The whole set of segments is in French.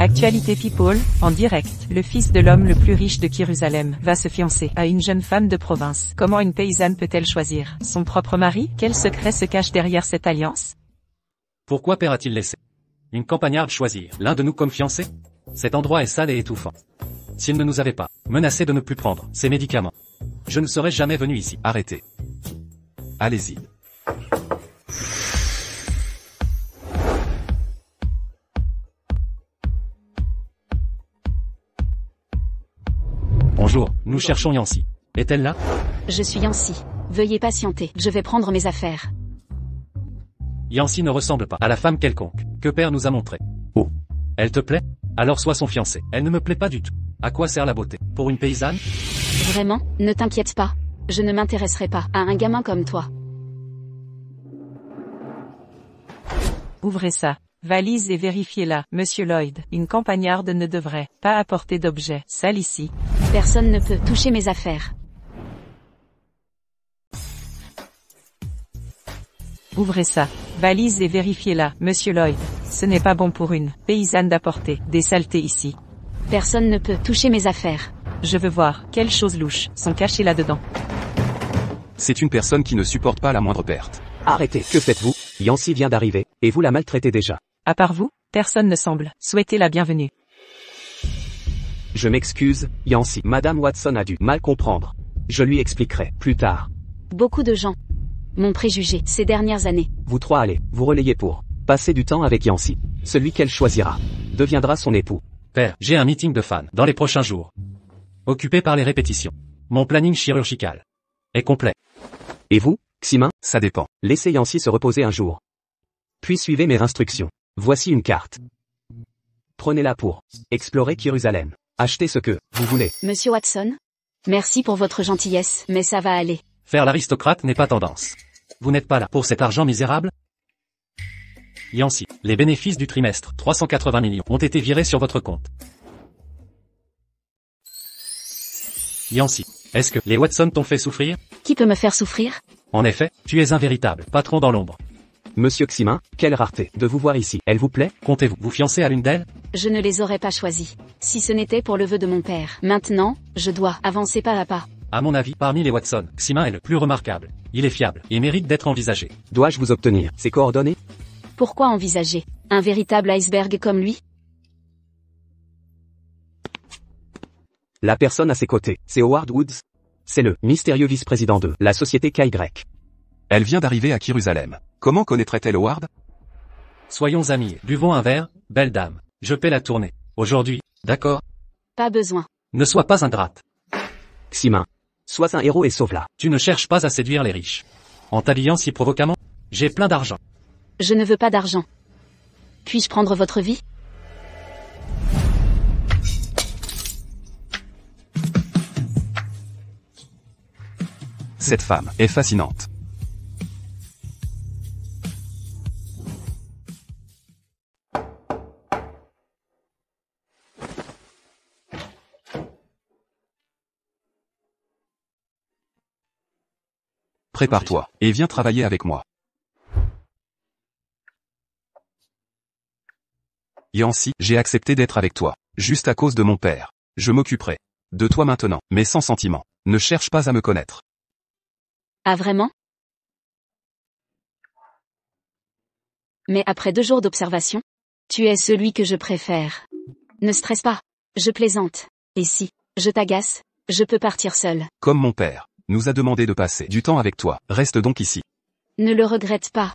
Actualité People, en direct. Le fils de l'homme le plus riche de Jérusalem va se fiancer à une jeune femme de province. Comment une paysanne peut-elle choisir son propre mari? Quel secret se cache derrière cette alliance? Pourquoi père a-t-il laissé une campagnarde choisir l'un de nous comme fiancé? Cet endroit est sale et étouffant. S'il ne nous avait pas menacé de ne plus prendre ses médicaments, je ne serais jamais venu ici. Arrêtez. Allez-y. Bonjour, nous cherchons Yancy. Est-elle là? Je suis Yancy. Veuillez patienter, je vais prendre mes affaires. Yancy ne ressemble pas à la femme quelconque que père nous a montrée. Oh. Elle te plaît? Alors sois son fiancé. Elle ne me plaît pas du tout. À quoi sert la beauté? Pour une paysanne? Vraiment, ne t'inquiète pas. Je ne m'intéresserai pas à un gamin comme toi. Ouvrez ça. Valise et vérifiez-la, Monsieur Lloyd. Une campagnarde ne devrait pas apporter d'objets sales ici. Personne ne peut toucher mes affaires. Ouvrez ça. Valise et vérifiez-la, Monsieur Lloyd. Ce n'est pas bon pour une paysanne d'apporter des saletés ici. Personne ne peut toucher mes affaires. Je veux voir quelles choses louches sont cachées là-dedans. C'est une personne qui ne supporte pas la moindre perte. Arrêtez, que faites-vous? Yancy vient d'arriver, et vous la maltraitez déjà. À part vous, personne ne semble souhaiter la bienvenue. Je m'excuse, Yancy. Madame Watson a dû mal comprendre. Je lui expliquerai plus tard. Beaucoup de gens m'ont préjugé ces dernières années. Vous trois allez, vous relayez pour passer du temps avec Yancy. Celui qu'elle choisira deviendra son époux. Père, j'ai un meeting de fans dans les prochains jours. Occupé par les répétitions. Mon planning chirurgical est complet. Et vous, Ximin? Ça dépend. Laissez Yancy se reposer un jour. Puis suivez mes instructions. Voici une carte. Prenez-la pour explorer Jérusalem. Achetez ce que vous voulez. Monsieur Watson? Merci pour votre gentillesse, mais ça va aller. Faire l'aristocrate n'est pas tendance. Vous n'êtes pas là pour cet argent misérable? Yancy, les bénéfices du trimestre, 380 millions, ont été virés sur votre compte. Yancy, est-ce que les Watson t'ont fait souffrir? Qui peut me faire souffrir? En effet, tu es un véritable patron dans l'ombre. Monsieur Ximin, quelle rareté de vous voir ici. Elle vous plaît? Comptez-vous vous fiancer à l'une d'elles? Je ne les aurais pas choisis. Si ce n'était pour le vœu de mon père. Maintenant, je dois avancer pas à pas. À mon avis, parmi les Watson, Ximin est le plus remarquable. Il est fiable et mérite d'être envisagé. Dois-je vous obtenir ses coordonnées? Pourquoi envisager un véritable iceberg comme lui? La personne à ses côtés, c'est Howard Woods. C'est le mystérieux vice-président de la société KY. Elle vient d'arriver à Jérusalem. Comment connaîtrait-elle Howard? Soyons amis, buvons un verre, belle dame. Je paie la tournée. Aujourd'hui, d'accord? Pas besoin. Ne sois pas ingrate. Ximin, sois un héros et sauve-la. Tu ne cherches pas à séduire les riches. En t'habillant si provoquamment? J'ai plein d'argent. Je ne veux pas d'argent. Puis-je prendre votre vie? Cette femme est fascinante. Prépare-toi, et viens travailler avec moi. Yancy, j'ai accepté d'être avec toi, juste à cause de mon père. Je m'occuperai de toi maintenant, mais sans sentiment. Ne cherche pas à me connaître. Ah vraiment? Mais après 2 jours d'observation, tu es celui que je préfère. Ne stresse pas, je plaisante. Et si je t'agace, je peux partir seul. Comme mon père nous a demandé de passer du temps avec toi, reste donc ici. Ne le regrette pas.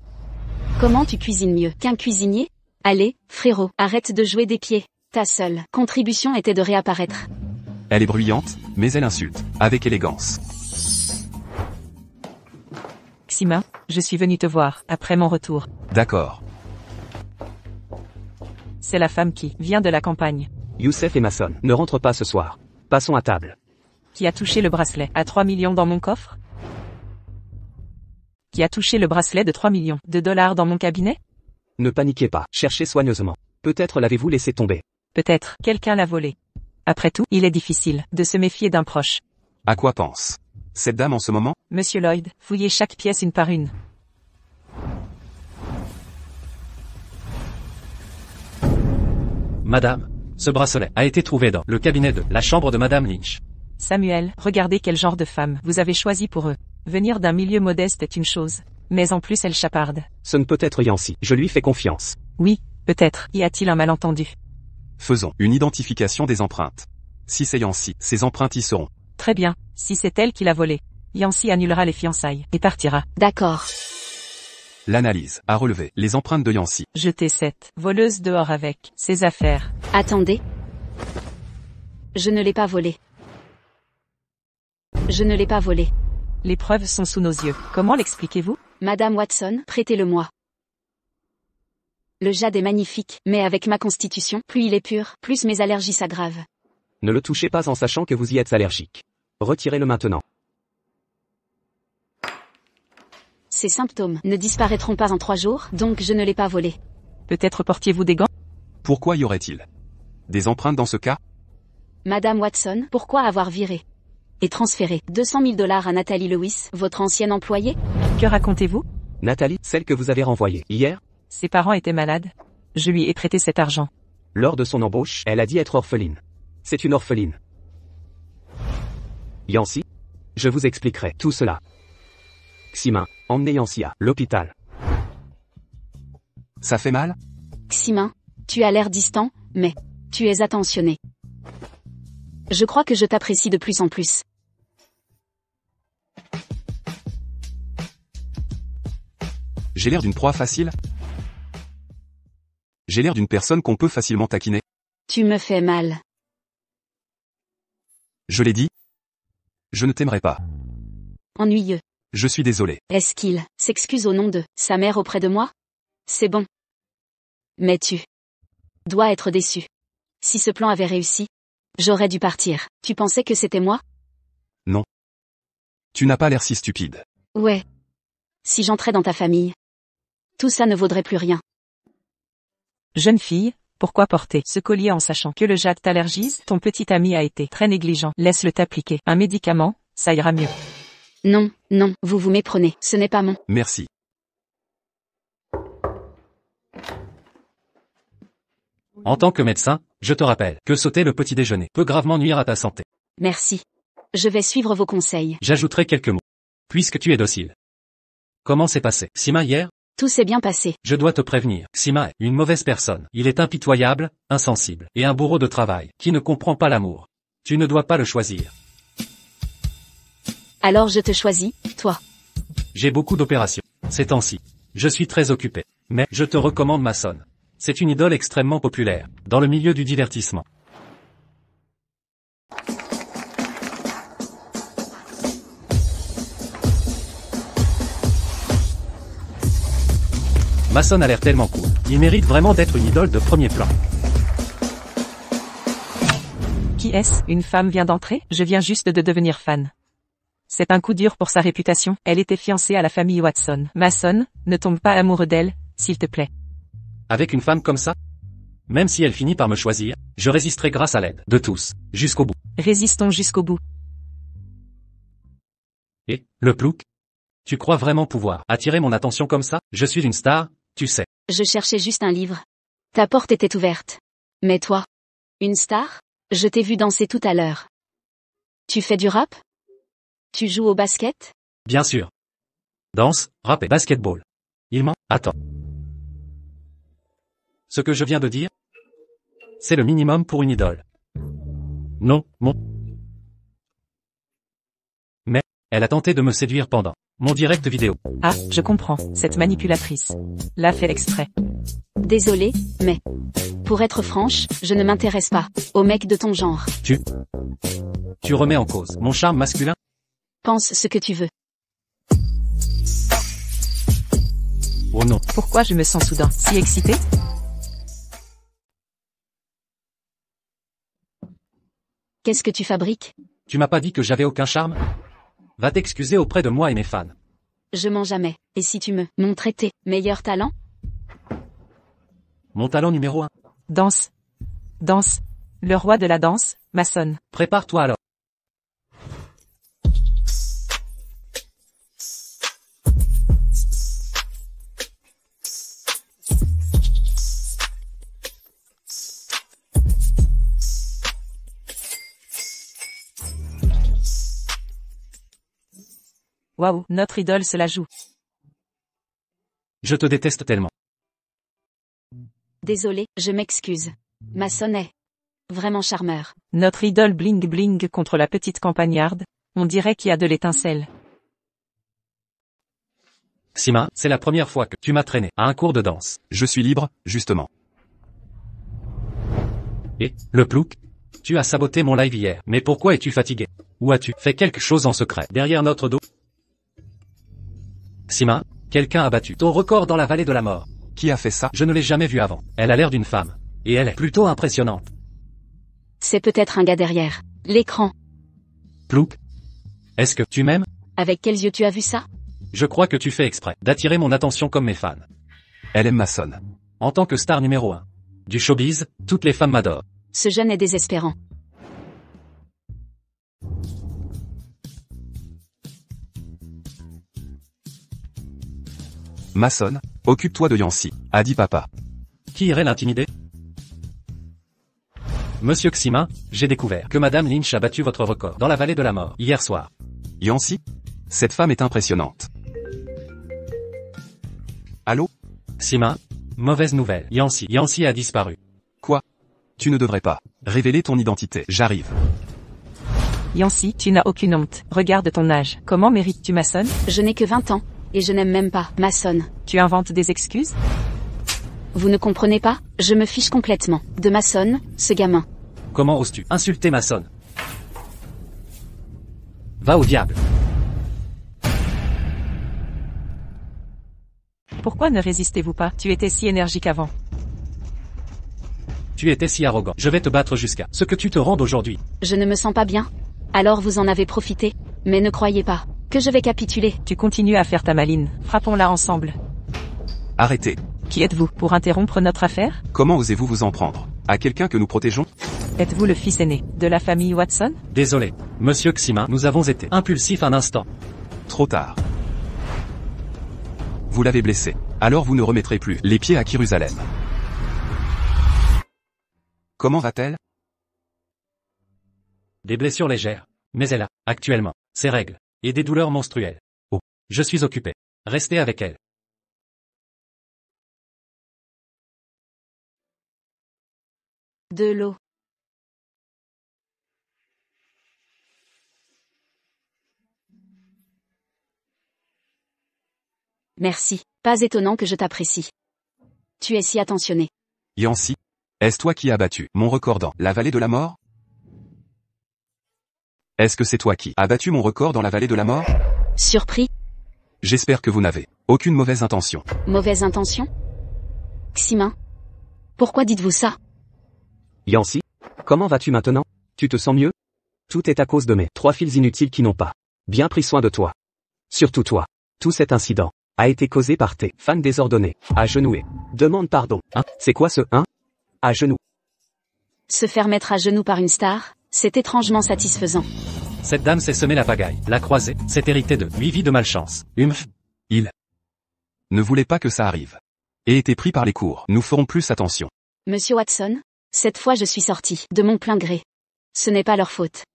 Comment tu cuisines mieux qu'un cuisinier? Allez, frérot, arrête de jouer des pieds. Ta seule contribution était de réapparaître. Elle est bruyante, mais elle insulte, avec élégance. Ximin, je suis venu te voir, après mon retour. D'accord. C'est la femme qui vient de la campagne. Youssef et Mason ne rentrent pas ce soir. Passons à table. Qui a touché le bracelet à 3 millions dans mon coffre? Qui a touché le bracelet de 3 millions de dollars dans mon cabinet? Ne paniquez pas, cherchez soigneusement. Peut-être l'avez-vous laissé tomber. Peut-être, quelqu'un l'a volé. Après tout, il est difficile de se méfier d'un proche. À quoi pense cette dame en ce moment? Monsieur Lloyd, fouillez chaque pièce une par une. Madame, Ce bracelet a été trouvé dans le cabinet de la chambre de Madame Lynch. Samuel, regardez quel genre de femme vous avez choisi pour eux. Venir d'un milieu modeste est une chose, mais en plus elle chaparde. Ce ne peut être Yancy, je lui fais confiance. Oui, peut-être, y a-t-il un malentendu? Faisons une identification des empreintes. Si c'est Yancy, ces empreintes y seront. Très bien, si c'est elle qui l'a volé. Yancy annulera les fiançailles et partira. D'accord. L'analyse a relevé les empreintes de Yancy. Jetez cette voleuse dehors avec ses affaires. Attendez. Je ne l'ai pas volé. Je ne l'ai pas volé. Les preuves sont sous nos yeux. Comment l'expliquez-vous? Madame Watson, prêtez-le-moi. Le jade est magnifique, mais avec ma constitution, plus il est pur, plus mes allergies s'aggravent. Ne le touchez pas en sachant que vous y êtes allergique. Retirez-le maintenant. Ces symptômes ne disparaîtront pas en 3 jours, donc je ne l'ai pas volé. Peut-être portiez-vous des gants? Pourquoi y aurait-il des empreintes dans ce cas? Madame Watson, pourquoi avoir viré et transféré 200 000 $ à Nathalie Lewis, votre ancienne employée? Que racontez-vous? Nathalie, celle que vous avez renvoyée hier, Ses parents étaient malades. Je lui ai prêté cet argent. lors de son embauche, elle a dit être orpheline. C'est une orpheline. Yancy, je vous expliquerai tout cela. Ximin, emmenez Yancy à l'hôpital. Ça fait mal? Ximin, tu as l'air distant, mais tu es attentionné. Je crois que je t'apprécie de plus en plus. J'ai l'air d'une proie facile? J'ai l'air d'une personne qu'on peut facilement taquiner? Tu me fais mal. Je l'ai dit? Je ne t'aimerai pas. Ennuyeux. Je suis désolé. Est-ce qu'il s'excuse au nom de sa mère auprès de moi? C'est bon. Mais tu dois être déçu. Si ce plan avait réussi, j'aurais dû partir. Tu pensais que c'était moi? Non. Tu n'as pas l'air si stupide. Ouais. Si j'entrais dans ta famille, tout ça ne vaudrait plus rien. Jeune fille, pourquoi porter ce collier en sachant que le jade t'allergise? Ton petit ami a été très négligent. Laisse-le t'appliquer un médicament, ça ira mieux. Non, non, vous vous méprenez. Ce n'est pas mon. Merci. En tant que médecin, je te rappelle que sauter le petit déjeuner peut gravement nuire à ta santé. Merci. Je vais suivre vos conseils. J'ajouterai quelques mots. Puisque tu es docile. Comment s'est passé Sima hier? Tout s'est bien passé. Je dois te prévenir, Sima est une mauvaise personne. Il est impitoyable, insensible, et un bourreau de travail, qui ne comprend pas l'amour. Tu ne dois pas le choisir. Alors je te choisis, toi. J'ai beaucoup d'opérations, ces temps-ci. Je suis très occupé. Mais, je te recommande Mason. C'est une idole extrêmement populaire, dans le milieu du divertissement. Mason a l'air tellement cool. Il mérite vraiment d'être une idole de premier plan. Qui est-ce? Une femme vient d'entrer? Je viens juste de devenir fan. C'est un coup dur pour sa réputation. Elle était fiancée à la famille Watson. Mason, ne tombe pas amoureux d'elle, s'il te plaît. Avec une femme comme ça? Même si elle finit par me choisir, je résisterai grâce à l'aide de tous, jusqu'au bout. Résistons jusqu'au bout. Et, le plouc? Tu crois vraiment pouvoir attirer mon attention comme ça? Je suis une star, tu sais. Je cherchais juste un livre. Ta porte était ouverte. Mais toi? Une star? Je t'ai vu danser tout à l'heure. Tu fais du rap? Tu joues au basket? Bien sûr. Danse, rap et basketball. Il ment? Attends. Ce que je viens de dire? C'est le minimum pour une idole. Non, mon. Mais, elle a tenté de me séduire pendant mon direct vidéo. Ah, je comprends, cette manipulatrice. L'a fait exprès. Désolée, mais... Pour être franche, je ne m'intéresse pas aux mecs de ton genre. Tu remets en cause mon charme masculin? Pense ce que tu veux. Oh non. Pourquoi je me sens soudain si excitée? Qu'est-ce que tu fabriques? Tu m'as pas dit que j'avais aucun charme? Va t'excuser auprès de moi et mes fans. Je mens jamais. Et si tu me montrais tes meilleurs talents? Mon talent numéro 1. Danse. Danse. Le roi de la danse, Mason. Prépare-toi alors. Waouh, notre idole se la joue. Je te déteste tellement. Désolé, je m'excuse. Mason est vraiment charmeur. Notre idole bling bling contre la petite campagnarde. On dirait qu'il y a de l'étincelle. Xima, c'est la première fois que tu m'as traîné à un cours de danse. Je suis libre, justement. Et, le plouc? Tu as saboté mon live hier. Mais pourquoi es-tu fatigué? Ou as-tu fait quelque chose en secret derrière notre dos? Xima, quelqu'un a battu ton record dans la vallée de la mort. Qui a fait ça? Je ne l'ai jamais vue avant. Elle a l'air d'une femme. Et elle est plutôt impressionnante. C'est peut-être un gars derrière l'écran. Plouc? Est-ce que tu m'aimes? Avec quels yeux tu as vu ça? Je crois que tu fais exprès d'attirer mon attention comme mes fans. Elle aime Mason. En tant que star numéro 1 du showbiz, toutes les femmes m'adorent. Ce jeune est désespérant. Mason, occupe-toi de Yancy, a dit papa. Qui irait l'intimider? Monsieur Xima, j'ai découvert que Madame Lynch a battu votre record dans la vallée de la mort hier soir. Yancy? Cette femme est impressionnante. Allô? Xima, mauvaise nouvelle. Yancy a disparu. Quoi? Tu ne devrais pas révéler ton identité. J'arrive. Yancy, tu n'as aucune honte. Regarde ton âge. Comment mérites-tu Mason? Je n'ai que 20 ans. Et je n'aime même pas Mason. Tu inventes des excuses? Vous ne comprenez pas? Je me fiche complètement de Mason, ce gamin. Comment oses-tu insulter Mason? Va au diable. Pourquoi ne résistez-vous pas? Tu étais si énergique avant. Tu étais si arrogant. Je vais te battre jusqu'à ce que tu te rendes aujourd'hui. Je ne me sens pas bien. Alors vous en avez profité. Mais ne croyez pas que je vais capituler. Tu continues à faire ta maline. Frappons-la ensemble. Arrêtez. Qui êtes-vous pour interrompre notre affaire? Comment osez-vous vous en prendre à quelqu'un que nous protégeons? Êtes-vous le fils aîné de la famille Watson? Désolé, Monsieur Xima, nous avons été impulsifs un instant. Trop tard. Vous l'avez blessé. Alors vous ne remettrez plus les pieds à Jérusalem. Comment va-t-elle? Des blessures légères. Mais elle a, actuellement, ses règles. Et des douleurs menstruelles. Oh. Je suis occupé. Restez avec elle. De l'eau. Merci. Pas étonnant que je t'apprécie. Tu es si attentionné. Yancy? Est-ce toi qui as battu mon record dans la vallée de la mort? Est-ce que c'est toi qui as battu mon record dans la vallée de la mort? Surpris? J'espère que vous n'avez aucune mauvaise intention. Mauvaise intention? Xima? Pourquoi dites-vous ça? Yancy? Comment vas-tu maintenant? Tu te sens mieux? Tout est à cause de mes 3 fils inutiles qui n'ont pas bien pris soin de toi. Surtout toi. Tout cet incident a été causé par tes fans désordonnés. Agenoués. Demande pardon. Hein? C'est quoi ce hein? À genoux. Se faire mettre à genoux par une star, c'est étrangement satisfaisant. Cette dame s'est semée la pagaille. La croisée, s'est héritée de 8 vies de malchance. Il ne voulait pas que ça arrive. Et était pris par les cours. Nous ferons plus attention. Monsieur Watson, cette fois je suis sorti de mon plein gré. Ce n'est pas leur faute.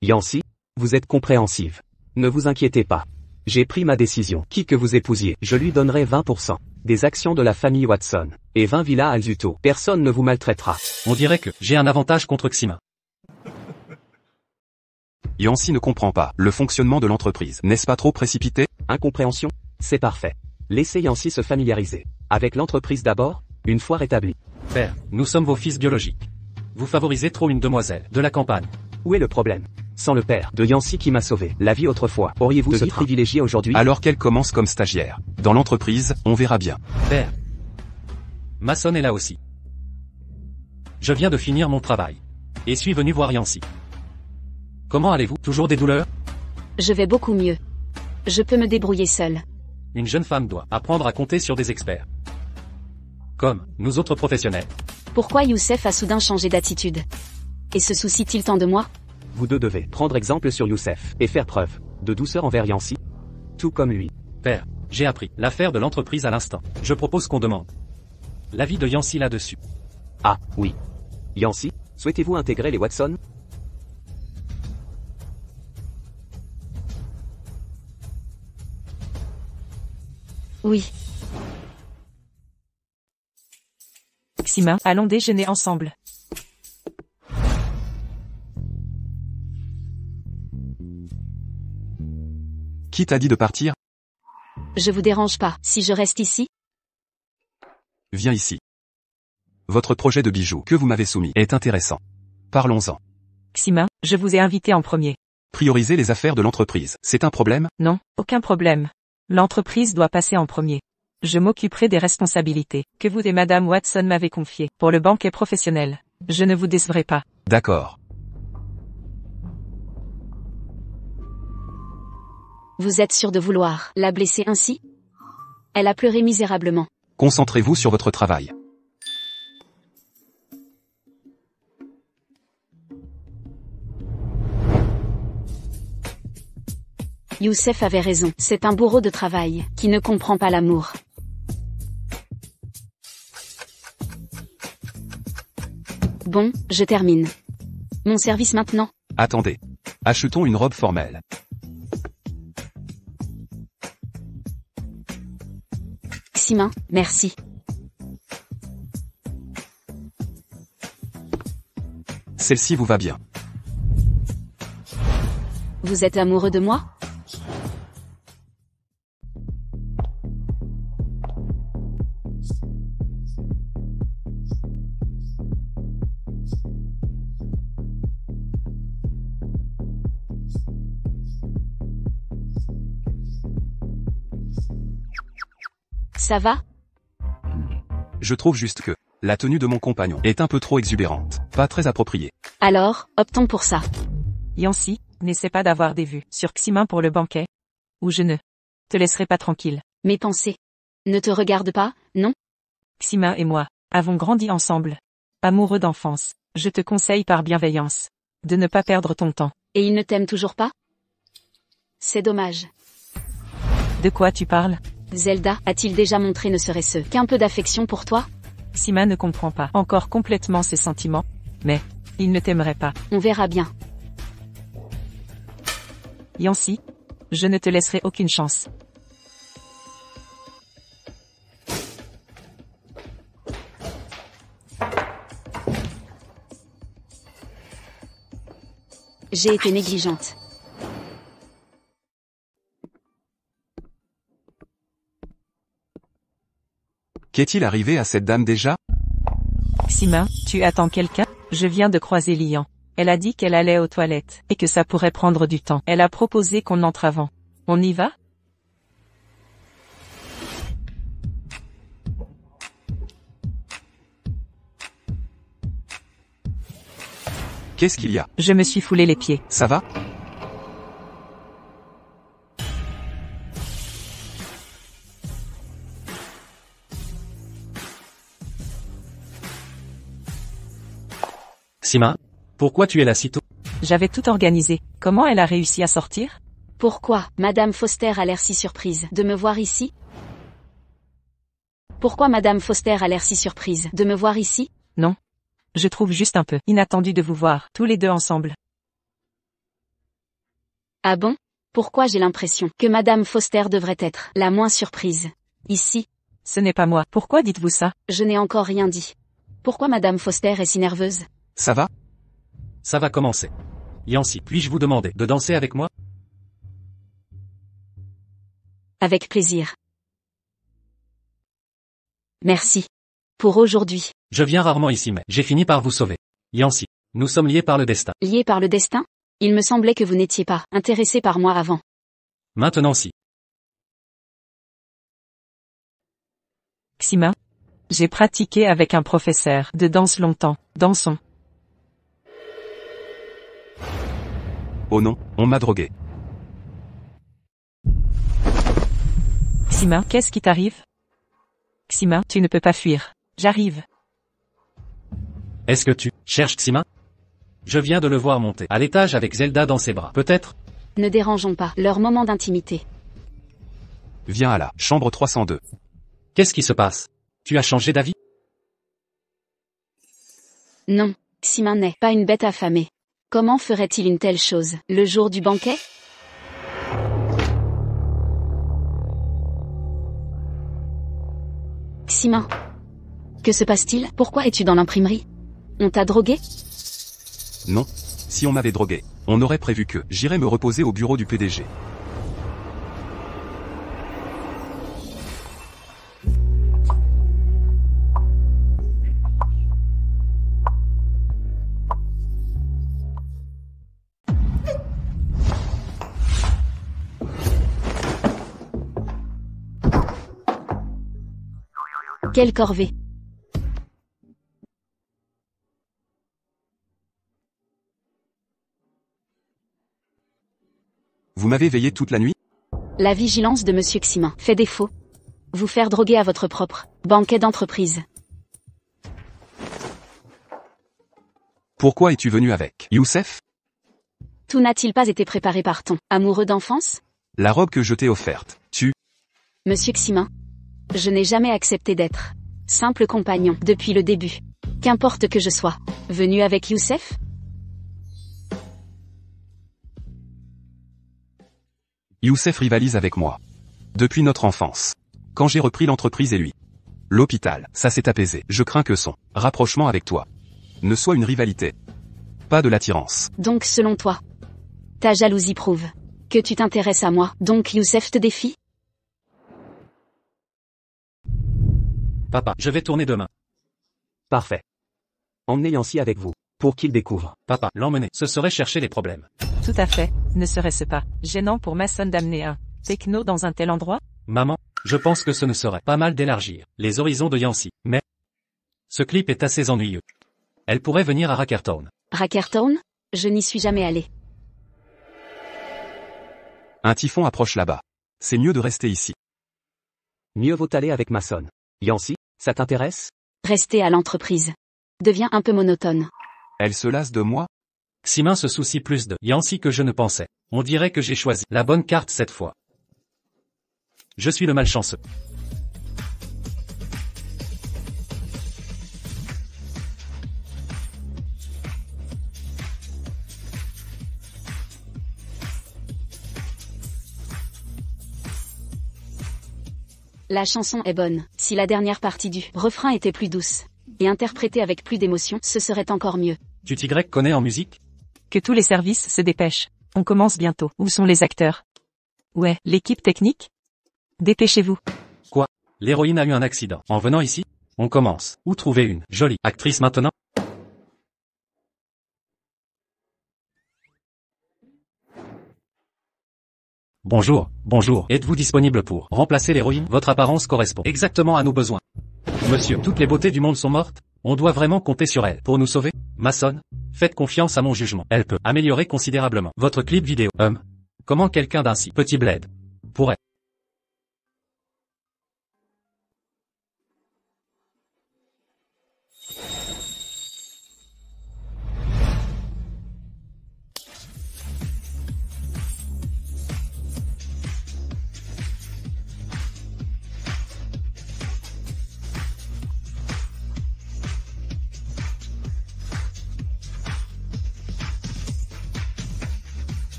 Yancy? Vous êtes compréhensive. Ne vous inquiétez pas. J'ai pris ma décision. Qui que vous épousiez, je lui donnerai 20% des actions de la famille Watson. Et 20 villas à Zuto. Personne ne vous maltraitera. On dirait que j'ai un avantage contre Xima. Yancy ne comprend pas le fonctionnement de l'entreprise. N'est-ce pas trop précipité? Incompréhension? C'est parfait. Laissez Yancy se familiariser avec l'entreprise d'abord, une fois rétablie. Père, nous sommes vos fils biologiques. Vous favorisez trop une demoiselle de la campagne. Où est le problème? Sans le père de Yancy qui m'a sauvé la vie autrefois, auriez-vous ce privilégié aujourd'hui? Alors qu'elle commence comme stagiaire. Dans l'entreprise, on verra bien. Père. Mason est là aussi. Je viens de finir mon travail. Et suis venu voir Yancy. Comment allez-vous? Toujours des douleurs? Je vais beaucoup mieux. Je peux me débrouiller seule. Une jeune femme doit apprendre à compter sur des experts. Comme nous autres professionnels. Pourquoi Youssef a soudain changé d'attitude? Et se soucie-t-il tant de moi? Vous deux devez prendre exemple sur Youssef et faire preuve de douceur envers Yancy. Tout comme lui. Père, j'ai appris l'affaire de l'entreprise à l'instant. Je propose qu'on demande l'avis de Yancy là-dessus. Ah, oui. Yancy, souhaitez-vous intégrer les Watson? Oui. Xima, allons déjeuner ensemble. Qui t'a dit de partir? Je vous dérange pas, si je reste ici? Viens ici. Votre projet de bijoux que vous m'avez soumis est intéressant. Parlons-en. Xima, je vous ai invité en premier. Prioriser les affaires de l'entreprise, c'est un problème? Non, aucun problème. L'entreprise doit passer en premier. Je m'occuperai des responsabilités que vous et Madame Watson m'avez confiées pour le banquet professionnel. Je ne vous décevrai pas. D'accord. Vous êtes sûr de vouloir la blesser ainsi? Elle a pleuré misérablement. Concentrez-vous sur votre travail. Youssef avait raison, c'est un bourreau de travail, qui ne comprend pas l'amour. Bon, je termine. Mon service maintenant? Attendez. Achetons une robe formelle. Xima, merci. Celle-ci vous va bien. Vous êtes amoureux de moi? Ça va? Je trouve juste que la tenue de mon compagnon est un peu trop exubérante, pas très appropriée. Alors, optons pour ça. Yancy, n'essaie pas d'avoir des vues sur Xima pour le banquet. Ou je ne te laisserai pas tranquille. Mes pensées ne te regardent pas, non? Xima et moi avons grandi ensemble. Amoureux d'enfance, je te conseille par bienveillance de ne pas perdre ton temps. Et il ne t'aime toujours pas? C'est dommage. De quoi tu parles? Zelda a-t-il déjà montré ne serait-ce qu'un peu d'affection pour toi? Xima ne comprend pas encore complètement ses sentiments, mais il ne t'aimerait pas. On verra bien. Yancy, je ne te laisserai aucune chance. J'ai été négligente. Qu'est-il arrivé à cette dame déjà? Xima, tu attends quelqu'un? Je viens de croiser Lian. Elle a dit qu'elle allait aux toilettes, et que ça pourrait prendre du temps. Elle a proposé qu'on entre avant. On y va? Qu'est-ce qu'il y a? Je me suis foulé les pieds. Ça va? Xima, pourquoi tu es là si tôt? J'avais tout organisé. Comment elle a réussi à sortir? Pourquoi, Madame Foster a l'air si surprise de me voir ici? Pourquoi Madame Foster a l'air si surprise de me voir ici? Non. Je trouve juste un peu inattendu de vous voir, tous les deux ensemble. Ah bon? Pourquoi j'ai l'impression que Madame Foster devrait être la moins surprise ici? Ce n'est pas moi. Pourquoi dites-vous ça? Je n'ai encore rien dit. Pourquoi Madame Foster est si nerveuse? Ça va? Ça va commencer. Yancy, puis-je vous demander de danser avec moi? Avec plaisir. Merci. Pour aujourd'hui. Je viens rarement ici mais j'ai fini par vous sauver. Yancy, nous sommes liés par le destin. Lié par le destin? Il me semblait que vous n'étiez pas intéressé par moi avant. Maintenant si. Xima, j'ai pratiqué avec un professeur de danse longtemps. Dansons. Oh non, on m'a drogué. Xima, qu'est-ce qui t'arrive? Xima, tu ne peux pas fuir. J'arrive. Est-ce que tu cherches Xima? Je viens de le voir monter à l'étage avec Zelda dans ses bras. Peut-être? Ne dérangeons pas leur moment d'intimité. Viens à la chambre 302. Qu'est-ce qui se passe? Tu as changé d'avis? Non, Xima n'est pas une bête affamée. Comment ferait-il une telle chose, le jour du banquet? Ximin. Que se passe-t-il? Pourquoi es-tu dans l'imprimerie? On t'a drogué? Non. Si on m'avait drogué, on aurait prévu que j'irais me reposer au bureau du PDG. Quelle corvée! Vous m'avez veillé toute la nuit? La vigilance de Monsieur Ximin fait défaut. Vous faire droguer à votre propre banquet d'entreprise. Pourquoi es-tu venu avec Youssef? Tout n'a-t-il pas été préparé par ton amoureux d'enfance? La robe que je t'ai offerte, Monsieur Ximin, je n'ai jamais accepté d'être simple compagnon depuis le début. Qu'importe que je sois venu avec Youssef? Youssef rivalise avec moi. Depuis notre enfance. Quand j'ai repris l'entreprise et lui. L'hôpital, ça s'est apaisé. Je crains que son rapprochement avec toi ne soit une rivalité. Pas de l'attirance. Donc selon toi, ta jalousie prouve que tu t'intéresses à moi, donc Youssef te défie? Papa, je vais tourner demain. Parfait. Emmenez Yancy avec vous, pour qu'il découvre. Papa, l'emmener, ce serait chercher les problèmes. Tout à fait, ne serait-ce pas gênant pour Mason d'amener un techno dans un tel endroit? Maman, je pense que ce ne serait pas mal d'élargir les horizons de Yancy, mais ce clip est assez ennuyeux. Elle pourrait venir à Rackertown. Rackertown? Je n'y suis jamais allé. Un typhon approche là-bas. C'est mieux de rester ici. Mieux vaut aller avec Mason. Yancy, ça t'intéresse? Rester à l'entreprise devient un peu monotone. Elle se lasse de moi? Ximin se soucie plus de Yancy que je ne pensais. On dirait que j'ai choisi la bonne carte cette fois. Je suis le malchanceux. La chanson est bonne. Si la dernière partie du refrain était plus douce et interprétée avec plus d'émotion, ce serait encore mieux. Tu t'y connais en musique? Que tous les services se dépêchent. On commence bientôt. Où sont les acteurs? Ouais, l'équipe technique? Dépêchez-vous. Quoi? L'héroïne a eu un accident. En venant ici, on commence. Où trouver une jolie actrice maintenant? Bonjour, bonjour. Êtes-vous disponible pour remplacer l'héroïne? Votre apparence correspond exactement à nos besoins. Monsieur, toutes les beautés du monde sont mortes. On doit vraiment compter sur elle pour nous sauver. Mason, faites confiance à mon jugement. Elle peut améliorer considérablement votre clip vidéo. Comment quelqu'un d'un si petit bled pourrait...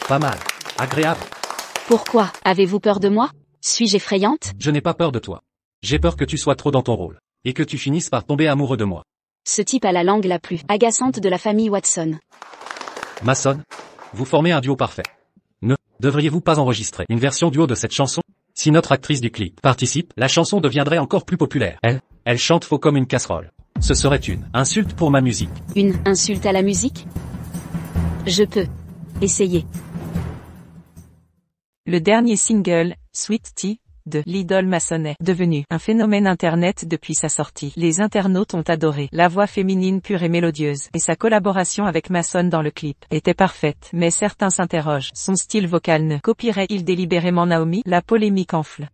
Pas mal. Agréable. Pourquoi? Avez-vous peur de moi? Suis-je effrayante? Je n'ai pas peur de toi. J'ai peur que tu sois trop dans ton rôle. Et que tu finisses par tomber amoureux de moi. Ce type a la langue la plus agaçante de la famille Watson. Mason, vous formez un duo parfait. Ne devriez-vous pas enregistrer une version duo de cette chanson? Si notre actrice du clip participe, la chanson deviendrait encore plus populaire. Elle chante faux comme une casserole. Ce serait une insulte pour ma musique. Une insulte à la musique? Je peux essayer. Le dernier single, Sweet Tea, de l'idole Mason est devenu un phénomène internet depuis sa sortie. Les internautes ont adoré la voix féminine pure et mélodieuse, et sa collaboration avec Mason dans le clip était parfaite. Mais certains s'interrogent, son style vocal ne copierait-il délibérément Naomi? La polémique enfle.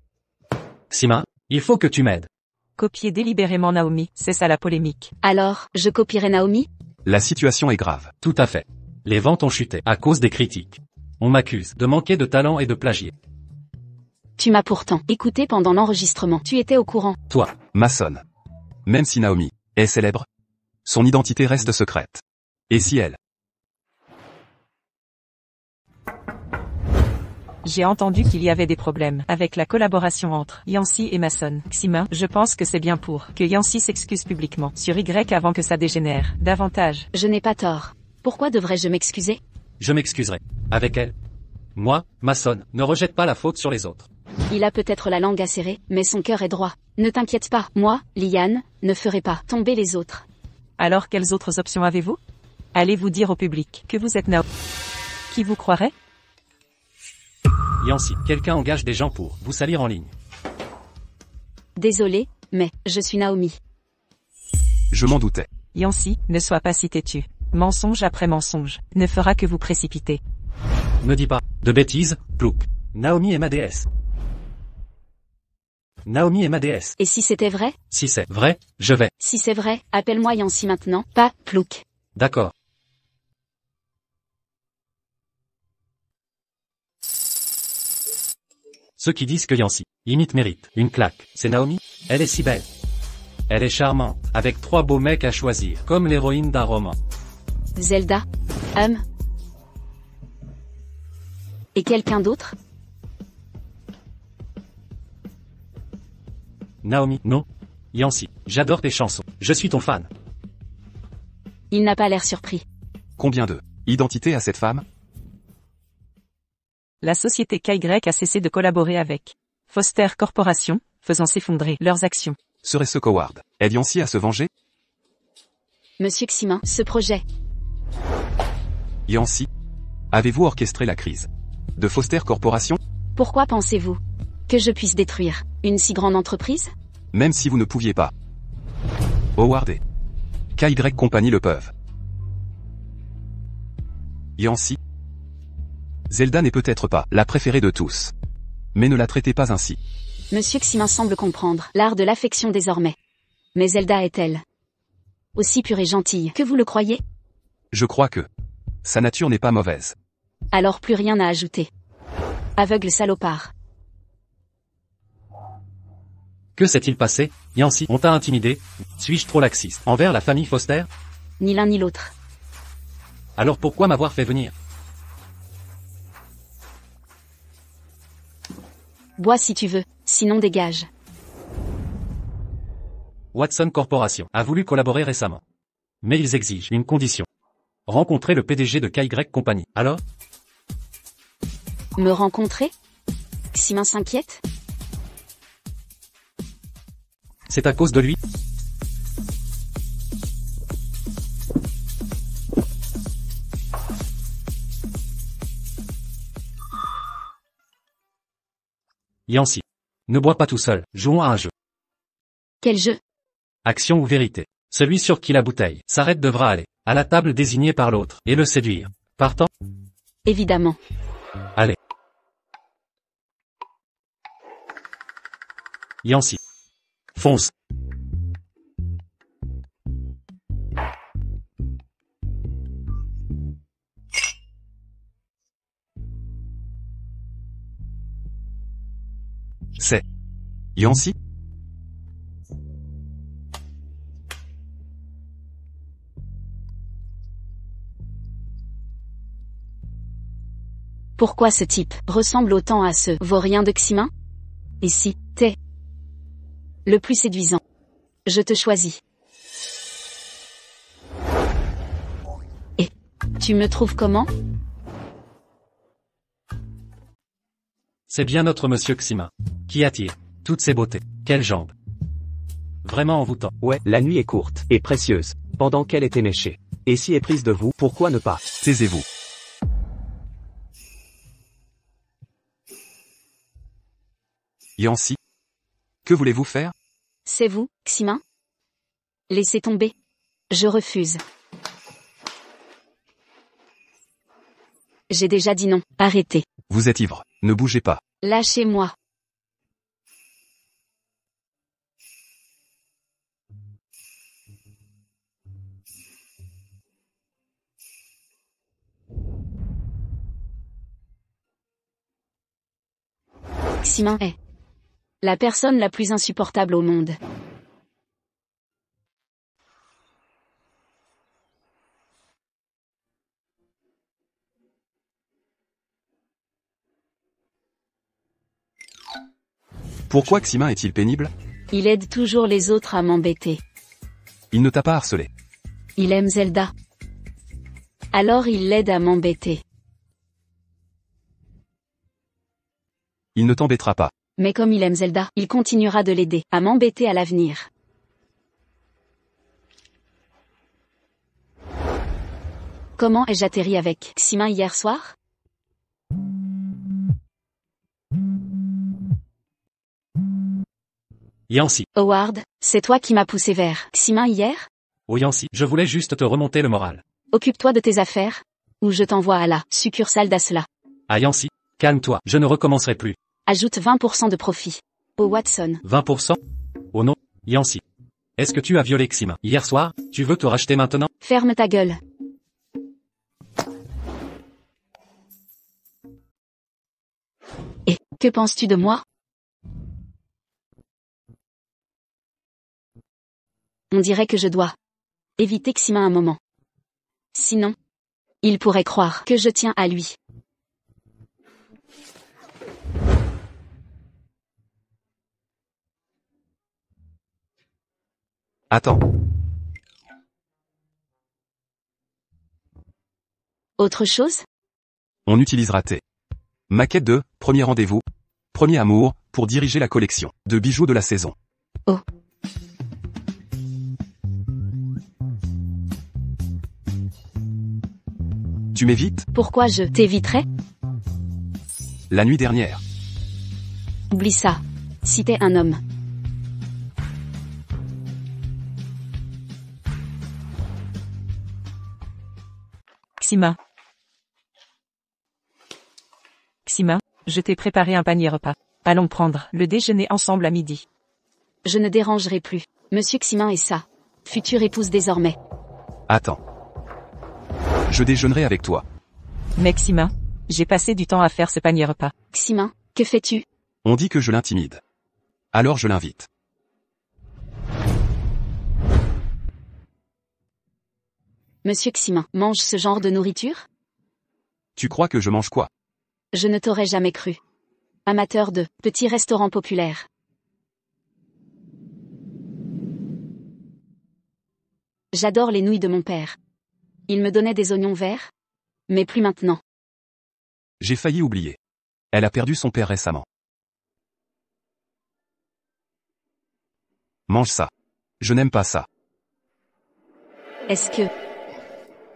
Sima, il faut que tu m'aides. Copier délibérément Naomi, c'est ça la polémique. Alors, je copierai Naomi? La situation est grave. Tout à fait. Les ventes ont chuté à cause des critiques. On m'accuse de manquer de talent et de plagier. Tu m'as pourtant écouté pendant l'enregistrement. Tu étais au courant. Toi, Mason. Même si Naomi est célèbre? Son identité reste secrète. Et si elle? J'ai entendu qu'il y avait des problèmes avec la collaboration entre Yancy et Mason. Xima, je pense que c'est bien pour que Yancy s'excuse publiquement sur Y avant que ça dégénère davantage. Je n'ai pas tort. Pourquoi devrais-je m'excuser? Je m'excuserai. Avec elle. Moi, Mason, ne rejette pas la faute sur les autres. Il a peut-être la langue acérée, mais son cœur est droit. Ne t'inquiète pas, moi, Liane, ne ferai pas tomber les autres. Alors quelles autres options avez-vous? Allez-vous dire au public que vous êtes Naomi? Qui vous croirait? Yancy, quelqu'un engage des gens pour vous salir en ligne. Désolé, mais je suis Naomi. Je m'en doutais. Yancy, ne sois pas si têtu. Mensonge après mensonge ne fera que vous précipiter. Ne dis pas de bêtises, Plouk. Naomi est ma déesse. Naomi est ma déesse. Et si c'était vrai? Si c'est vrai, je vais. Si c'est vrai, appelle-moi Yancy maintenant, pas Plouk. D'accord. Ceux qui disent que Yancy imite mérite une claque. C'est Naomi? Elle est si belle. Elle est charmante, avec 3 beaux mecs à choisir, comme l'héroïne d'un roman. Zelda. Et quelqu'un d'autre? Naomi, non. Yancy, j'adore tes chansons. Je suis ton fan. Il n'a pas l'air surpris. Combien de identités à cette femme? La société KY a cessé de collaborer avec Foster Corporation, faisant s'effondrer leurs actions. Serait-ce qu'Howard aide Yancy à se venger? Monsieur Ximin, ce projet. Yancy, avez-vous orchestré la crise de Foster Corporation? Pourquoi pensez-vous que je puisse détruire une si grande entreprise? Même si vous ne pouviez pas. Howard et KY Company le peuvent. Yancy, Zelda n'est peut-être pas la préférée de tous. Mais ne la traitez pas ainsi. Monsieur Ximin semble comprendre l'art de l'affection désormais. Mais Zelda est-elle aussi pure et gentille que vous le croyez? Je crois que sa nature n'est pas mauvaise. Alors plus rien à ajouter. Aveugle salopard. Que s'est-il passé? Yancy, on t'a intimidé? Suis-je trop laxiste envers la famille Foster? Ni l'un ni l'autre. Alors pourquoi m'avoir fait venir? Bois si tu veux, sinon dégage. Watson Corporation a voulu collaborer récemment. Mais ils exigent une condition. Rencontrer le PDG de KY Company. Alors? Me rencontrer? Ximin s'inquiète? C'est à cause de lui? Yancy. Ne bois pas tout seul, jouons à un jeu. Quel jeu? Action ou vérité. Celui sur qui la bouteille s'arrête devra aller à la table désignée par l'autre et le séduire. Partant? Évidemment. Allez. Yancy. Fonce. C'est Yancy? Pourquoi ce type ressemble autant à ce vaurien de Ximin? Et si t'es le plus séduisant, je te choisis. Et tu me trouves comment? C'est bien notre monsieur Ximin. Qui attire toutes ces beautés. Quelles jambes. Vraiment envoûtant. Ouais, la nuit est courte et précieuse, pendant qu'elle est éméchée. Et si éprise de vous, pourquoi ne pas? Taisez-vous. Yancy, que voulez-vous faire? C'est vous, Ximin? Laissez tomber. Je refuse. J'ai déjà dit non. Arrêtez. Vous êtes ivre, ne bougez pas. Lâchez-moi. Ximin est la personne la plus insupportable au monde. Pourquoi Ximin est-il pénible? Il aide toujours les autres à m'embêter. Il ne t'a pas harcelé. Il aime Zelda. Alors il l'aide à m'embêter. Il ne t'embêtera pas. Mais comme il aime Zelda, il continuera de l'aider, à m'embêter à l'avenir. Comment ai-je atterri avec Ximin hier soir? Yancy. Howard, c'est toi qui m'as poussé vers Ximin hier? Oh Yancy, je voulais juste te remonter le moral. Occupe-toi de tes affaires, ou je t'envoie à la succursale d'Asla. Ah Yancy, calme-toi, je ne recommencerai plus. Ajoute 20% de profit. Au Watson. 20%? Oh non, Yancy. Est-ce que tu as violé Ximin hier soir? Tu veux te racheter maintenant? Ferme ta gueule. Et, que penses-tu de moi? On dirait que je dois éviter Ximin un moment. Sinon, il pourrait croire que je tiens à lui. Attends. Autre chose? On utilisera tes maquettes de premier rendez-vous, premier amour, pour diriger la collection de bijoux de la saison. Oh. Tu m'évites? Pourquoi je t'éviterais? La nuit dernière. Oublie ça. Si t'es un homme. Ximin. Ximin, je t'ai préparé un panier repas. Allons prendre le déjeuner ensemble à midi. Je ne dérangerai plus. Monsieur Ximin est sa future épouse désormais. Attends. Je déjeunerai avec toi. Mais Ximin, j'ai passé du temps à faire ce panier repas. Ximin, que fais-tu? On dit que je l'intimide. Alors je l'invite. Monsieur Ximin mange ce genre de nourriture? Tu crois que je mange quoi? Je ne t'aurais jamais cru. Amateur de petits restaurants populaires. J'adore les nouilles de mon père. Il me donnait des oignons verts. Mais plus maintenant. J'ai failli oublier. Elle a perdu son père récemment. Mange ça. Je n'aime pas ça. Est-ce que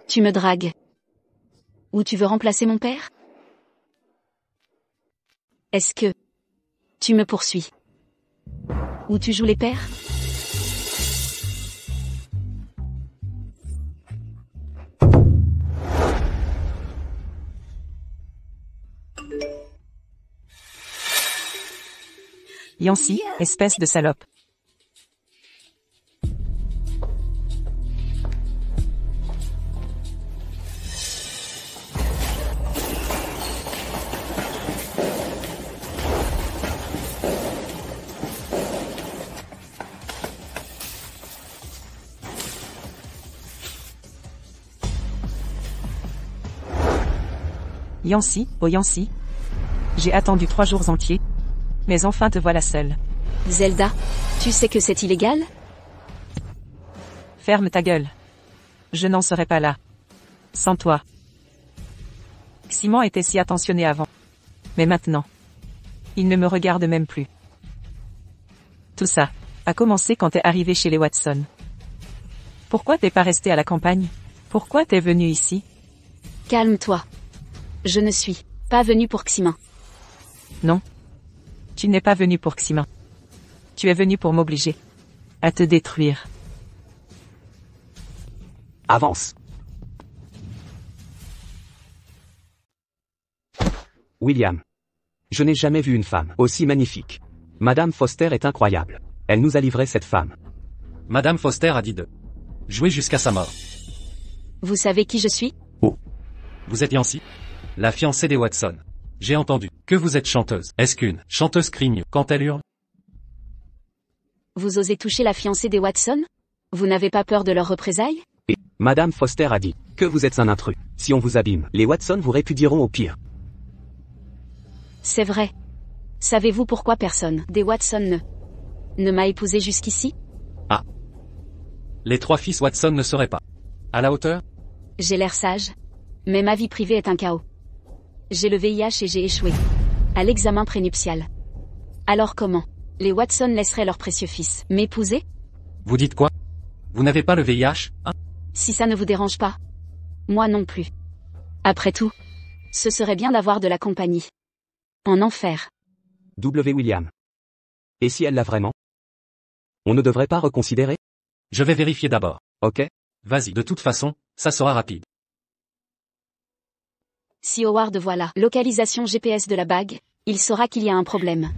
tu me dragues? Ou tu veux remplacer mon père? Est-ce que tu me poursuis? Ou tu joues les pères? Yancy, espèce de salope. Yancy, oh Yancy. J'ai attendu 3 jours entiers. Mais enfin te voilà seule. Zelda, tu sais que c'est illégal? Ferme ta gueule. Je n'en serais pas là. Sans toi. Simon était si attentionné avant. Mais maintenant. Il ne me regarde même plus. Tout ça a commencé quand t'es arrivé chez les Watson. Pourquoi t'es pas resté à la campagne? Pourquoi t'es venu ici? Calme-toi. Je ne suis pas venu pour Ximin. Non. Tu n'es pas venu pour Ximin. Tu es venu pour m'obliger à te détruire. Avance. William. Je n'ai jamais vu une femme aussi magnifique. Madame Foster est incroyable. Elle nous a livré cette femme. Madame Foster a dit de jouer jusqu'à sa mort. Vous savez qui je suis? Vous êtes Yancy? La fiancée des Watson. J'ai entendu que vous êtes chanteuse. Est-ce qu'une chanteuse crie mieux quand elle hurle? Vous osez toucher la fiancée des Watson? Vous n'avez pas peur de leurs représailles? Et Madame Foster a dit que vous êtes un intrus. Si on vous abîme, les Watson vous répudieront au pire. C'est vrai. Savez-vous pourquoi personne des Watson ne m'a épousé jusqu'ici? Les 3 fils Watson ne seraient pas à la hauteur? J'ai l'air sage. Mais ma vie privée est un chaos. J'ai le VIH et j'ai échoué à l'examen prénuptial. Alors comment les Watson laisseraient leur précieux fils m'épouser? Vous dites quoi? Vous n'avez pas le VIH, hein? Si ça ne vous dérange pas. Moi non plus. Après tout, ce serait bien d'avoir de la compagnie. En enfer. W. William. Et si elle l'a vraiment? On ne devrait pas reconsidérer? Je vais vérifier d'abord. Ok. Vas-y, de toute façon, ça sera rapide. Si Howard voit la localisation GPS de la bague, il saura qu'il y a un problème.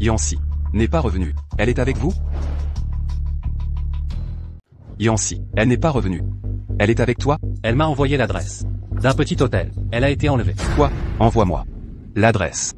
Yancy n'est pas revenue. Elle est avec vous? Yancy, elle n'est pas revenue. Elle est avec toi? Elle m'a envoyé l'adresse d'un petit hôtel. Elle a été enlevée. Quoi? Envoie-moi l'adresse.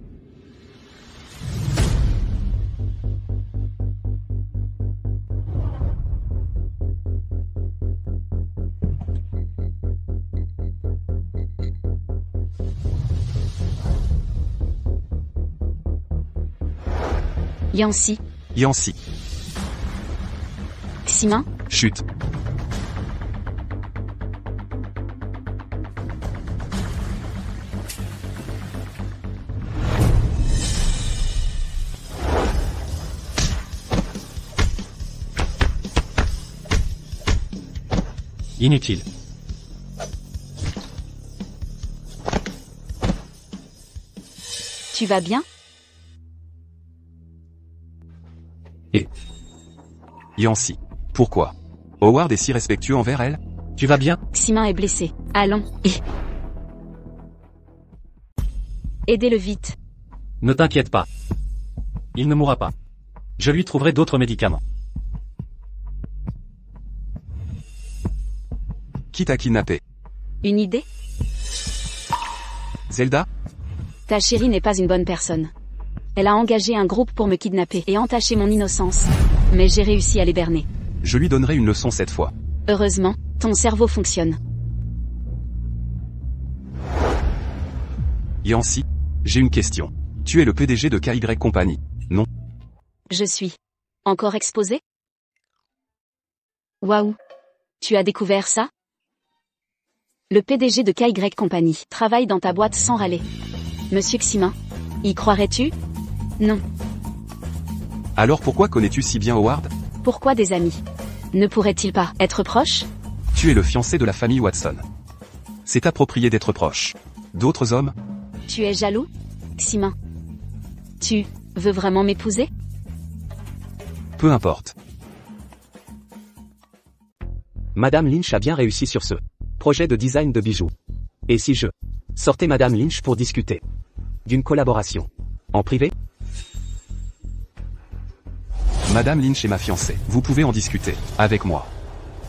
Yancy. Yancy. Ximin. Chut. Inutile. Tu vas bien? Yancy. Pourquoi? Howard est si respectueux envers elle? Tu vas bien? Ximin est blessé. Allons, aidez-le vite. Ne t'inquiète pas. Il ne mourra pas. Je lui trouverai d'autres médicaments. Qui t'a kidnappé? Une idée? Zelda? Ta chérie n'est pas une bonne personne. Elle a engagé un groupe pour me kidnapper et entacher mon innocence. Mais j'ai réussi à les berner. Je lui donnerai une leçon cette fois. Heureusement, ton cerveau fonctionne. Yancy, j'ai une question. Tu es le PDG de KY Company, non? Je suis encore exposé? Waouh! Tu as découvert ça? Le PDG de KY Company travaille dans ta boîte sans râler. Monsieur Ximin, y croirais-tu? Non. Alors pourquoi connais-tu si bien Howard? Pourquoi des amis? Ne pourrait-il pas être proche? Tu es le fiancé de la famille Watson. C'est approprié d'être proche. D'autres hommes? Tu es jaloux? Ximin. Tu veux vraiment m'épouser? Peu importe. Madame Lynch a bien réussi sur ce projet de design de bijoux. Et si je sortais Madame Lynch pour discuter d'une collaboration en privé? Madame Lynch est ma fiancée. Vous pouvez en discuter avec moi.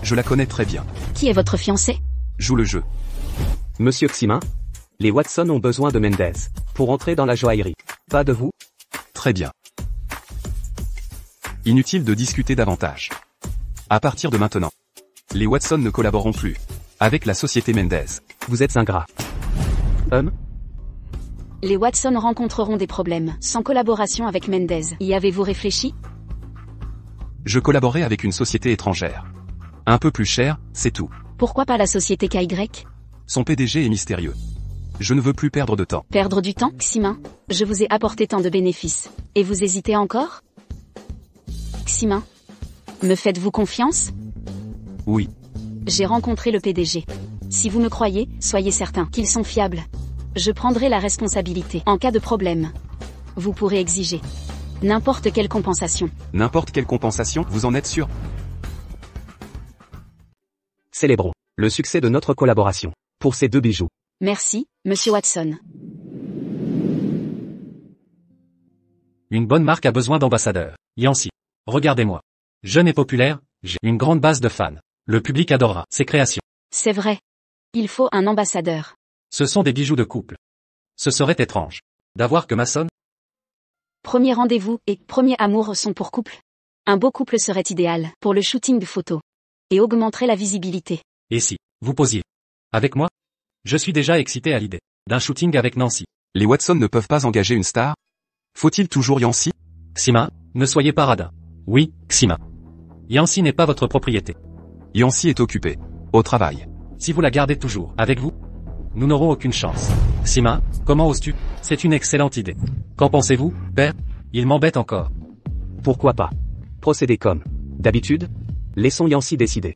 Je la connais très bien. Qui est votre fiancé? Joue le jeu. Monsieur Ximin, les Watson ont besoin de Mendez pour entrer dans la joaillerie. Pas de vous? Très bien. Inutile de discuter davantage. À partir de maintenant, les Watson ne collaboreront plus avec la société Mendez. Vous êtes ingrat. Les Watson rencontreront des problèmes sans collaboration avec Mendez. Y avez-vous réfléchi? Je collaborerai avec une société étrangère. Un peu plus cher, c'est tout. Pourquoi pas la société KY? Son PDG est mystérieux. Je ne veux plus perdre de temps. Perdre du temps, Ximin? Je vous ai apporté tant de bénéfices. Et vous hésitez encore? Ximin? Me faites-vous confiance? Oui. J'ai rencontré le PDG. Si vous me croyez, soyez certain qu'ils sont fiables. Je prendrai la responsabilité en cas de problème. Vous pourrez exiger n'importe quelle compensation. N'importe quelle compensation, vous en êtes sûr? Célébrons le succès de notre collaboration pour ces 2 bijoux. Merci, Monsieur Watson. Une bonne marque a besoin d'ambassadeurs. Yancy. Regardez-moi. Jeune et populaire, j'ai une grande base de fans. Le public adorera ses créations. C'est vrai. Il faut un ambassadeur. Ce sont des bijoux de couple. Ce serait étrange d'avoir que Mason. Premier rendez-vous et premier amour sont pour couple. Un beau couple serait idéal pour le shooting de photos. Et augmenterait la visibilité. Et si vous posiez Avec moi? Je suis déjà excité à l'idée d'un shooting avec Nancy. Les Watson ne peuvent pas engager une star? Faut-il toujours Yancy? Xima, ne soyez pas radin. Oui, Xima. Yancy n'est pas votre propriété. Yancy est occupé. Au travail. Si vous la gardez toujours avec vous, nous n'aurons aucune chance. Xima, comment oses-tu? C'est une excellente idée. Qu'en pensez-vous, père? Il m'embête encore. Pourquoi pas? Procédez comme d'habitude? Laissons Yancy décider.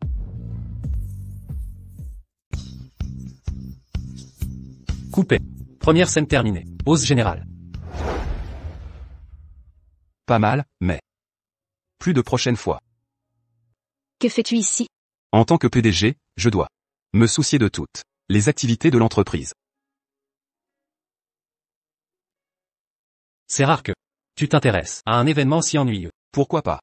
Coupé. Première scène terminée. Pause générale. Pas mal, mais... Plus de prochaine fois. Que fais-tu ici? En tant que PDG, je dois me soucier de toutes les activités de l'entreprise. C'est rare que tu t'intéresses à un événement si ennuyeux. Pourquoi pas?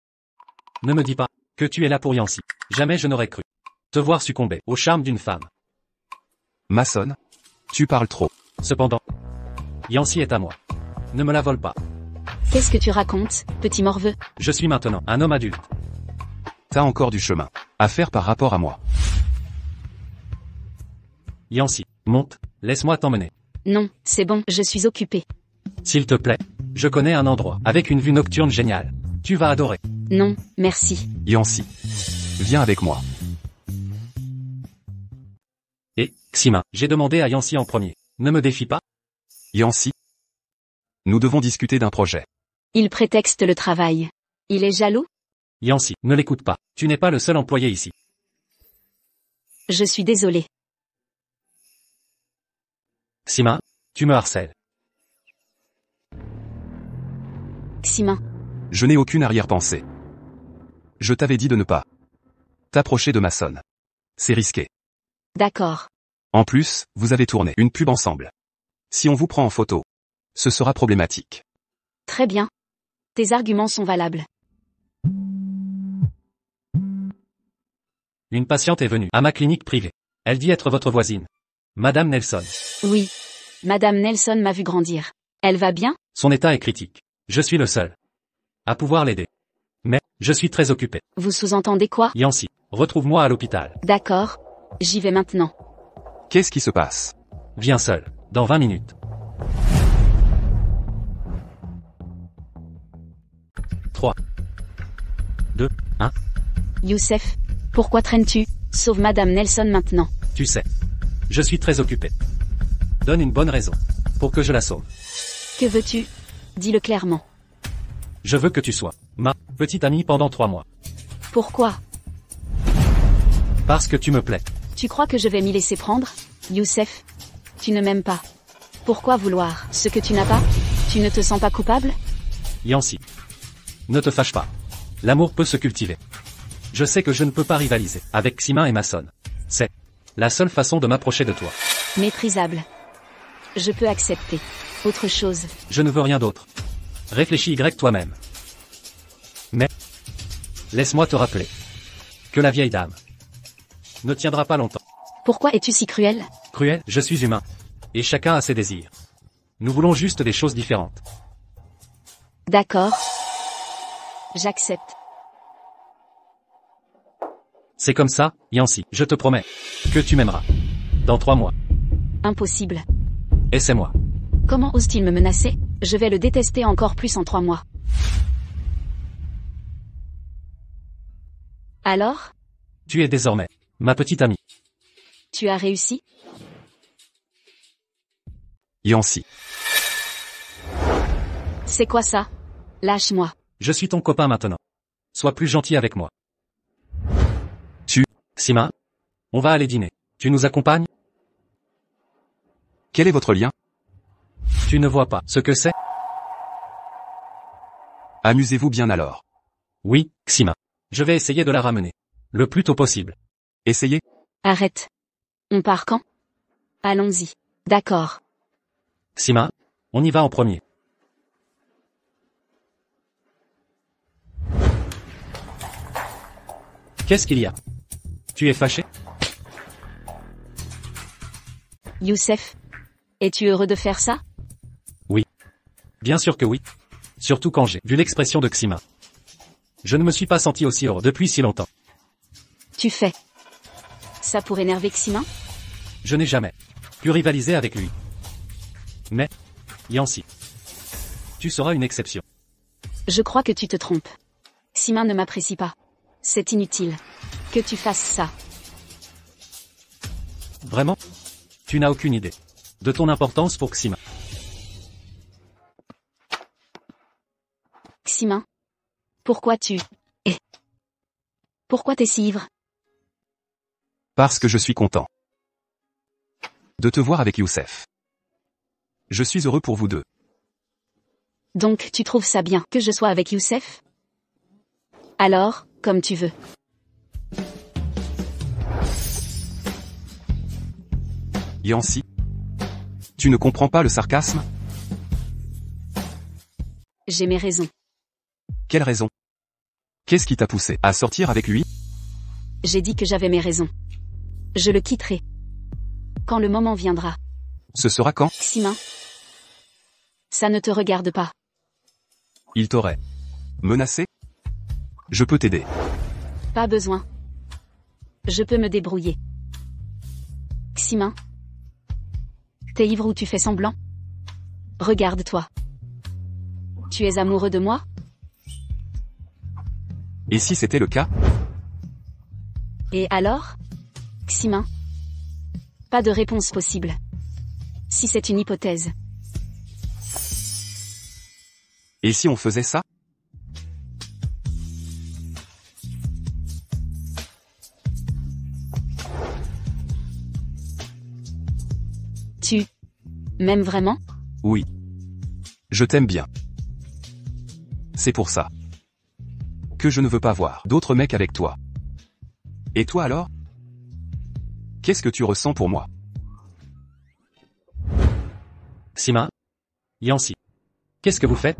Ne me dis pas que tu es là pour Yancy. Jamais je n'aurais cru te voir succomber au charme d'une femme. Mason, tu parles trop. Cependant, Yancy est à moi. Ne me la vole pas. Qu'est-ce que tu racontes, petit morveux? Je suis maintenant un homme adulte. T'as encore du chemin à faire par rapport à moi. Yancy, monte, laisse-moi t'emmener. Non, c'est bon, je suis occupée. S'il te plaît, je connais un endroit avec une vue nocturne géniale. Tu vas adorer. Non, merci. Yancy, viens avec moi. Et, Xima, j'ai demandé à Yancy en premier. Ne me défie pas. Yancy, nous devons discuter d'un projet. Il prétexte le travail. Il est jaloux? Yancy, ne l'écoute pas. Tu n'es pas le seul employé ici. Je suis désolée. Xima, tu me harcèles. Xima, Je n'ai aucune arrière-pensée. Je t'avais dit de ne pas t'approcher de Mason. C'est risqué. d'accord. En plus, vous avez tourné une pub ensemble. Si on vous prend en photo, ce sera problématique. Très bien. Tes arguments sont valables. Une patiente est venue à ma clinique privée. Elle dit être votre voisine. Madame Nelson. Oui. Madame Nelson m'a vu grandir. Elle va bien? Son état est critique. Je suis le seul à pouvoir l'aider. Mais, je suis très occupé. Vous sous-entendez quoi? Yancy, retrouve-moi à l'hôpital. D'accord. J'y vais maintenant. Qu'est-ce qui se passe? Viens seul, dans 20 minutes. 3, 2, 1. Youssef, pourquoi traînes-tu? Sauve Madame Nelson maintenant. Tu sais, je suis très occupé. Donne une bonne raison pour que je la sauve. Que veux-tu? Dis-le clairement. Je veux que tu sois ma petite amie pendant 3 mois. Pourquoi? Parce que tu me plais. Tu crois que je vais m'y laisser prendre? Youssef, tu ne m'aimes pas. Pourquoi vouloir ce que tu n'as pas? Tu ne te sens pas coupable? Yancy, ne te fâche pas. L'amour peut se cultiver. Je sais que je ne peux pas rivaliser avec Xima et Mason. C'est la seule façon de m'approcher de toi. Méprisable. Je peux accepter. Autre chose. Je ne veux rien d'autre. Réfléchis toi-même. Mais, laisse-moi te rappeler que la vieille dame ne tiendra pas longtemps. Pourquoi es-tu si cruel? Cruel, je suis humain. Et chacun a ses désirs. Nous voulons juste des choses différentes. D'accord. J'accepte. C'est comme ça, Yancy, je te promets que tu m'aimeras. Dans 3 mois. Impossible. Et c'est moi. Comment ose-t-il me menacer? Je vais le détester encore plus en 3 mois. Alors? Tu es désormais ma petite amie. Tu as réussi? Yancy. C'est quoi ça? Lâche-moi. Je suis ton copain maintenant. Sois plus gentil avec moi. Tu. Xima, on va aller dîner. Tu nous accompagnes? Quel est votre lien? Tu ne vois pas ce que c'est? Amusez-vous bien alors. Oui, Xima. Je vais essayer de la ramener. Le plus tôt possible. Essayez. Arrête. On part quand? Allons-y. D'accord. Xima, on y va en premier. Qu'est-ce qu'il y a? Tu es fâché? Youssef, es-tu heureux de faire ça? Oui. Bien sûr que oui. Surtout quand j'ai vu l'expression de Xima. Je ne me suis pas senti aussi heureux depuis si longtemps. Tu fais ça pour énerver Xima? Je n'ai jamais pu rivaliser avec lui. Mais, Yancy, tu seras une exception. Je crois que tu te trompes. Ximin ne m'apprécie pas. C'est inutile. Que tu fasses ça. Vraiment? Tu n'as aucune idée de ton importance pour Ximin. Ximin. Pourquoi Pourquoi t'es si ivre? Parce que je suis content de te voir avec Youssef. Je suis heureux pour vous deux. Donc tu trouves ça bien que je sois avec Youssef? Alors, comme tu veux. Yancy, tu ne comprends pas le sarcasme? J'ai mes raisons. Quelle raison? Qu'est-ce qui t'a poussé à sortir avec lui? J'ai dit que j'avais mes raisons. Je le quitterai. Quand le moment viendra. Ce sera quand? Ximin. Ça ne te regarde pas. Il t'aurait menacé? Je peux t'aider. Pas besoin. Je peux me débrouiller. Ximin. T'es ivre ou tu fais semblant? Regarde-toi. Tu es amoureux de moi? Et si c'était le cas? Et alors? Ximin. Pas de réponse possible. Si c'est une hypothèse. Et si on faisait ça? Tu m'aimes vraiment? Oui. Je t'aime bien. C'est pour ça que je ne veux pas voir d'autres mecs avec toi. Et toi alors? Qu'est-ce que tu ressens pour moi? Ximin, Yancy, qu'est-ce que vous faites?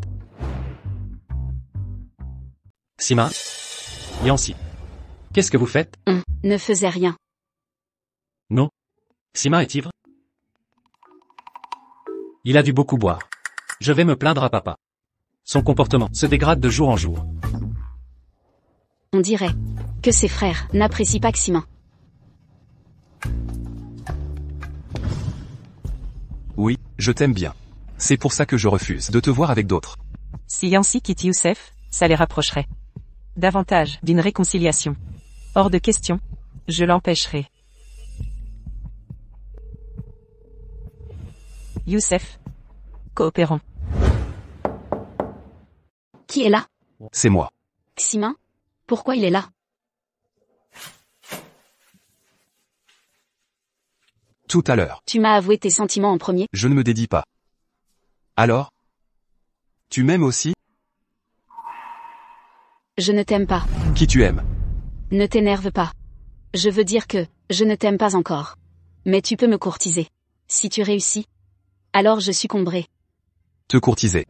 Ximin, Yancy, qu'est-ce que vous faites? On ne faisait rien. Non. Ximin est ivre? Il a dû beaucoup boire. Je vais me plaindre à papa. Son comportement se dégrade de jour en jour. On dirait que ses frères n'apprécient pas Ximin. Oui, je t'aime bien. C'est pour ça que je refuse de te voir avec d'autres. Si Yancy quitte Youssef, ça les rapprocherait davantage d'une réconciliation. Hors de question. Je l'empêcherai. Youssef. Coopérons. Qui est là? C'est moi. Ximin? Pourquoi il est là? Tout à l'heure. Tu m'as avoué tes sentiments en premier. Je ne me dédie pas. Alors? Tu m'aimes aussi? Je ne t'aime pas. Qui tu aimes? Ne t'énerve pas. Je veux dire que, je ne t'aime pas encore. Mais tu peux me courtiser. Si tu réussis, alors je succomberai. Te courtiser.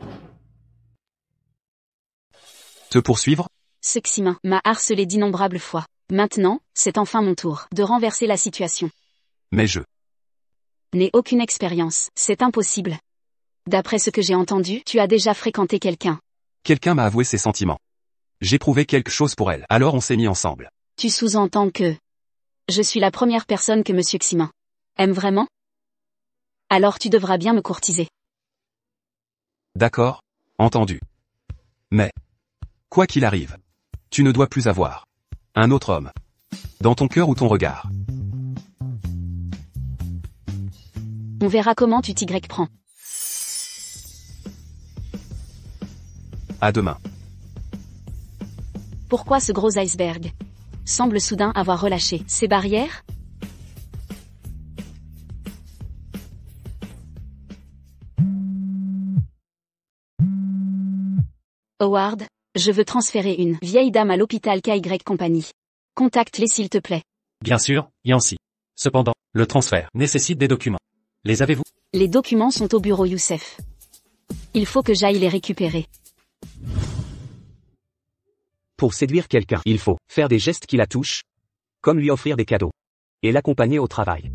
Te poursuivre? Ce Ximin m'a harcelé d'innombrables fois. Maintenant, c'est enfin mon tour de renverser la situation. Mais je N'ai aucune expérience, c'est impossible. D'après ce que j'ai entendu, tu as déjà fréquenté quelqu'un. Quelqu'un m'a avoué ses sentiments. J'éprouvais quelque chose pour elle, alors on s'est mis ensemble. Tu sous-entends que je suis la première personne que Monsieur Ximin aime vraiment? Alors tu devras bien me courtiser. D'accord, entendu. Mais, quoi qu'il arrive, tu ne dois plus avoir un autre homme dans ton cœur ou ton regard. On verra comment tu t'y prends. À demain. Pourquoi ce gros iceberg semble soudain avoir relâché ses barrières? Howard, je veux transférer une vieille dame à l'hôpital KY Company. Contacte-les s'il te plaît. Bien sûr, Yancy. Cependant, le transfert nécessite des documents. Les avez-vous? Les documents sont au bureau Youssef. Il faut que j'aille les récupérer. Pour séduire quelqu'un, il faut faire des gestes qui la touchent, comme lui offrir des cadeaux, et l'accompagner au travail.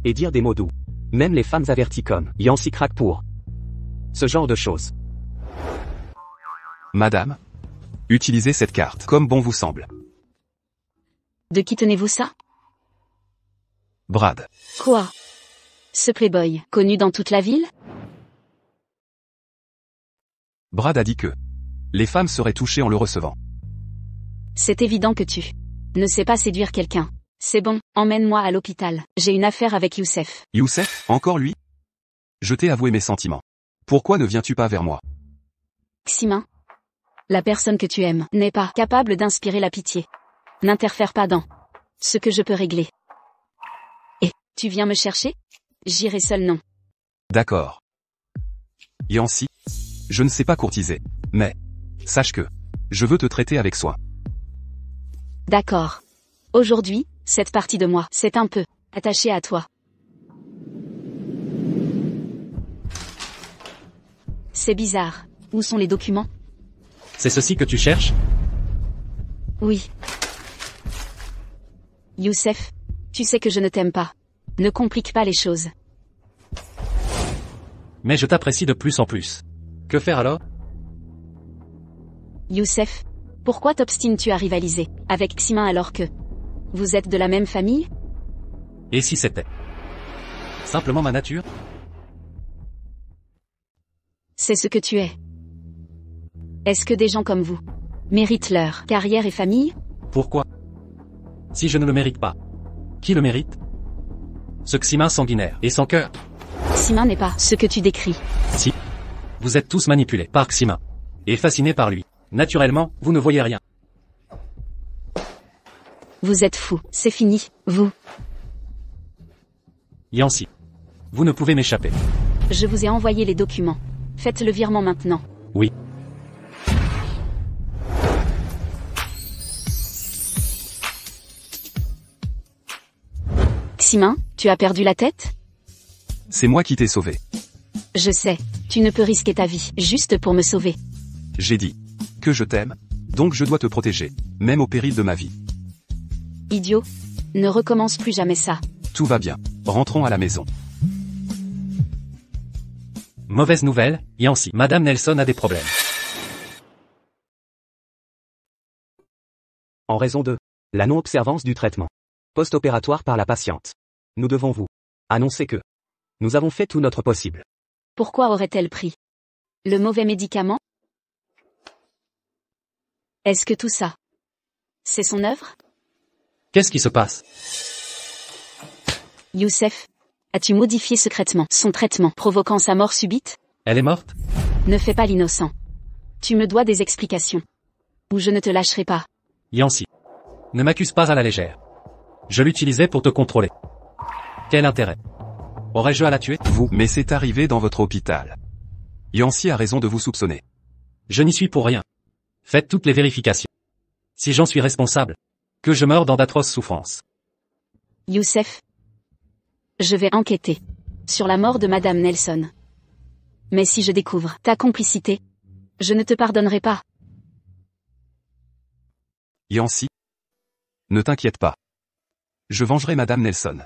Et dire des mots doux. Même les femmes averties comme Yancy craque pour ce genre de choses. Madame, utilisez cette carte comme bon vous semble. De qui tenez-vous ça? Brad. Quoi? Ce playboy, connu dans toute la ville? Brad a dit que les femmes seraient touchées en le recevant. C'est évident que tu ne sais pas séduire quelqu'un. C'est bon, emmène-moi à l'hôpital. J'ai une affaire avec Youssef. Youssef, encore lui? Je t'ai avoué mes sentiments. Pourquoi ne viens-tu pas vers moi? Ximin, la personne que tu aimes n'est pas capable d'inspirer la pitié. N'interfère pas dans ce que je peux régler. Et, tu viens me chercher? J'irai seul non. D'accord. Yancy, je ne sais pas courtiser, mais sache que je veux te traiter avec soin. D'accord. Aujourd'hui, cette partie de moi s'est un peu attachée à toi. C'est bizarre. Où sont les documents? C'est ceci que tu cherches? Oui. Youssef, tu sais que je ne t'aime pas. Ne complique pas les choses. Mais je t'apprécie de plus en plus. Que faire alors? Youssef, pourquoi t'obstines-tu à rivaliser avec Ximin alors que vous êtes de la même famille? Et si c'était simplement ma nature? C'est ce que tu es. Est-ce que des gens comme vous méritent leur carrière et famille? Pourquoi? Si je ne le mérite pas, qui le mérite? Ce Ximin sanguinaire et sans cœur. Ximin n'est pas ce que tu décris. Si. Vous êtes tous manipulés par Ximin. Et fascinés par lui. Naturellement, vous ne voyez rien. Vous êtes fou, c'est fini, vous. Yancy. Vous ne pouvez m'échapper. Je vous ai envoyé les documents. Faites le virement maintenant. Oui. Ximin, tu as perdu la tête? C'est moi qui t'ai sauvé. Je sais, tu ne peux risquer ta vie juste pour me sauver. J'ai dit que je t'aime, donc je dois te protéger, même au péril de ma vie. Idiot. Ne recommence plus jamais ça. Tout va bien. Rentrons à la maison. Mauvaise nouvelle, Yancy. Madame Nelson a des problèmes. En raison de la non-observance du traitement post-opératoire par la patiente. Nous devons vous annoncer que nous avons fait tout notre possible. Pourquoi aurait-elle pris le mauvais médicament? Est-ce que tout ça, c'est son œuvre? Qu'est-ce qui se passe? Youssef, as-tu modifié secrètement son traitement provoquant sa mort subite? Elle est morte? Ne fais pas l'innocent. Tu me dois des explications. Ou je ne te lâcherai pas. Yancy. Ne m'accuse pas à la légère. Je l'utilisais pour te contrôler. Quel intérêt? Aurais-je à la tuer? Vous, mais c'est arrivé dans votre hôpital. Yancy a raison de vous soupçonner. Je n'y suis pour rien. Faites toutes les vérifications. Si j'en suis responsable, que je meure dans d'atroces souffrances. Youssef, je vais enquêter sur la mort de Madame Nelson. Mais si je découvre ta complicité, je ne te pardonnerai pas. Yancy, ne t'inquiète pas. Je vengerai Madame Nelson.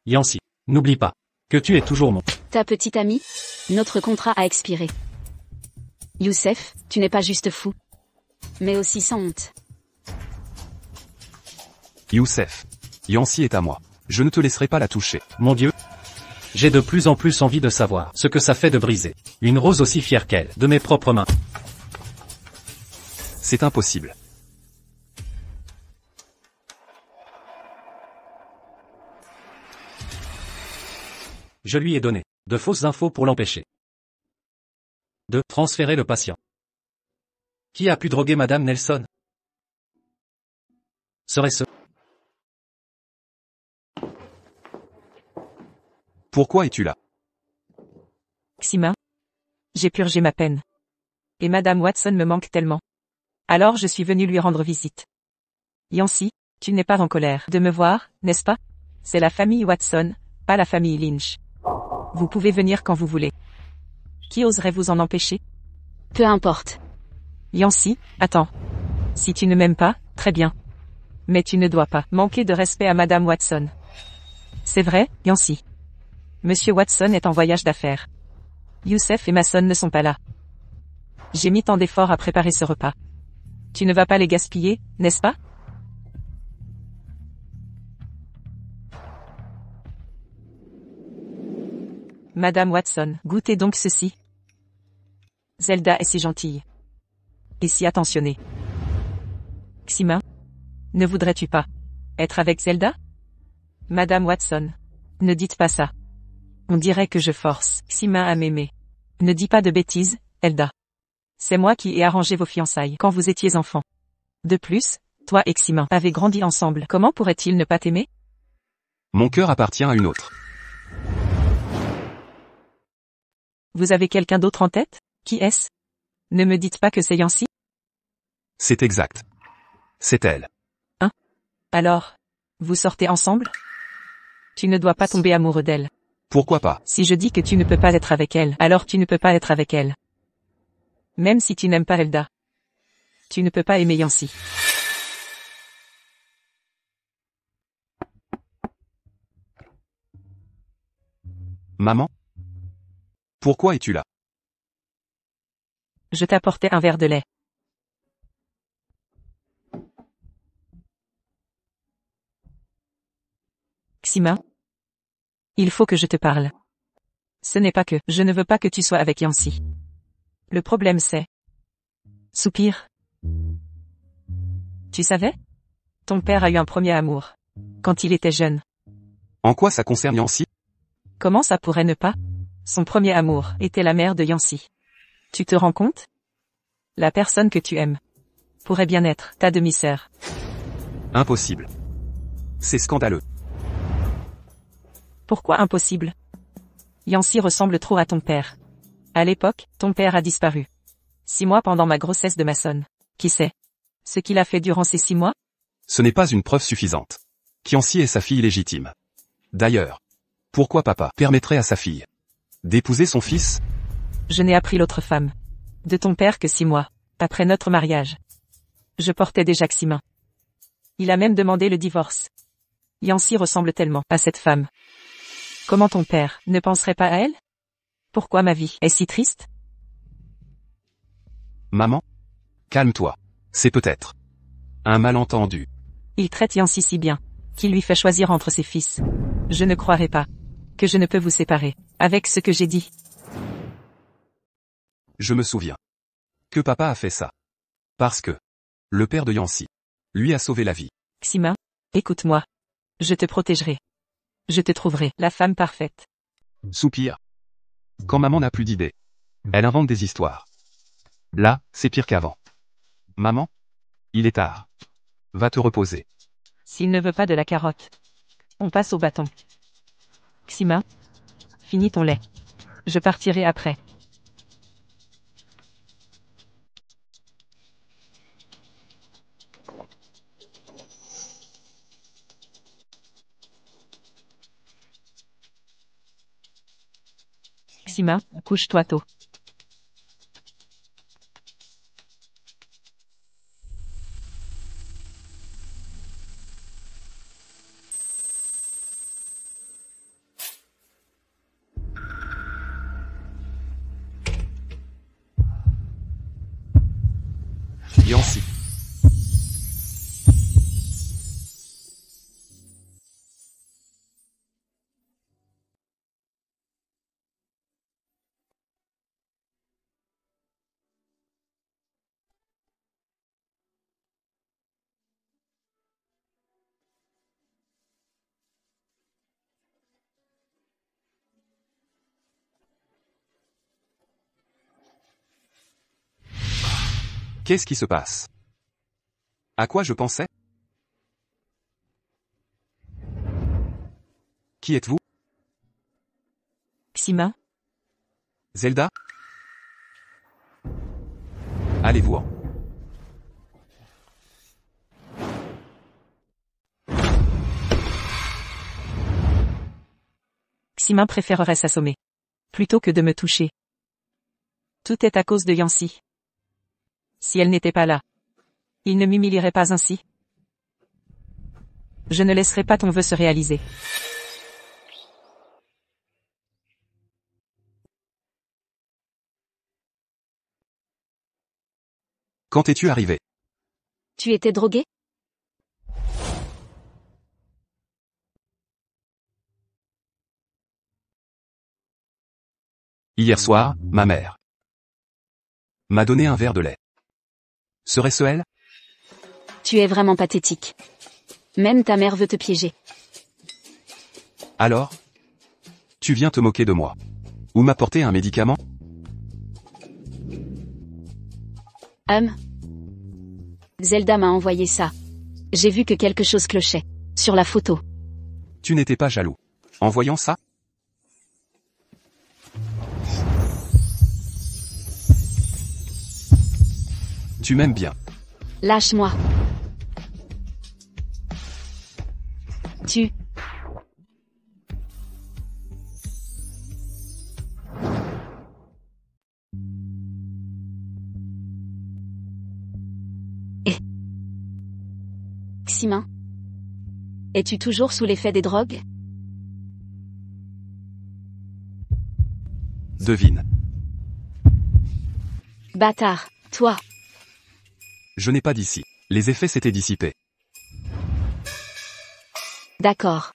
Yancy, n'oublie pas que tu es toujours mon. Ta petite amie, notre contrat a expiré. Youssef, tu n'es pas juste fou, mais aussi sans honte. Youssef, Yancy est à moi. Je ne te laisserai pas la toucher. Mon Dieu. J'ai de plus en plus envie de savoir ce que ça fait de briser une rose aussi fière qu'elle, de mes propres mains. C'est impossible. Je lui ai donné de fausses infos pour l'empêcher de transférer le patient. Qui a pu droguer Madame Nelson? Serait-ce? Pourquoi es-tu là? Ximin. J'ai purgé ma peine. Et Madame Watson me manque tellement. Alors je suis venu lui rendre visite. Yancy, tu n'es pas en colère de me voir, n'est-ce pas? C'est la famille Watson, pas la famille Lynch. Vous pouvez venir quand vous voulez. Qui oserait vous en empêcher? Peu importe. Yancy, attends. Si tu ne m'aimes pas, très bien. Mais tu ne dois pas manquer de respect à Madame Watson. C'est vrai, Yancy. Monsieur Watson est en voyage d'affaires. Youssef et Mason ne sont pas là. J'ai mis tant d'efforts à préparer ce repas. Tu ne vas pas les gaspiller, n'est-ce pas? Madame Watson, goûtez donc ceci. Zelda est si gentille. Et si attentionnée. Xima, ne voudrais-tu pas être avec Zelda? Madame Watson, ne dites pas ça. On dirait que je force Xima à m'aimer. Ne dis pas de bêtises, Zelda. C'est moi qui ai arrangé vos fiançailles quand vous étiez enfant. De plus, toi et Xima avez grandi ensemble. Comment pourrait-il ne pas t'aimer? Mon cœur appartient à une autre. Vous avez quelqu'un d'autre en tête? Qui est-ce? Ne me dites pas que c'est Yancy? C'est exact. C'est elle. Alors, vous sortez ensemble? Tu ne dois pas tomber amoureux d'elle. Pourquoi pas? Si je dis que tu ne peux pas être avec elle, alors tu ne peux pas être avec elle. Même si tu n'aimes pas Zelda. Tu ne peux pas aimer Yancy. Maman? Pourquoi es-tu là? Je t'apportais un verre de lait. Xima? Il faut que je te parle. Ce n'est pas que je ne veux pas que tu sois avec Yancy. Le problème c'est... Soupir. Tu savais? Ton père a eu un premier amour. Quand il était jeune. En quoi ça concerne Yancy? Comment ça pourrait ne pas? Son premier amour était la mère de Yancy. Tu te rends compte? La personne que tu aimes pourrait bien être ta demi-sœur. Impossible. C'est scandaleux. Pourquoi impossible? Yancy ressemble trop à ton père. À l'époque, ton père a disparu. 6 mois pendant ma grossesse de maçonne. Qui sait ce qu'il a fait durant ces 6 mois? Ce n'est pas une preuve suffisante. Yancy est sa fille légitime. D'ailleurs, pourquoi papa permettrait à sa fille d'épouser son fils? Je n'ai appris l'autre femme de ton père que 6 mois après notre mariage. Je portais déjà Xima. Il a même demandé le divorce. Yancy ressemble tellement à cette femme. Comment ton père ne penserait pas à elle? Pourquoi ma vie est si triste? Maman? Calme-toi. C'est peut-être un malentendu. Il traite Yancy si bien qu'il lui fait choisir entre ses fils. Je ne croirais pas que je ne peux vous séparer avec ce que j'ai dit. Je me souviens que papa a fait ça. Parce que le père de Yancy lui a sauvé la vie. Xima, écoute-moi. Je te protégerai. Je te trouverai la femme parfaite. Soupir. Quand maman n'a plus d'idées, elle invente des histoires. Là, c'est pire qu'avant. Maman? Il est tard. Va te reposer. S'il ne veut pas de la carotte, on passe au bâton. Xima, finis ton lait. Je partirai après. Xima, couche-toi tôt. Yancy. Qu'est-ce qui se passe? À quoi je pensais? Qui êtes-vous? Xima, Zelda? Allez-vous-en. Xima préférerait s'assommer plutôt que de me toucher. Tout est à cause de Yancy. Si elle n'était pas là, il ne m'humilierait pas ainsi. Je ne laisserai pas ton vœu se réaliser. Quand es-tu arrivé? Tu étais drogué? Hier soir, ma mère m'a donné un verre de lait. Serait-ce elle? Tu es vraiment pathétique. Même ta mère veut te piéger. Alors? Tu viens te moquer de moi. Ou m'apporter un médicament? Zelda m'a envoyé ça. J'ai vu que quelque chose clochait. Sur la photo. Tu n'étais pas jaloux. En voyant ça? Tu m'aimes bien. Lâche-moi. Tu. Ximin. Es-tu toujours sous l'effet des drogues? Devine. Bâtard, toi. Je n'ai pas d'ici. Les effets s'étaient dissipés. D'accord.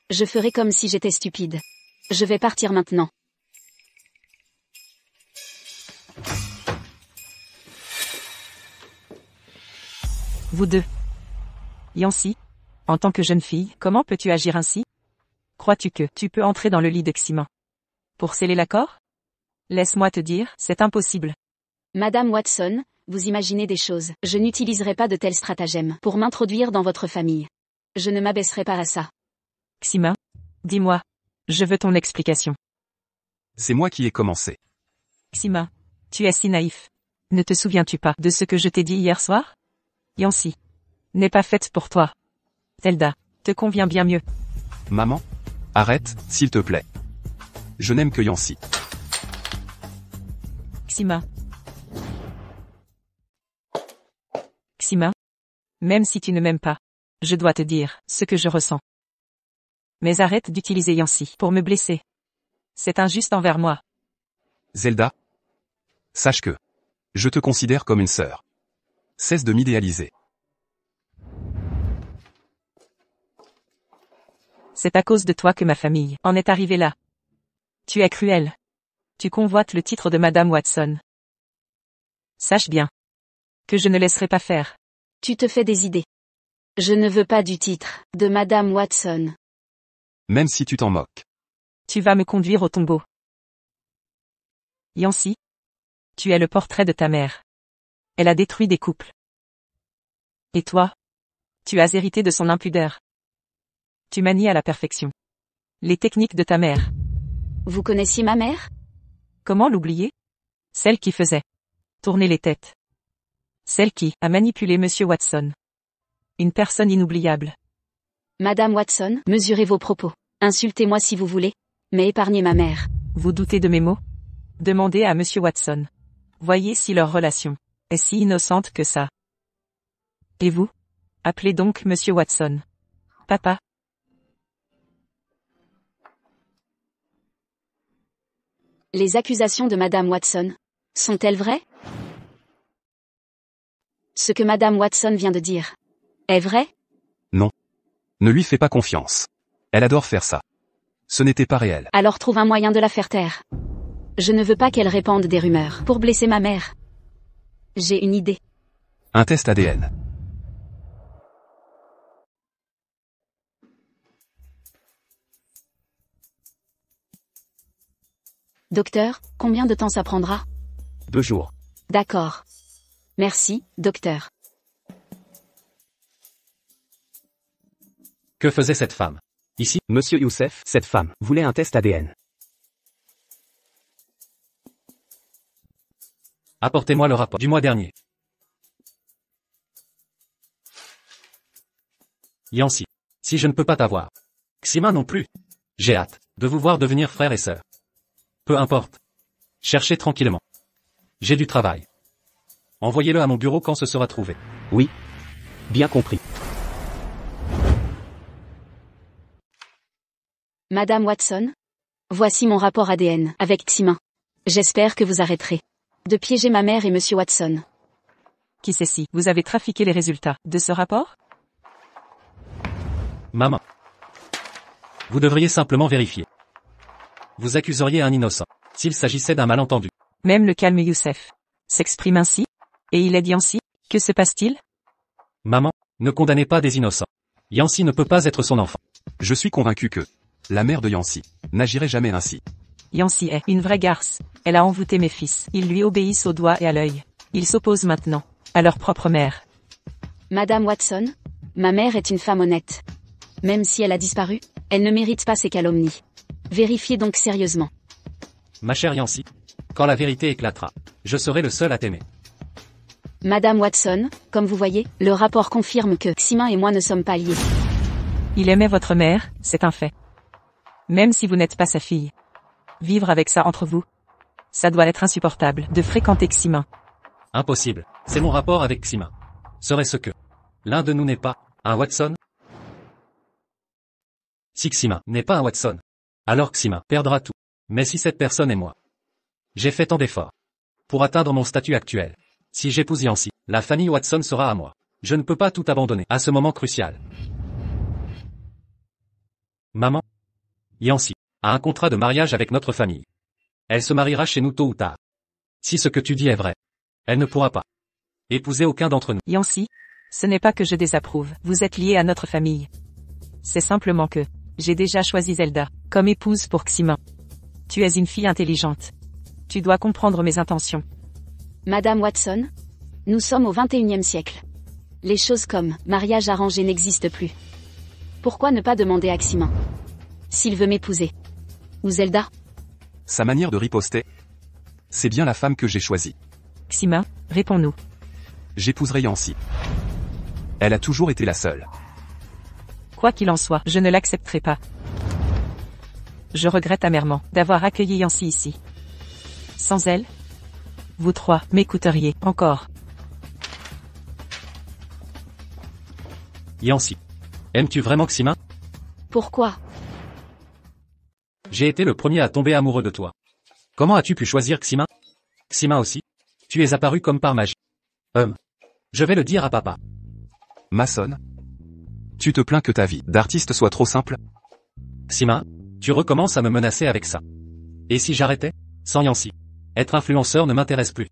Je ferai comme si j'étais stupide. Je vais partir maintenant. Vous deux. Yancy, en tant que jeune fille, comment peux-tu agir ainsi? Crois-tu que tu peux entrer dans le lit de Ximin pour sceller l'accord? Laisse-moi te dire, c'est impossible. Madame Watson, vous imaginez des choses. Je n'utiliserai pas de tels stratagèmes pour m'introduire dans votre famille. Je ne m'abaisserai pas à ça. Ximin, dis-moi. Je veux ton explication. C'est moi qui ai commencé. Ximin, tu es si naïf. Ne te souviens-tu pas de ce que je t'ai dit hier soir? Yancy n'est pas faite pour toi. Zelda te convient bien mieux. Maman? Arrête, s'il te plaît. Je n'aime que Yancy. Ximin. Ximin. Même si tu ne m'aimes pas, je dois te dire ce que je ressens. Mais arrête d'utiliser Yancy pour me blesser. C'est injuste envers moi. Zelda? Sache que je te considère comme une sœur. Cesse de m'idéaliser. C'est à cause de toi que ma famille en est arrivée là. Tu es cruel. Tu convoites le titre de Madame Watson. Sache bien que je ne laisserai pas faire. Tu te fais des idées. Je ne veux pas du titre de Madame Watson. Même si tu t'en moques. Tu vas me conduire au tombeau. Yancy, tu es le portrait de ta mère. Elle a détruit des couples. Et toi? Tu as hérité de son impudeur. Tu manies à la perfection les techniques de ta mère. Vous connaissiez ma mère? Comment l'oublier? Celle qui faisait tourner les têtes. Celle qui a manipulé Monsieur Watson. Une personne inoubliable. Madame Watson, mesurez vos propos. Insultez-moi si vous voulez, mais épargnez ma mère. Vous doutez de mes mots? Demandez à Monsieur Watson. Voyez si leur relation est si innocente que ça. Et vous? Appelez donc Monsieur Watson. Papa. Les accusations de Madame Watson sont-elles vraies? Ce que Madame Watson vient de dire est vrai? Non. Ne lui fais pas confiance. Elle adore faire ça. Ce n'était pas réel. Alors trouve un moyen de la faire taire. Je ne veux pas qu'elle répande des rumeurs pour blesser ma mère. J'ai une idée. Un test ADN. Docteur, combien de temps ça prendra? 2 jours. D'accord. Merci, docteur. Que faisait cette femme? Ici? Monsieur Youssef, cette femme, voulait un test ADN. Apportez-moi le rapport du mois dernier. Yancy. Si je ne peux pas t'avoir. Ximin non plus. J'ai hâte de vous voir devenir frère et sœur. Peu importe. Cherchez tranquillement. J'ai du travail. Envoyez-le à mon bureau quand ce sera trouvé. Oui. Bien compris. Madame Watson? Voici mon rapport ADN avec Ximin. J'espère que vous arrêterez de piéger ma mère et Monsieur Watson. Qui sait si vous avez trafiqué les résultats de ce rapport? Maman. Vous devriez simplement vérifier. Vous accuseriez un innocent. S'il s'agissait d'un malentendu. Même le calme Youssef s'exprime ainsi? Et il est Yancy? Que se passe-t-il? Maman, ne condamnez pas des innocents. Yancy ne peut pas être son enfant. Je suis convaincu que la mère de Yancy n'agirait jamais ainsi. Yancy est une vraie garce. Elle a envoûté mes fils. Ils lui obéissent au doigt et à l'œil. Ils s'opposent maintenant à leur propre mère. Madame Watson, ma mère est une femme honnête. Même si elle a disparu, elle ne mérite pas ces calomnies. Vérifiez donc sérieusement. Ma chère Yancy, quand la vérité éclatera, je serai le seul à t'aimer. Madame Watson, comme vous voyez, le rapport confirme que Ximin et moi ne sommes pas liés. Il aimait votre mère, c'est un fait. Même si vous n'êtes pas sa fille. Vivre avec ça entre vous, ça doit être insupportable de fréquenter Ximin. Impossible. C'est mon rapport avec Ximin. Serait-ce que l'un de nous n'est pas un Watson? Si Ximin n'est pas un Watson, alors Ximin perdra tout. Mais si cette personne est moi, j'ai fait tant d'efforts pour atteindre mon statut actuel. Si j'épouse Yancy, la famille Watson sera à moi. Je ne peux pas tout abandonner à ce moment crucial. Maman, Yancy a un contrat de mariage avec notre famille. Elle se mariera chez nous tôt ou tard. Si ce que tu dis est vrai, elle ne pourra pas épouser aucun d'entre nous. Yancy, ce n'est pas que je désapprouve, vous êtes lié à notre famille. C'est simplement que j'ai déjà choisi Zelda comme épouse pour Ximin. Tu es une fille intelligente. Tu dois comprendre mes intentions. Madame Watson, nous sommes au XXIe siècle. Les choses comme mariage arrangé n'existent plus. Pourquoi ne pas demander à Ximin s'il veut m'épouser? Ou Zelda? Sa manière de riposter, c'est bien la femme que j'ai choisie. Ximin, réponds-nous. J'épouserai Yancy. Elle a toujours été la seule. Quoi qu'il en soit, je ne l'accepterai pas. Je regrette amèrement d'avoir accueilli Yancy ici. Sans elle, vous trois m'écouteriez encore. Yancy, aimes-tu vraiment Ximin? Pourquoi? J'ai été le premier à tomber amoureux de toi. Comment as-tu pu choisir Ximin? Ximin aussi? Tu es apparu comme par magie. Je vais le dire à papa. Mason, tu te plains que ta vie d'artiste soit trop simple? Ximin, tu recommences à me menacer avec ça. Et si j'arrêtais? Sans Yancy, être influenceur ne m'intéresse plus.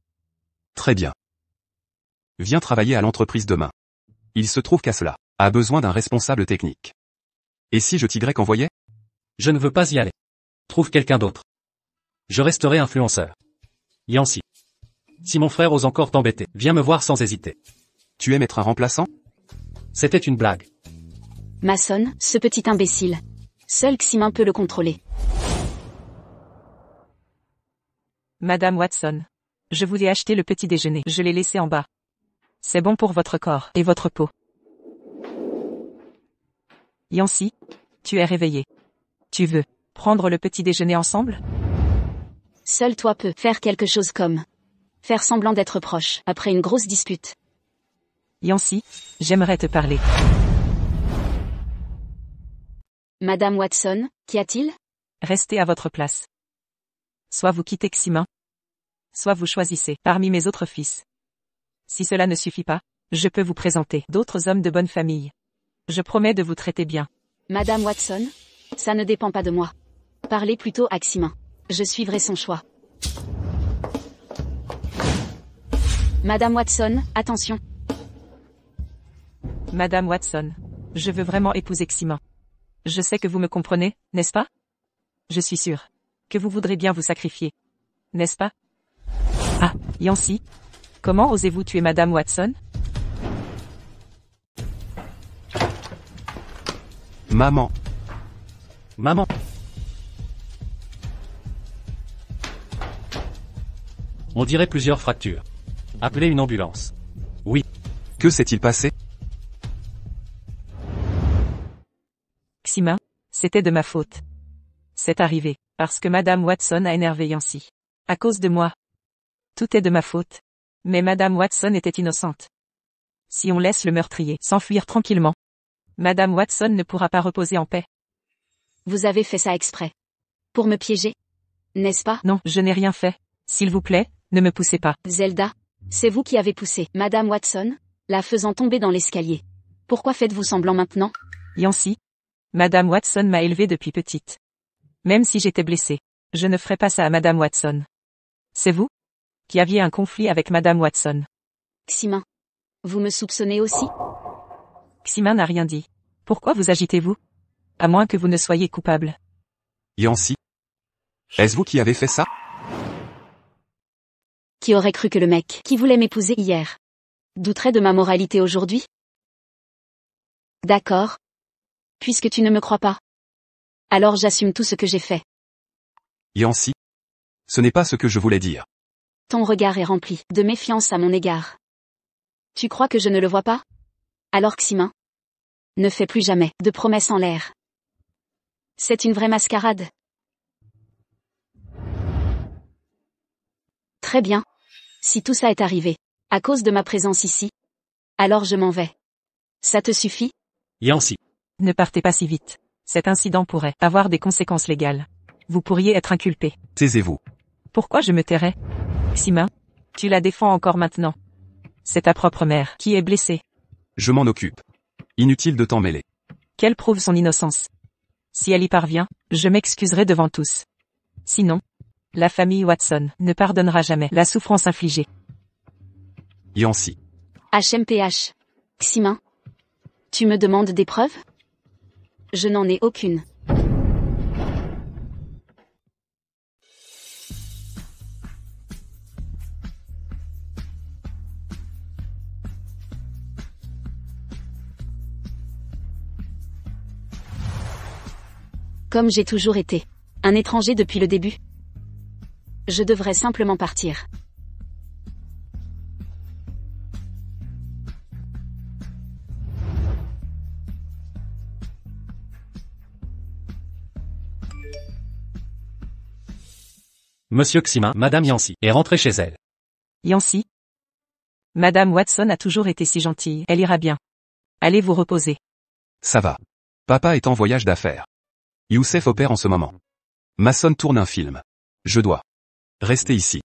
Très bien. Viens travailler à l'entreprise demain. Il se trouve qu'Asla a besoin d'un responsable technique. Et si je t'y envoyais? Je ne veux pas y aller. Trouve quelqu'un d'autre. Je resterai influenceur. Yancy. Si mon frère ose encore t'embêter, viens me voir sans hésiter. Tu aimes être un remplaçant? C'était une blague. Mason, ce petit imbécile. Seul Ximin peut le contrôler. Madame Watson, je voulais acheter le petit déjeuner, je l'ai laissé en bas. C'est bon pour votre corps et votre peau. Yancy, tu es réveillé. Tu veux prendre le petit déjeuner ensemble? Seul toi peux faire quelque chose comme faire semblant d'être proche après une grosse dispute. Yancy, j'aimerais te parler. Madame Watson, qu'y a-t-il? Restez à votre place. Soit vous quittez Ximin, soit vous choisissez parmi mes autres fils. Si cela ne suffit pas, je peux vous présenter d'autres hommes de bonne famille. Je promets de vous traiter bien. Madame Watson, ça ne dépend pas de moi. Parlez plutôt à Ximin. Je suivrai son choix. Madame Watson, attention. Madame Watson, je veux vraiment épouser Ximin. Je sais que vous me comprenez, n'est-ce pas? Je suis sûre que vous voudrez bien vous sacrifier. N'est-ce pas? Ah, Yancy, comment osez-vous tuer Madame Watson? Maman. Maman. On dirait plusieurs fractures. Appelez une ambulance. Oui. Que s'est-il passé? Ximin, c'était de ma faute. C'est arrivé, parce que Madame Watson a énervé Yancy. À cause de moi. Tout est de ma faute. Mais Madame Watson était innocente. Si on laisse le meurtrier s'enfuir tranquillement, Madame Watson ne pourra pas reposer en paix. Vous avez fait ça exprès. Pour me piéger? N'est-ce pas? Non, je n'ai rien fait. S'il vous plaît, ne me poussez pas. Zelda, c'est vous qui avez poussé Madame Watson, la faisant tomber dans l'escalier. Pourquoi faites-vous semblant maintenant? Yancy, Madame Watson m'a élevée depuis petite. Même si j'étais blessée, Je ne ferai pas ça à Madame Watson. C'est vous qui aviez un conflit avec Madame Watson. Ximin. Vous me soupçonnez aussi? Ximin n'a rien dit. Pourquoi vous agitez-vous? À moins que vous ne soyez coupable. Yancy. Est-ce vous qui avez fait ça? Qui aurait cru que le mec qui voulait m'épouser hier douterait de ma moralité aujourd'hui? D'accord. Puisque tu ne me crois pas. Alors j'assume tout ce que j'ai fait. Yancy. Ce n'est pas ce que je voulais dire. Ton regard est rempli de méfiance à mon égard. Tu crois que je ne le vois pas? Alors Ximin, ne fais plus jamais de promesses en l'air. C'est une vraie mascarade. Très bien. Si tout ça est arrivé à cause de ma présence ici, alors je m'en vais. Ça te suffit? Yancy. Ne partez pas si vite. Cet incident pourrait avoir des conséquences légales. Vous pourriez être inculpé. Taisez-vous. Pourquoi je me tairais? Ximin, tu la défends encore maintenant. C'est ta propre mère qui est blessée. Je m'en occupe. Inutile de t'en mêler. Qu'elle prouve son innocence. Si elle y parvient, je m'excuserai devant tous. Sinon, la famille Watson ne pardonnera jamais la souffrance infligée. Yancy. HMPH. Ximin. Tu me demandes des preuves? Je n'en ai aucune. Comme j'ai toujours été un étranger depuis le début. Je devrais simplement partir. Monsieur Ximin, Madame Yancy, est rentrée chez elle. Yancy? Madame Watson a toujours été si gentille, elle ira bien. Allez vous reposer. Ça va. Papa est en voyage d'affaires. Youssef opère en ce moment. Mason tourne un film. Je dois rester ici.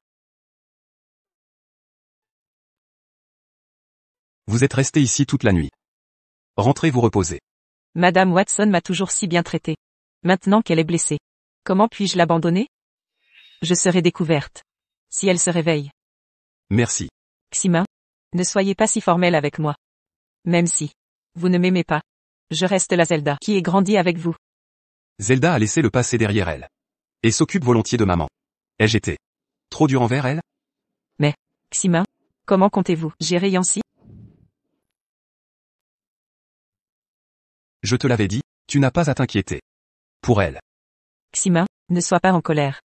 Vous êtes resté ici toute la nuit. Rentrez vous reposer. Madame Watson m'a toujours si bien traité. Maintenant qu'elle est blessée, comment puis-je l'abandonner? Je serai découverte. Si elle se réveille. Merci. Ximin, ne soyez pas si formel avec moi. Même si vous ne m'aimez pas, je reste la Zelda qui est grandie avec vous. Zelda a laissé le passé derrière elle. Et s'occupe volontiers de maman. Ai-je été trop dur envers elle? Mais, Ximin, comment comptez-vous gérer Yancy? Je te l'avais dit, tu n'as pas à t'inquiéter. Pour elle. Ximin, ne sois pas en colère.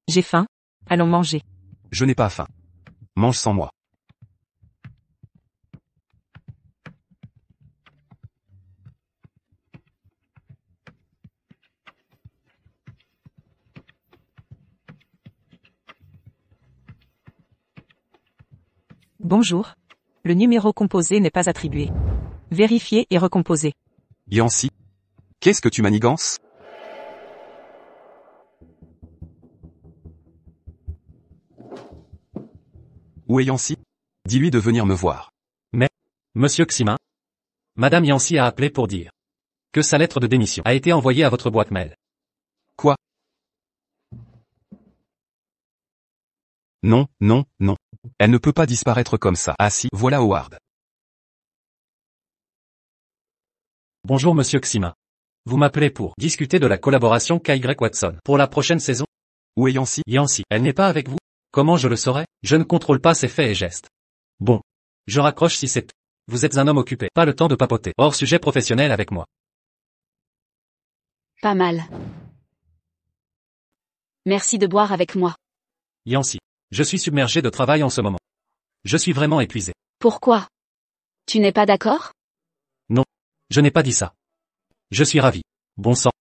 J'ai faim, allons manger. Je n'ai pas faim. Mange sans moi. Bonjour. Le numéro composé n'est pas attribué. Vérifiez et recomposez. Yancy. Qu'est-ce que tu manigances? Où est Yancy? Dis-lui de venir me voir. Monsieur Ximin. Madame Yancy a appelé pour dire que sa lettre de démission a été envoyée à votre boîte mail. Quoi? Non, non, non. Elle ne peut pas disparaître comme ça. Ah si, voilà Howard. Bonjour Monsieur Ximin. Vous m'appelez pour discuter de la collaboration KY Watson pour la prochaine saison? Où est Yancy? Yancy, elle n'est pas avec vous? Comment je le saurais? Je ne contrôle pas ses faits et gestes. Bon. Je raccroche si c'est tout. Vous êtes un homme occupé, pas le temps de papoter. Hors sujet professionnel avec moi. Pas mal. Merci de boire avec moi. Yancy. Je suis submergé de travail en ce moment. Je suis vraiment épuisé. Pourquoi? Tu n'es pas d'accord? Non. Je n'ai pas dit ça. Je suis ravi. Bon sang.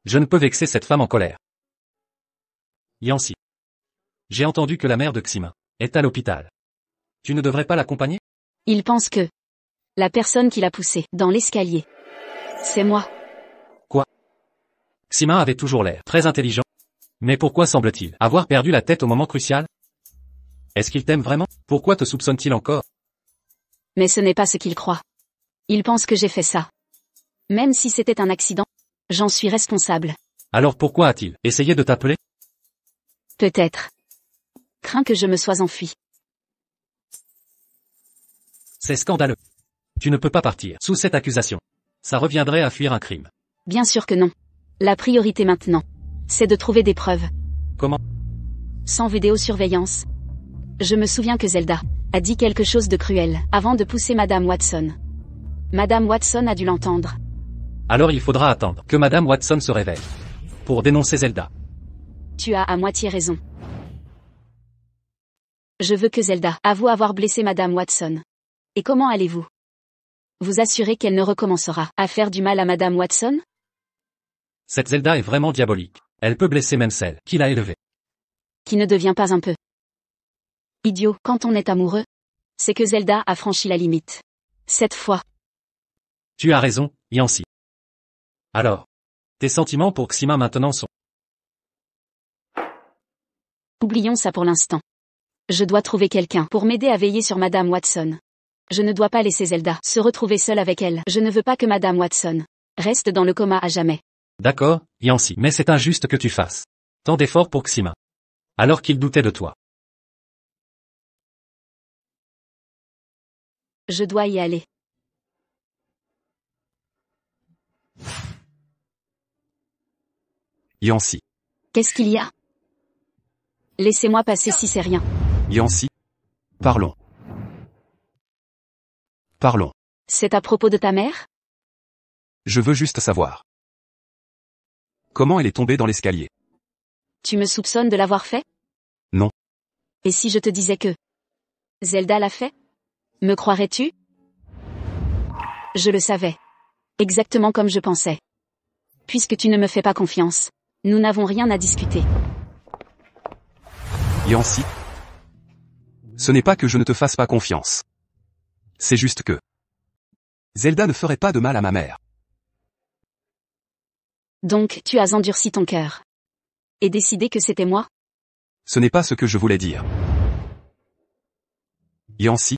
Je ne peux vexer cette femme en colère. Yancy. J'ai entendu que la mère de Ximin est à l'hôpital. Tu ne devrais pas l'accompagner? Il pense que la personne qui l'a poussé dans l'escalier, c'est moi. Ximin avait toujours l'air très intelligent. Mais pourquoi semble-t-il avoir perdu la tête au moment crucial? Est-ce qu'il t'aime vraiment? Pourquoi te soupçonne-t-il encore? Mais ce n'est pas ce qu'il croit. Il pense que j'ai fait ça. Même si c'était un accident, j'en suis responsable. Alors pourquoi a-t-il essayé de t'appeler? Peut-être. Crains que je me sois enfui. C'est scandaleux. Tu ne peux pas partir sous cette accusation. Ça reviendrait à fuir un crime. Bien sûr que non. La priorité maintenant, c'est de trouver des preuves. Comment? Sans vidéosurveillance. Je me souviens que Zelda a dit quelque chose de cruel avant de pousser Madame Watson. Madame Watson a dû l'entendre. Alors il faudra attendre que Madame Watson se réveille. Pour dénoncer Zelda. Tu as à moitié raison. Je veux que Zelda avoue avoir blessé Madame Watson. Et comment allez-vous? Vous assurez qu'elle ne recommencera à faire du mal à Madame Watson? Cette Zelda est vraiment diabolique. Elle peut blesser même celle qui l'a élevée. Qui ne devient pas un peu idiot quand on est amoureux? C'est que Zelda a franchi la limite. Cette fois. Tu as raison, Yancy. Alors, tes sentiments pour Xima maintenant sont... Oublions ça pour l'instant. Je dois trouver quelqu'un pour m'aider à veiller sur Madame Watson. Je ne dois pas laisser Zelda se retrouver seule avec elle. Je ne veux pas que Madame Watson reste dans le coma à jamais. D'accord, Yancy, mais c'est injuste que tu fasses tant d'efforts pour Xima. Alors qu'il doutait de toi. Je dois y aller. Yancy. Qu'est-ce qu'il y a? Laissez-moi passer si c'est rien. Yancy. Parlons. Parlons. C'est à propos de ta mère? Je veux juste savoir. Comment elle est tombée dans l'escalier? Tu me soupçonnes de l'avoir fait? Non. Et si je te disais que Zelda l'a fait? Me croirais-tu? Je le savais. Exactement comme je pensais. Puisque tu ne me fais pas confiance, nous n'avons rien à discuter. Yancy. Ce n'est pas que je ne te fasse pas confiance. C'est juste que Zelda ne ferait pas de mal à ma mère. Donc, tu as endurci ton cœur. Et décidé que c'était moi? Ce n'est pas ce que je voulais dire. Yancy.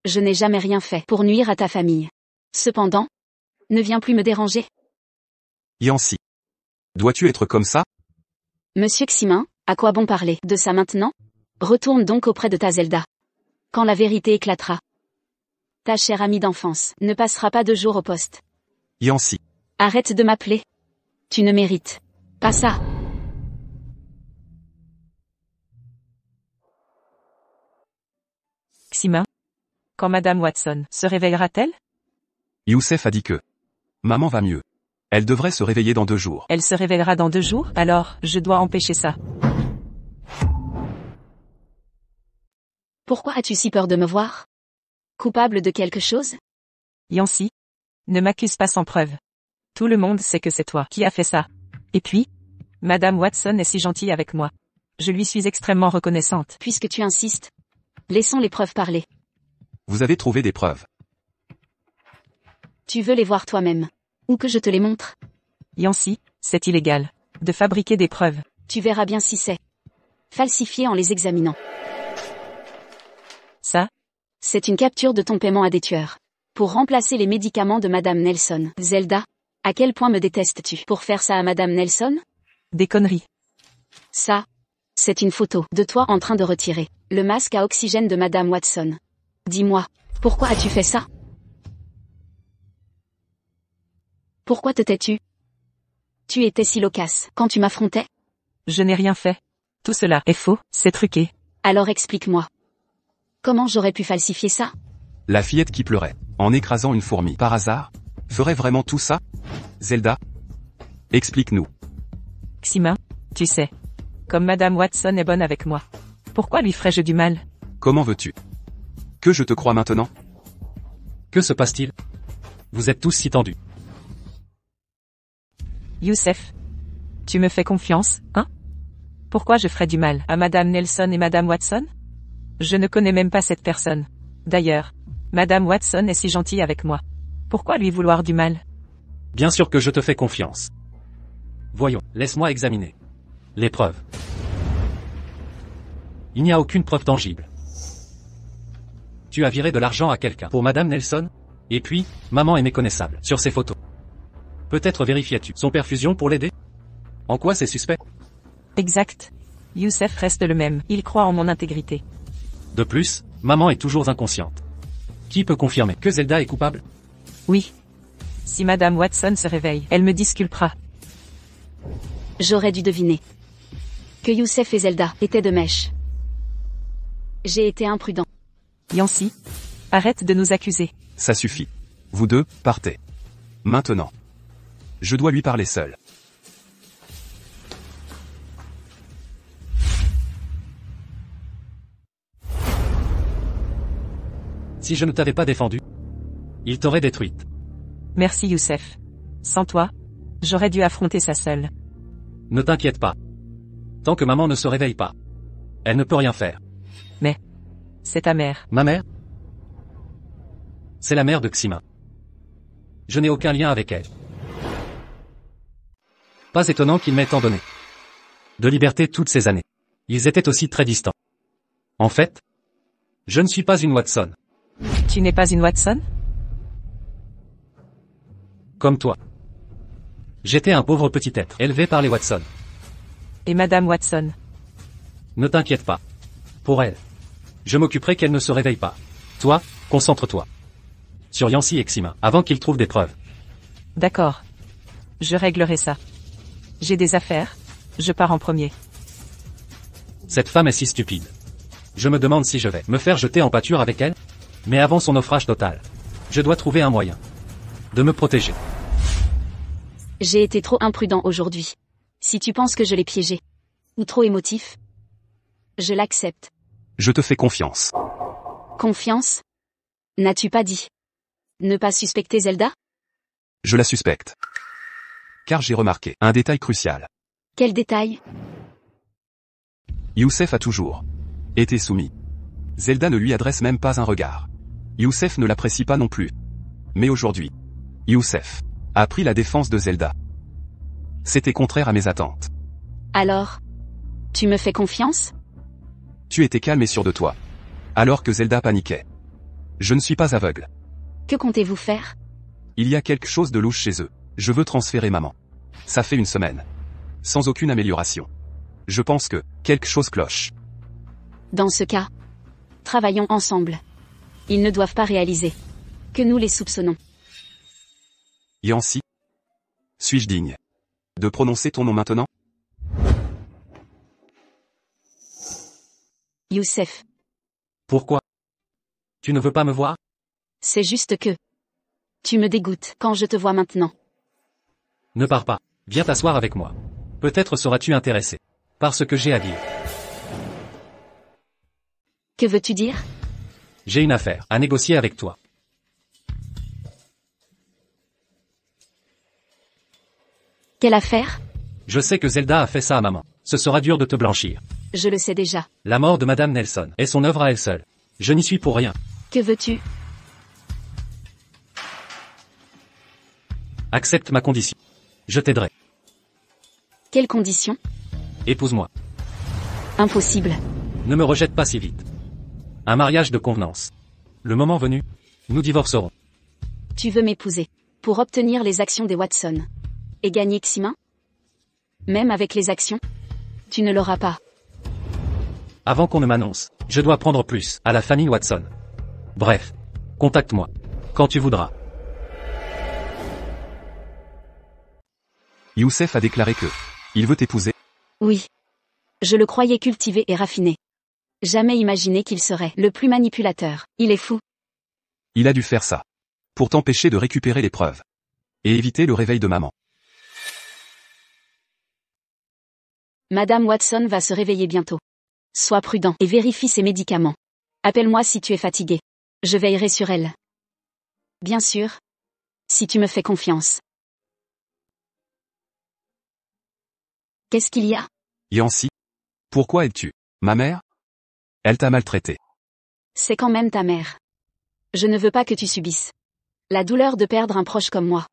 Je n'ai jamais rien fait pour nuire à ta famille. Cependant, ne viens plus me déranger. Yancy. Dois-tu être comme ça? Monsieur Ximin, à quoi bon parler de ça maintenant? Retourne donc auprès de ta Zelda. Quand la vérité éclatera. Ta chère amie d'enfance ne passera pas 2 jours au poste. Yancy. Arrête de m'appeler. Tu ne mérites pas ça. Xima? Quand Madame Watson se réveillera-t-elle? Youssef a dit que maman va mieux. Elle devrait se réveiller dans 2 jours. Elle se réveillera dans 2 jours, alors, je dois empêcher ça. Pourquoi as-tu si peur de me voir? Coupable de quelque chose? Yancy? Ne m'accuse pas sans preuve. Tout le monde sait que c'est toi qui as fait ça. Et puis? Madame Watson est si gentille avec moi. Je lui suis extrêmement reconnaissante. Puisque tu insistes, laissons les preuves parler. Vous avez trouvé des preuves. Tu veux les voir toi-même. Ou que je te les montre? Yancy, c'est illégal de fabriquer des preuves. Tu verras bien si c'est falsifié en les examinant. Ça? C'est une capture de ton paiement à des tueurs. Pour remplacer les médicaments de Madame Nelson. Zelda, à quel point me détestes-tu pour faire ça à Madame Nelson? Des conneries. Ça, c'est une photo de toi en train de retirer le masque à oxygène de Madame Watson. Dis-moi, pourquoi as-tu fait ça? Pourquoi te tais-tu? Tu étais si loquace quand tu m'affrontais? Je n'ai rien fait. Tout cela est faux, c'est truqué. Alors explique-moi. Comment j'aurais pu falsifier ça? La fillette qui pleurait, en écrasant une fourmi par hasard, ferait vraiment tout ça? Zelda? Explique-nous. Xima, tu sais. Comme Madame Watson est bonne avec moi. Pourquoi lui ferais-je du mal? Comment veux-tu que je te croie maintenant? Que se passe-t-il? Vous êtes tous si tendus. Youssef. Tu me fais confiance, hein? Pourquoi je ferais du mal à Madame Nelson et Madame Watson? Je ne connais même pas cette personne. D'ailleurs, Madame Watson est si gentille avec moi. Pourquoi lui vouloir du mal? Bien sûr que je te fais confiance. Voyons, laisse-moi examiner les preuves. Il n'y a aucune preuve tangible. Tu as viré de l'argent à quelqu'un pour Madame Nelson? Et puis, maman est méconnaissable sur ces photos. Peut-être vérifiais-tu son perfusion pour l'aider? En quoi c'est suspect? Exact. Youssef reste le même, il croit en mon intégrité. De plus, maman est toujours inconsciente. Qui peut confirmer que Zelda est coupable? Oui. Si Madame Watson se réveille, elle me disculpera. J'aurais dû deviner. Que Youssef et Zelda étaient de mèche. J'ai été imprudent. Yancy, arrête de nous accuser. Ça suffit. Vous deux, partez. Maintenant. Je dois lui parler seul. Si je ne t'avais pas défendu, il t'aurait détruite. Merci Youssef. Sans toi, j'aurais dû affronter ça seule. Ne t'inquiète pas. Tant que maman ne se réveille pas, elle ne peut rien faire. C'est ta mère. Ma mère? C'est la mère de Xima. Je n'ai aucun lien avec elle. Pas étonnant qu'il m'ait tant donné de liberté toutes ces années. Ils étaient aussi très distants. En fait, je ne suis pas une Watson, Tu n'es pas une Watson? comme toi. J'étais un pauvre petit être, élevé par les Watson. Et Madame Watson? Ne t'inquiète pas. Pour elle, je m'occuperai qu'elle ne se réveille pas. Toi, concentre-toi sur Yancy et Xima, avant qu'ils trouvent des preuves. D'accord. Je réglerai ça. J'ai des affaires, je pars en premier. Cette femme est si stupide. Je me demande si je vais me faire jeter en pâture avec elle. Mais avant son naufrage total, je dois trouver un moyen de me protéger. J'ai été trop imprudent aujourd'hui. Si tu penses que je l'ai piégé. Ou trop émotif. Je l'accepte. Je te fais confiance. Confiance? N'as-tu pas dit? Ne pas suspecter Zelda? Je la suspecte. Car j'ai remarqué un détail crucial. Quel détail? Youssef a toujours été soumis. Zelda ne lui adresse même pas un regard. Youssef ne l'apprécie pas non plus. Mais aujourd'hui, Youssef a pris la défense de Zelda. C'était contraire à mes attentes. Alors? Tu me fais confiance? Tu étais calme et sûr de toi. Alors que Zelda paniquait. Je ne suis pas aveugle. Que comptez-vous faire? Il y a quelque chose de louche chez eux. Je veux transférer maman. Ça fait une semaine. Sans aucune amélioration. Je pense que quelque chose cloche. Dans ce cas, travaillons ensemble. Ils ne doivent pas réaliser que nous les soupçonnons. Yancy? Suis-je digne de prononcer ton nom maintenant? Youssef, Pourquoi? Tu ne veux pas me voir? c'est juste que tu me dégoûtes quand je te vois maintenant. Ne pars pas. Viens t'asseoir avec moi. Peut-être seras-tu intéressé par ce que j'ai à dire. Que veux-tu dire? J'ai une affaire à négocier avec toi. Quelle affaire? Je sais que Zelda a fait ça à maman. Ce sera dur de te blanchir. Je le sais déjà. La mort de Madame Nelson est son œuvre à elle seule. Je n'y suis pour rien. Que veux-tu? Accepte ma condition. Je t'aiderai. Quelles conditions? Épouse-moi. Impossible. Ne me rejette pas si vite. Un mariage de convenance. Le moment venu, nous divorcerons. Tu veux m'épouser pour obtenir les actions des Watson et gagner Xima? Même avec les actions? Tu ne l'auras pas. Avant qu'on ne m'annonce, je dois prendre plus à la famille Watson. Bref, contacte-moi quand tu voudras. Youssef a déclaré que il veut t'épouser. Oui. Je le croyais cultivé et raffiné. Jamais imaginé qu'il serait le plus manipulateur. Il est fou. Il a dû faire ça pour t'empêcher de récupérer les preuves et éviter le réveil de maman. Madame Watson va se réveiller bientôt. Sois prudent et vérifie ses médicaments. Appelle-moi si tu es fatigué. Je veillerai sur elle. Bien sûr. Si tu me fais confiance. Qu'est-ce qu'il y a? Yancy? Pourquoi es-tu ma mère? Elle t'a maltraité. C'est quand même ta mère. Je ne veux pas que tu subisses la douleur de perdre un proche comme moi.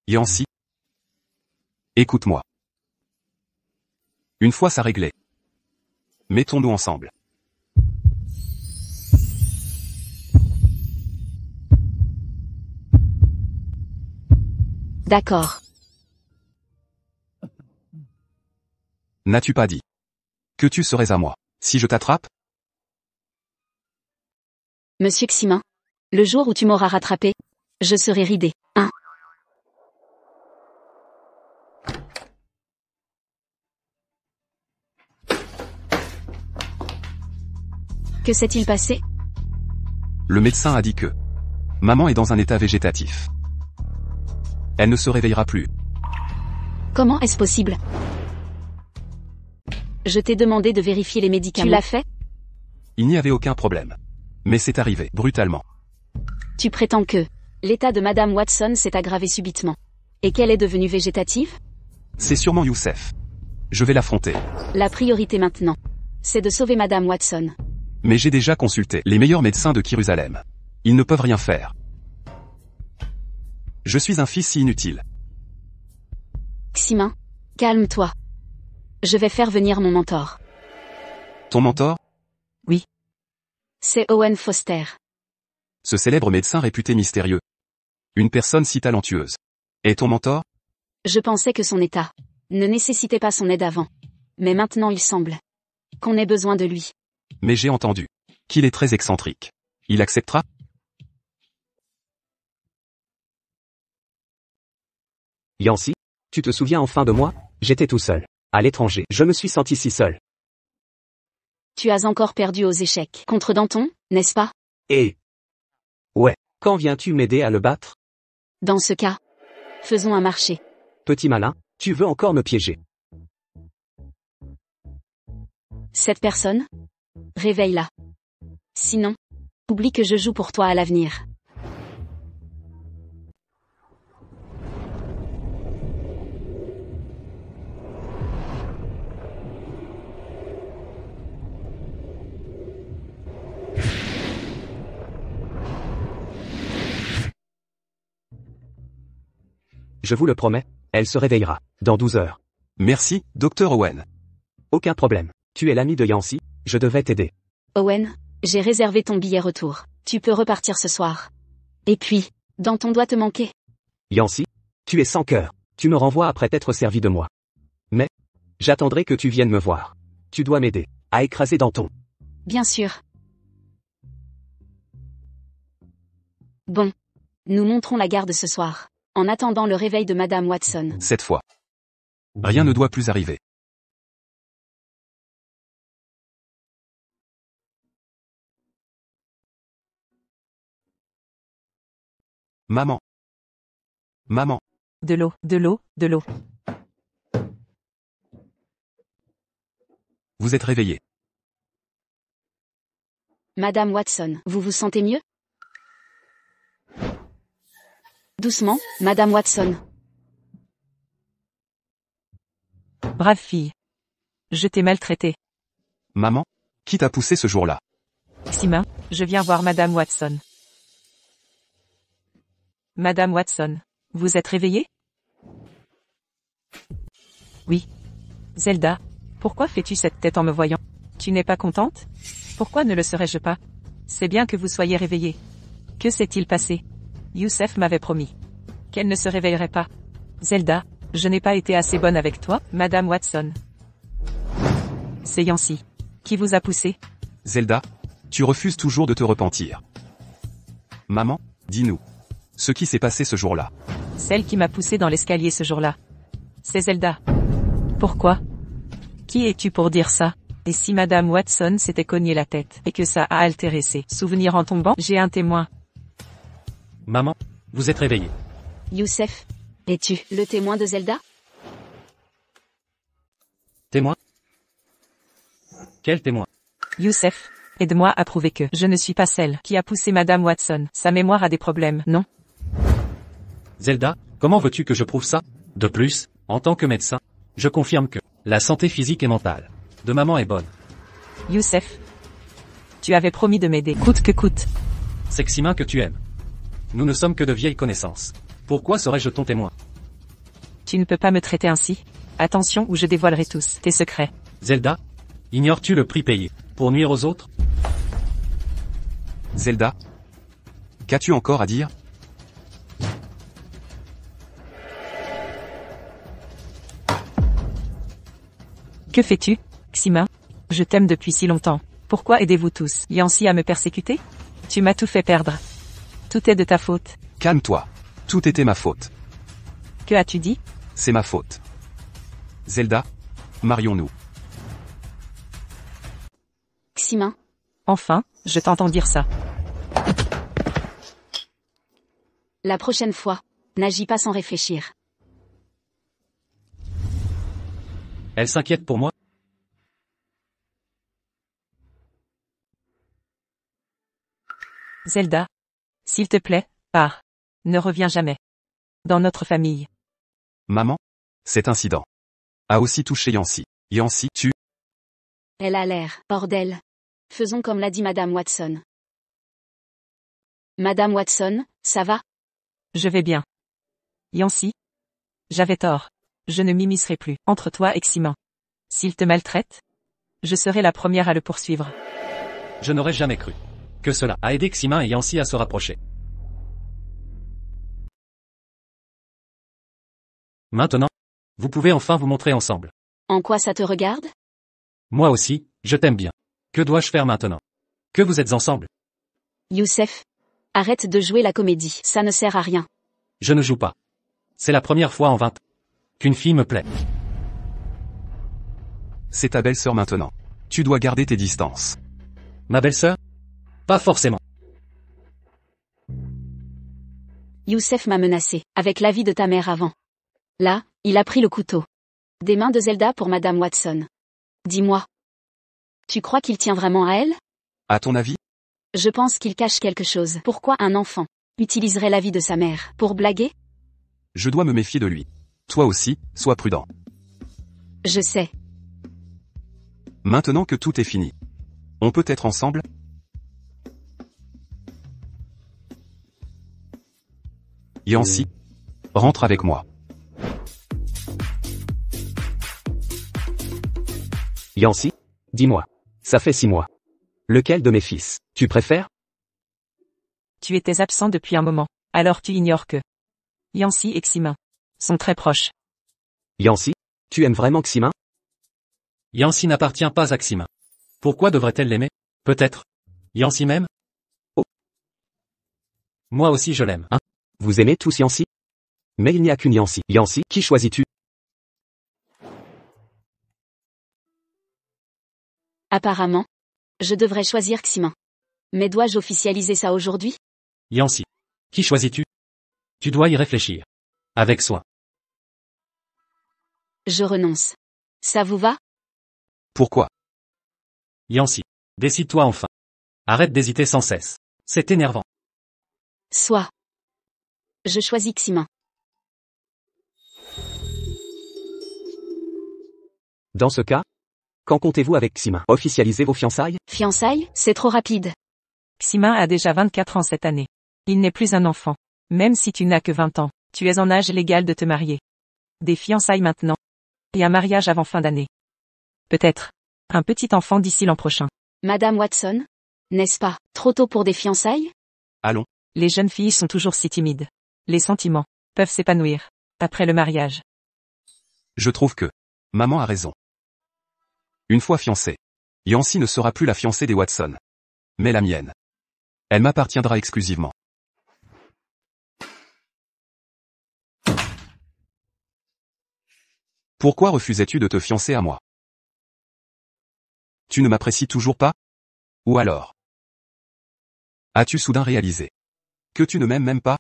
Yancy? Écoute-moi. Une fois ça réglé, mettons-nous ensemble. D'accord. N'as-tu pas dit que tu serais à moi si je t'attrape? Monsieur Ximin. Le jour où tu m'auras rattrapé, je serai ridé. Hein? Que s'est-il passé? Le médecin a dit que maman est dans un état végétatif. Elle ne se réveillera plus. Comment est-ce possible? Je t'ai demandé de vérifier les médicaments. Tu l'as fait? Il n'y avait aucun problème. Mais c'est arrivé, brutalement. Tu prétends que l'état de Madame Watson s'est aggravé subitement. Et qu'elle est devenue végétative? C'est sûrement Youssef. Je vais l'affronter. La priorité maintenant, c'est de sauver Madame Watson. Mais j'ai déjà consulté les meilleurs médecins de Jérusalem. Ils ne peuvent rien faire. Je suis un fils si inutile. Ximin, calme-toi. Je vais faire venir mon mentor. Ton mentor? Oui. C'est Owen Foster. Ce célèbre médecin réputé mystérieux. Une personne si talentueuse. Et ton mentor? Je pensais que son état ne nécessitait pas son aide avant. Mais maintenant il semble qu'on ait besoin de lui. Mais j'ai entendu qu'il est très excentrique. Il acceptera? Yancy, tu te souviens enfin de moi? J'étais tout seul. À l'étranger, je me suis senti si seul. Tu as encore perdu aux échecs contre Danton, n'est-ce pas? Et... Ouais, quand viens-tu m'aider à le battre? Dans ce cas, faisons un marché. Petit malin, tu veux encore me piéger. Cette personne? Réveille-la. Sinon, oublie que je joue pour toi à l'avenir. Je vous le promets, elle se réveillera, dans 12 heures. Merci, Dr. Owen. Aucun problème. Tu es l'ami de Yancy, je devais t'aider. Owen, j'ai réservé ton billet retour. Tu peux repartir ce soir. Et puis, Danton doit te manquer. Yancy, tu es sans cœur. Tu me renvoies après t'être servi de moi. Mais, j'attendrai que tu viennes me voir. Tu dois m'aider à écraser Danton. Bien sûr. Bon. Nous monterons la garde ce soir, en attendant le réveil de Madame Watson. Cette fois. Rien ne doit plus arriver. Maman. Maman. De l'eau, de l'eau, de l'eau. Vous êtes réveillée. Madame Watson, vous vous sentez mieux? Doucement, Madame Watson. Brave fille. Je t'ai maltraitée. Maman, qui t'a poussé ce jour-là? Ximin, je viens voir Madame Watson. Madame Watson, vous êtes réveillée? Oui. Zelda, pourquoi fais-tu cette tête en me voyant? Tu n'es pas contente? Pourquoi ne le serais-je pas? C'est bien que vous soyez réveillée. Que s'est-il passé? Youssef m'avait promis qu'elle ne se réveillerait pas. Zelda, je n'ai pas été assez bonne avec toi, Madame Watson. C'est Yancy. Qui vous a poussé? Zelda, tu refuses toujours de te repentir. Maman, dis-nous. Ce qui s'est passé ce jour-là. Celle qui m'a poussé dans l'escalier ce jour-là. C'est Zelda. Pourquoi? Qui es-tu pour dire ça? Et si Madame Watson s'était cogné la tête, et que ça a altéré ses souvenirs en tombant? J'ai un témoin. Maman, vous êtes réveillée. Youssef, es-tu le témoin de Zelda? Témoin? Quel témoin? Youssef, aide-moi à prouver que je ne suis pas celle qui a poussé Madame Watson. Sa mémoire a des problèmes, non? Zelda, comment veux-tu que je prouve ça? De plus, en tant que médecin, je confirme que la santé physique et mentale de maman est bonne. Youssef, tu avais promis de m'aider, coûte que coûte. C'est Ximin que tu aimes. Nous ne sommes que de vieilles connaissances. Pourquoi serais-je ton témoin? Tu ne peux pas me traiter ainsi. Attention ou je dévoilerai tous tes secrets. Zelda, ignores-tu le prix payé pour nuire aux autres? Zelda, qu'as-tu encore à dire? Que fais-tu, Ximin? Je t'aime depuis si longtemps. Pourquoi aidez-vous tous Yancy à me persécuter? Tu m'as tout fait perdre. Tout est de ta faute. Calme-toi. Tout était ma faute. Que as-tu dit? C'est ma faute. Zelda, marions-nous. Ximin, Enfin, je t'entends dire ça. la prochaine fois, n'agis pas sans réfléchir. Elle s'inquiète pour moi? Zelda. S'il te plaît, pars. Ne reviens jamais. Dans notre famille. Maman, cet incident a aussi touché Yancy. Yancy, tu... Elle a l'air hors d'elle. Faisons comme l'a dit Madame Watson. Madame Watson, ça va? Je vais bien. Yancy. J'avais tort. Je ne m'immiscerai plus entre toi et Ximin. S'il te maltraite, je serai la première à le poursuivre. Je n'aurais jamais cru que cela a aidé Ximin et Yancy à se rapprocher. Maintenant, vous pouvez enfin vous montrer ensemble. En quoi ça te regarde? Moi aussi, je t'aime bien. Que dois-je faire maintenant? Que vous êtes ensemble? Youssef. Arrête de jouer la comédie, ça ne sert à rien. Je ne joue pas. C'est la première fois en 20 ans qu'une fille me plaît. C'est ta belle-sœur maintenant. Tu dois garder tes distances. Ma belle-sœur? Pas forcément. Youssef m'a menacé, avec l'avis de ta mère avant. Là, il a pris le couteau. Des mains de Zelda pour Madame Watson. Dis-moi. Tu crois qu'il tient vraiment à elle? À ton avis? Je pense qu'il cache quelque chose. Pourquoi un enfant utiliserait l'avis de sa mère pour blaguer? Je dois me méfier de lui. Toi aussi, sois prudent. Je sais. Maintenant que tout est fini. On peut être ensemble? Yancy, rentre avec moi. Yancy, dis-moi. Ça fait 6 mois. Lequel de mes fils, tu préfères? Tu étais absent depuis un moment. Alors tu ignores que Yancy et Ximin sont très proches. Yancy, tu aimes vraiment Ximin? Yancy n'appartient pas à Ximin. Pourquoi devrait-elle l'aimer? Peut-être. Yancy m'aime? Oh. Moi aussi je l'aime. Vous aimez tous Yancy? Mais il n'y a qu'une Yancy. Yancy, qui choisis-tu? Apparemment, je devrais choisir Ximin. Mais dois-je officialiser ça aujourd'hui? Yancy. Qui choisis-tu? Tu dois y réfléchir. Avec soin. Je renonce. Ça vous va? Pourquoi? Yancy. Décide-toi enfin. Arrête d'hésiter sans cesse. C'est énervant. Soit. Je choisis Ximin. Dans ce cas, quand comptez-vous avec Ximin officialiser vos fiançailles? Fiançailles, c'est trop rapide. Ximin a déjà 24 ans cette année. Il n'est plus un enfant. Même si tu n'as que 20 ans, tu es en âge légal de te marier. Des fiançailles maintenant. Et un mariage avant fin d'année. Peut-être. Un petit enfant d'ici l'an prochain. Madame Watson? N'est-ce pas trop tôt pour des fiançailles? Allons. Les jeunes filles sont toujours si timides. Les sentiments peuvent s'épanouir après le mariage. Je trouve que maman a raison. Une fois fiancée, Yancy ne sera plus la fiancée des Watson, mais la mienne. Elle m'appartiendra exclusivement. Pourquoi refusais-tu de te fiancer à moi? Tu ne m'apprécies toujours pas? Ou alors? As-tu soudain réalisé que tu ne m'aimes même pas?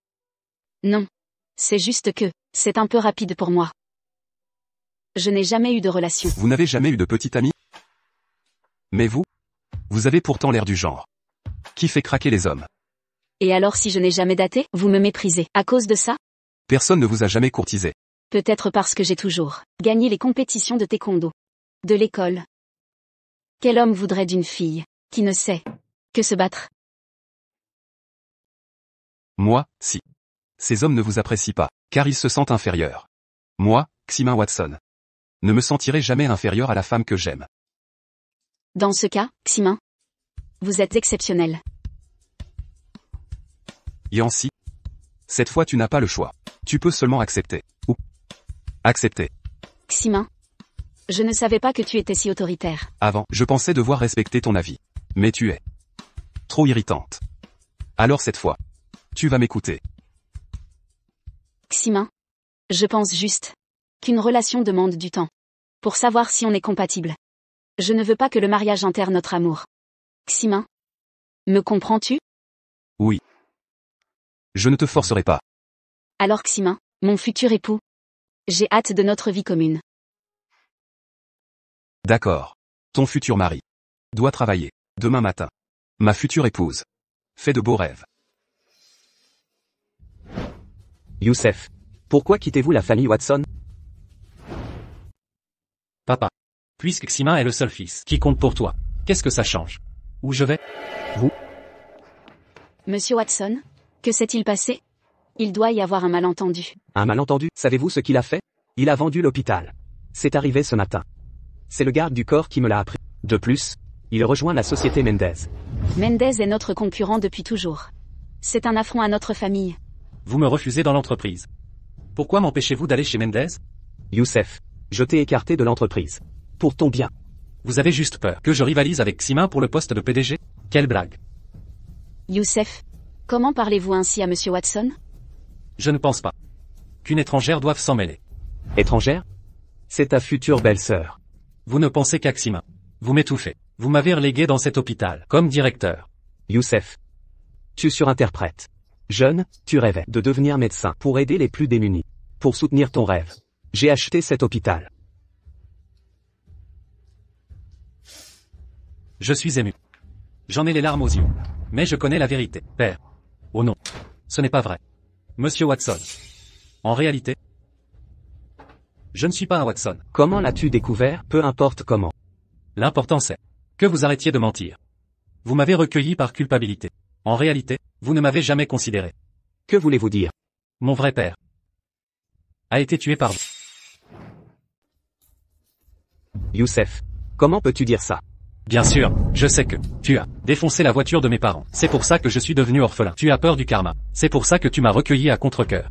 Non. C'est juste que, c'est un peu rapide pour moi. Je n'ai jamais eu de relation. Vous n'avez jamais eu de petite amie? Mais vous avez pourtant l'air du genre qui fait craquer les hommes. Et alors si je n'ai jamais daté, vous me méprisez. À cause de ça? Personne ne vous a jamais courtisé. Peut-être parce que j'ai toujours gagné les compétitions de taekwondo. De l'école. Quel homme voudrait d'une fille qui ne sait que se battre? Moi, si. Ces hommes ne vous apprécient pas, car ils se sentent inférieurs. Moi, Ximin Watson, ne me sentirai jamais inférieur à la femme que j'aime. Dans ce cas, Ximin, vous êtes exceptionnel. Yancy, cette fois tu n'as pas le choix. Tu peux seulement accepter. Ou accepter. Ximin, Je ne savais pas que tu étais si autoritaire. Avant, je pensais devoir respecter ton avis. Mais tu es trop irritante. Alors cette fois, tu vas m'écouter. Ximin. Je pense juste qu'une relation demande du temps. Pour savoir si on est compatible. Je ne veux pas que le mariage enterre notre amour. Ximin. Me comprends-tu? Oui. Je ne te forcerai pas. Alors Ximin, mon futur époux. J'ai hâte de notre vie commune. D'accord. Ton futur mari doit travailler demain matin. Ma future épouse. Fais de beaux rêves. Youssef. Pourquoi quittez-vous la famille Watson? Papa. Puisque Ximin est le seul fils qui compte pour toi, qu'est-ce que ça change? Où je vais? Monsieur Watson, que s'est-il passé? Il doit y avoir un malentendu. Un malentendu, savez-vous ce qu'il a fait? Il a vendu l'hôpital. C'est arrivé ce matin. C'est le garde du corps qui me l'a appris. De plus, il rejoint la société Mendez. Mendez est notre concurrent depuis toujours. C'est un affront à notre famille. Vous me refusez dans l'entreprise. Pourquoi m'empêchez-vous d'aller chez Mendez? Youssef, je t'ai écarté de l'entreprise. Pour ton bien. Vous avez juste peur que je rivalise avec Ximin pour le poste de PDG? Quelle blague. Youssef, comment parlez-vous ainsi à Monsieur Watson? Je ne pense pas qu'une étrangère doive s'en mêler. Étrangère? C'est ta future belle-sœur. Vous ne pensez qu'à Ximin. Vous m'étouffez. Vous m'avez relégué dans cet hôpital, comme directeur. Youssef. Tu surinterprètes. Jeune, tu rêvais de devenir médecin pour aider les plus démunis. Pour soutenir ton rêve. J'ai acheté cet hôpital. Je suis ému. J'en ai les larmes aux yeux. Mais je connais la vérité, père. Oh non. Ce n'est pas vrai. Monsieur Watson. En réalité, je ne suis pas un Watson. Comment l'as-tu découvert? Peu importe comment. L'important c'est que vous arrêtiez de mentir. Vous m'avez recueilli par culpabilité. En réalité, vous ne m'avez jamais considéré. Que voulez-vous dire? Mon vrai père a été tué par vous. Youssef. Comment peux-tu dire ça? Bien sûr, je sais que tu as défoncé la voiture de mes parents. C'est pour ça que je suis devenu orphelin. Tu as peur du karma. C'est pour ça que tu m'as recueilli à contre-cœur.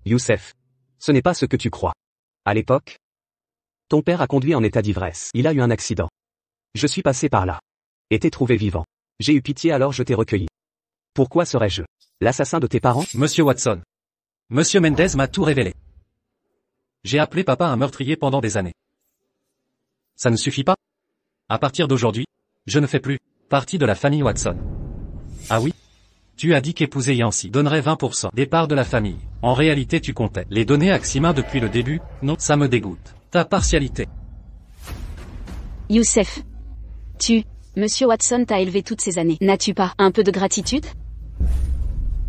Youssef. Ce n'est pas ce que tu crois. À l'époque, ton père a conduit en état d'ivresse. Il a eu un accident. Je suis passé par là. Et t'ai trouvé vivant. J'ai eu pitié alors je t'ai recueilli. Pourquoi serais-je l'assassin de tes parents? Monsieur Watson. Monsieur Mendez m'a tout révélé. J'ai appelé papa un meurtrier pendant des années. Ça ne suffit pas? À partir d'aujourd'hui, je ne fais plus partie de la famille Watson. Ah oui? Tu as dit qu'épouser Yancy donnerait 20% des parts de la famille. En réalité tu comptais les donner à Ximin depuis le début? Non, ça me dégoûte. Ta partialité. Youssef. Monsieur Watson t'a élevé toutes ces années. N'as-tu pas un peu de gratitude?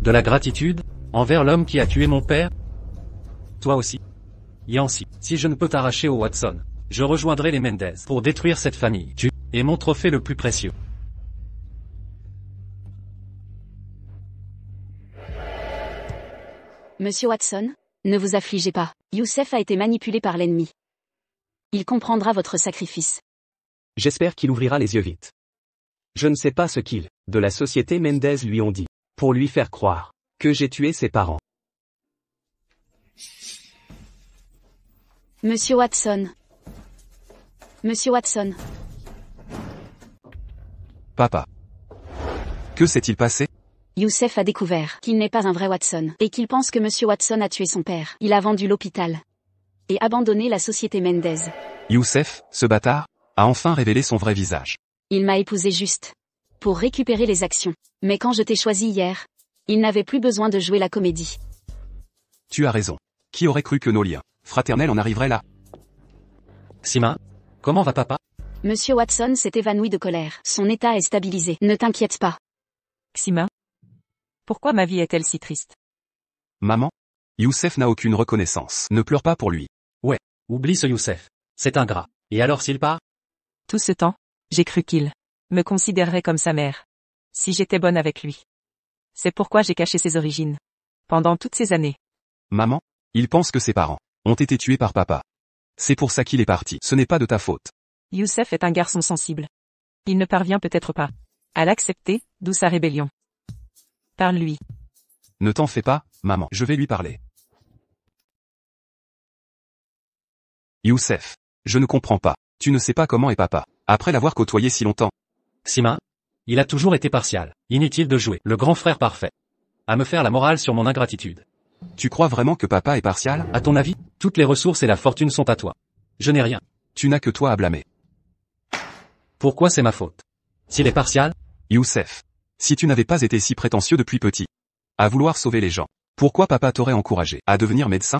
De la gratitude? Envers l'homme qui a tué mon père? Toi aussi. Yancy, si je ne peux t'arracher au Watson, je rejoindrai les Mendez pour détruire cette famille. Tu es mon trophée le plus précieux. Monsieur Watson, ne vous affligez pas. Youssef a été manipulé par l'ennemi. Il comprendra votre sacrifice. J'espère qu'il ouvrira les yeux vite. Je ne sais pas ce qu'ils, de la société Mendez lui ont dit, pour lui faire croire que j'ai tué ses parents. Monsieur Watson. Monsieur Watson. Papa. Que s'est-il passé? Youssef a découvert qu'il n'est pas un vrai Watson, et qu'il pense que Monsieur Watson a tué son père. Il a vendu l'hôpital. Et abandonné la société Mendez. Youssef, ce bâtard, a enfin révélé son vrai visage. Il m'a épousé juste pour récupérer les actions. Mais quand je t'ai choisi hier, il n'avait plus besoin de jouer la comédie. Tu as raison. Qui aurait cru que nos liens fraternels en arriveraient là? Ximin, comment va papa? Monsieur Watson s'est évanoui de colère. Son état est stabilisé. Ne t'inquiète pas. Ximin. Pourquoi ma vie est-elle si triste? Maman? Youssef n'a aucune reconnaissance. Ne pleure pas pour lui. Ouais, oublie ce Youssef. C'est ingrat. Et alors s'il part? Tout ce temps, j'ai cru qu'il me considérerait comme sa mère. Si j'étais bonne avec lui. C'est pourquoi j'ai caché ses origines. Pendant toutes ces années. Maman? Il pense que ses parents ont été tués par papa. C'est pour ça qu'il est parti. Ce n'est pas de ta faute. Youssef est un garçon sensible. Il ne parvient peut-être pas à l'accepter, d'où sa rébellion. Parle-lui. Ne t'en fais pas, maman. Je vais lui parler. Youssef. Je ne comprends pas. Tu ne sais pas comment est papa. Après l'avoir côtoyé si longtemps. Xima. Il a toujours été partial. Inutile de jouer. Le grand frère parfait. À me faire la morale sur mon ingratitude. Tu crois vraiment que papa est partial? À ton avis, toutes les ressources et la fortune sont à toi. Je n'ai rien. Tu n'as que toi à blâmer. Pourquoi c'est ma faute? S'il est partial? Youssef. Si tu n'avais pas été si prétentieux depuis petit. À vouloir sauver les gens. Pourquoi papa t'aurait encouragé à devenir médecin?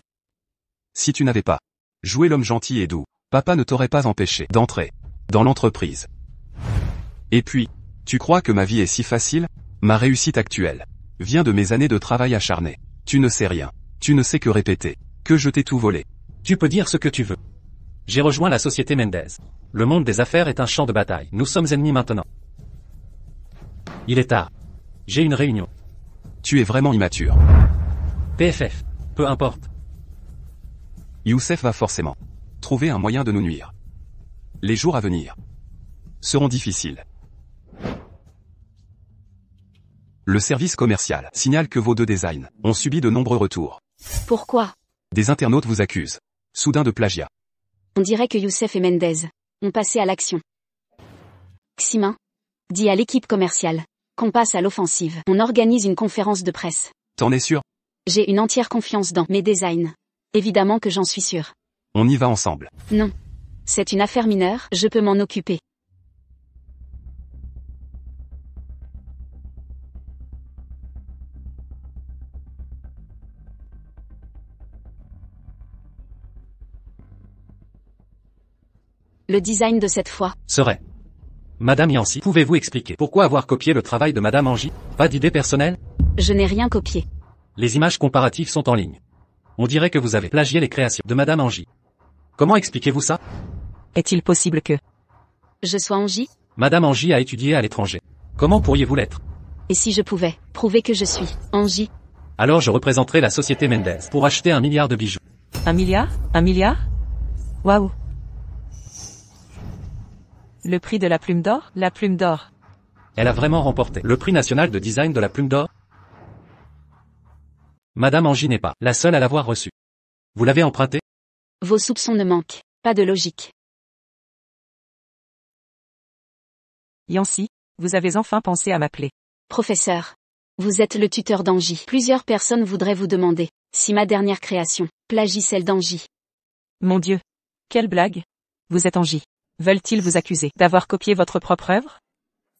Si tu n'avais pas joué l'homme gentil et doux, papa ne t'aurait pas empêché d'entrer dans l'entreprise. Et puis, tu crois que ma vie est si facile? Ma réussite actuelle vient de mes années de travail acharné. Tu ne sais rien. Tu ne sais que répéter que je t'ai tout volé. Tu peux dire ce que tu veux. J'ai rejoint la société Mendez. Le monde des affaires est un champ de bataille. Nous sommes ennemis maintenant. Il est tard. J'ai une réunion. Tu es vraiment immature. PFF. Peu importe. Youssef va forcément trouver un moyen de nous nuire. Les jours à venir seront difficiles. Le service commercial signale que vos deux designs ont subi de nombreux retours. Pourquoi? Des internautes vous accusent, soudain de plagiat. On dirait que Youssef et Mendez ont passé à l'action. Xima dit à l'équipe commerciale qu'on passe à l'offensive. On organise une conférence de presse. T'en es sûr? J'ai une entière confiance dans mes designs. Évidemment que j'en suis sûr. On y va ensemble. Non. C'est une affaire mineure, je peux m'en occuper. Le design de cette fois serait. Madame Yancy, pouvez-vous expliquer pourquoi avoir copié le travail de Madame Angie? Pas d'idée personnelle? Je n'ai rien copié. Les images comparatives sont en ligne. On dirait que vous avez plagié les créations de Madame Angie. Comment expliquez-vous ça? Est-il possible que... Je sois Angie? Madame Angie a étudié à l'étranger. Comment pourriez-vous l'être? Et si je pouvais prouver que je suis Angie? Alors je représenterai la société Mendez pour acheter 1 milliard de bijoux. 1 milliard? 1 milliard? Waouh! Le prix de la plume d'or? La plume d'or. Elle a vraiment remporté le prix national de design de la plume d'or? Madame Angie n'est pas la seule à l'avoir reçu. Vous l'avez emprunté? Vos soupçons ne manquent pas de logique. Yancy, vous avez enfin pensé à m'appeler. Professeur, vous êtes le tuteur d'Angie. Plusieurs personnes voudraient vous demander si ma dernière création plagie celle d'Angie. Mon Dieu. Quelle blague. Vous êtes Angie. Veulent-ils vous accuser d'avoir copié votre propre œuvre?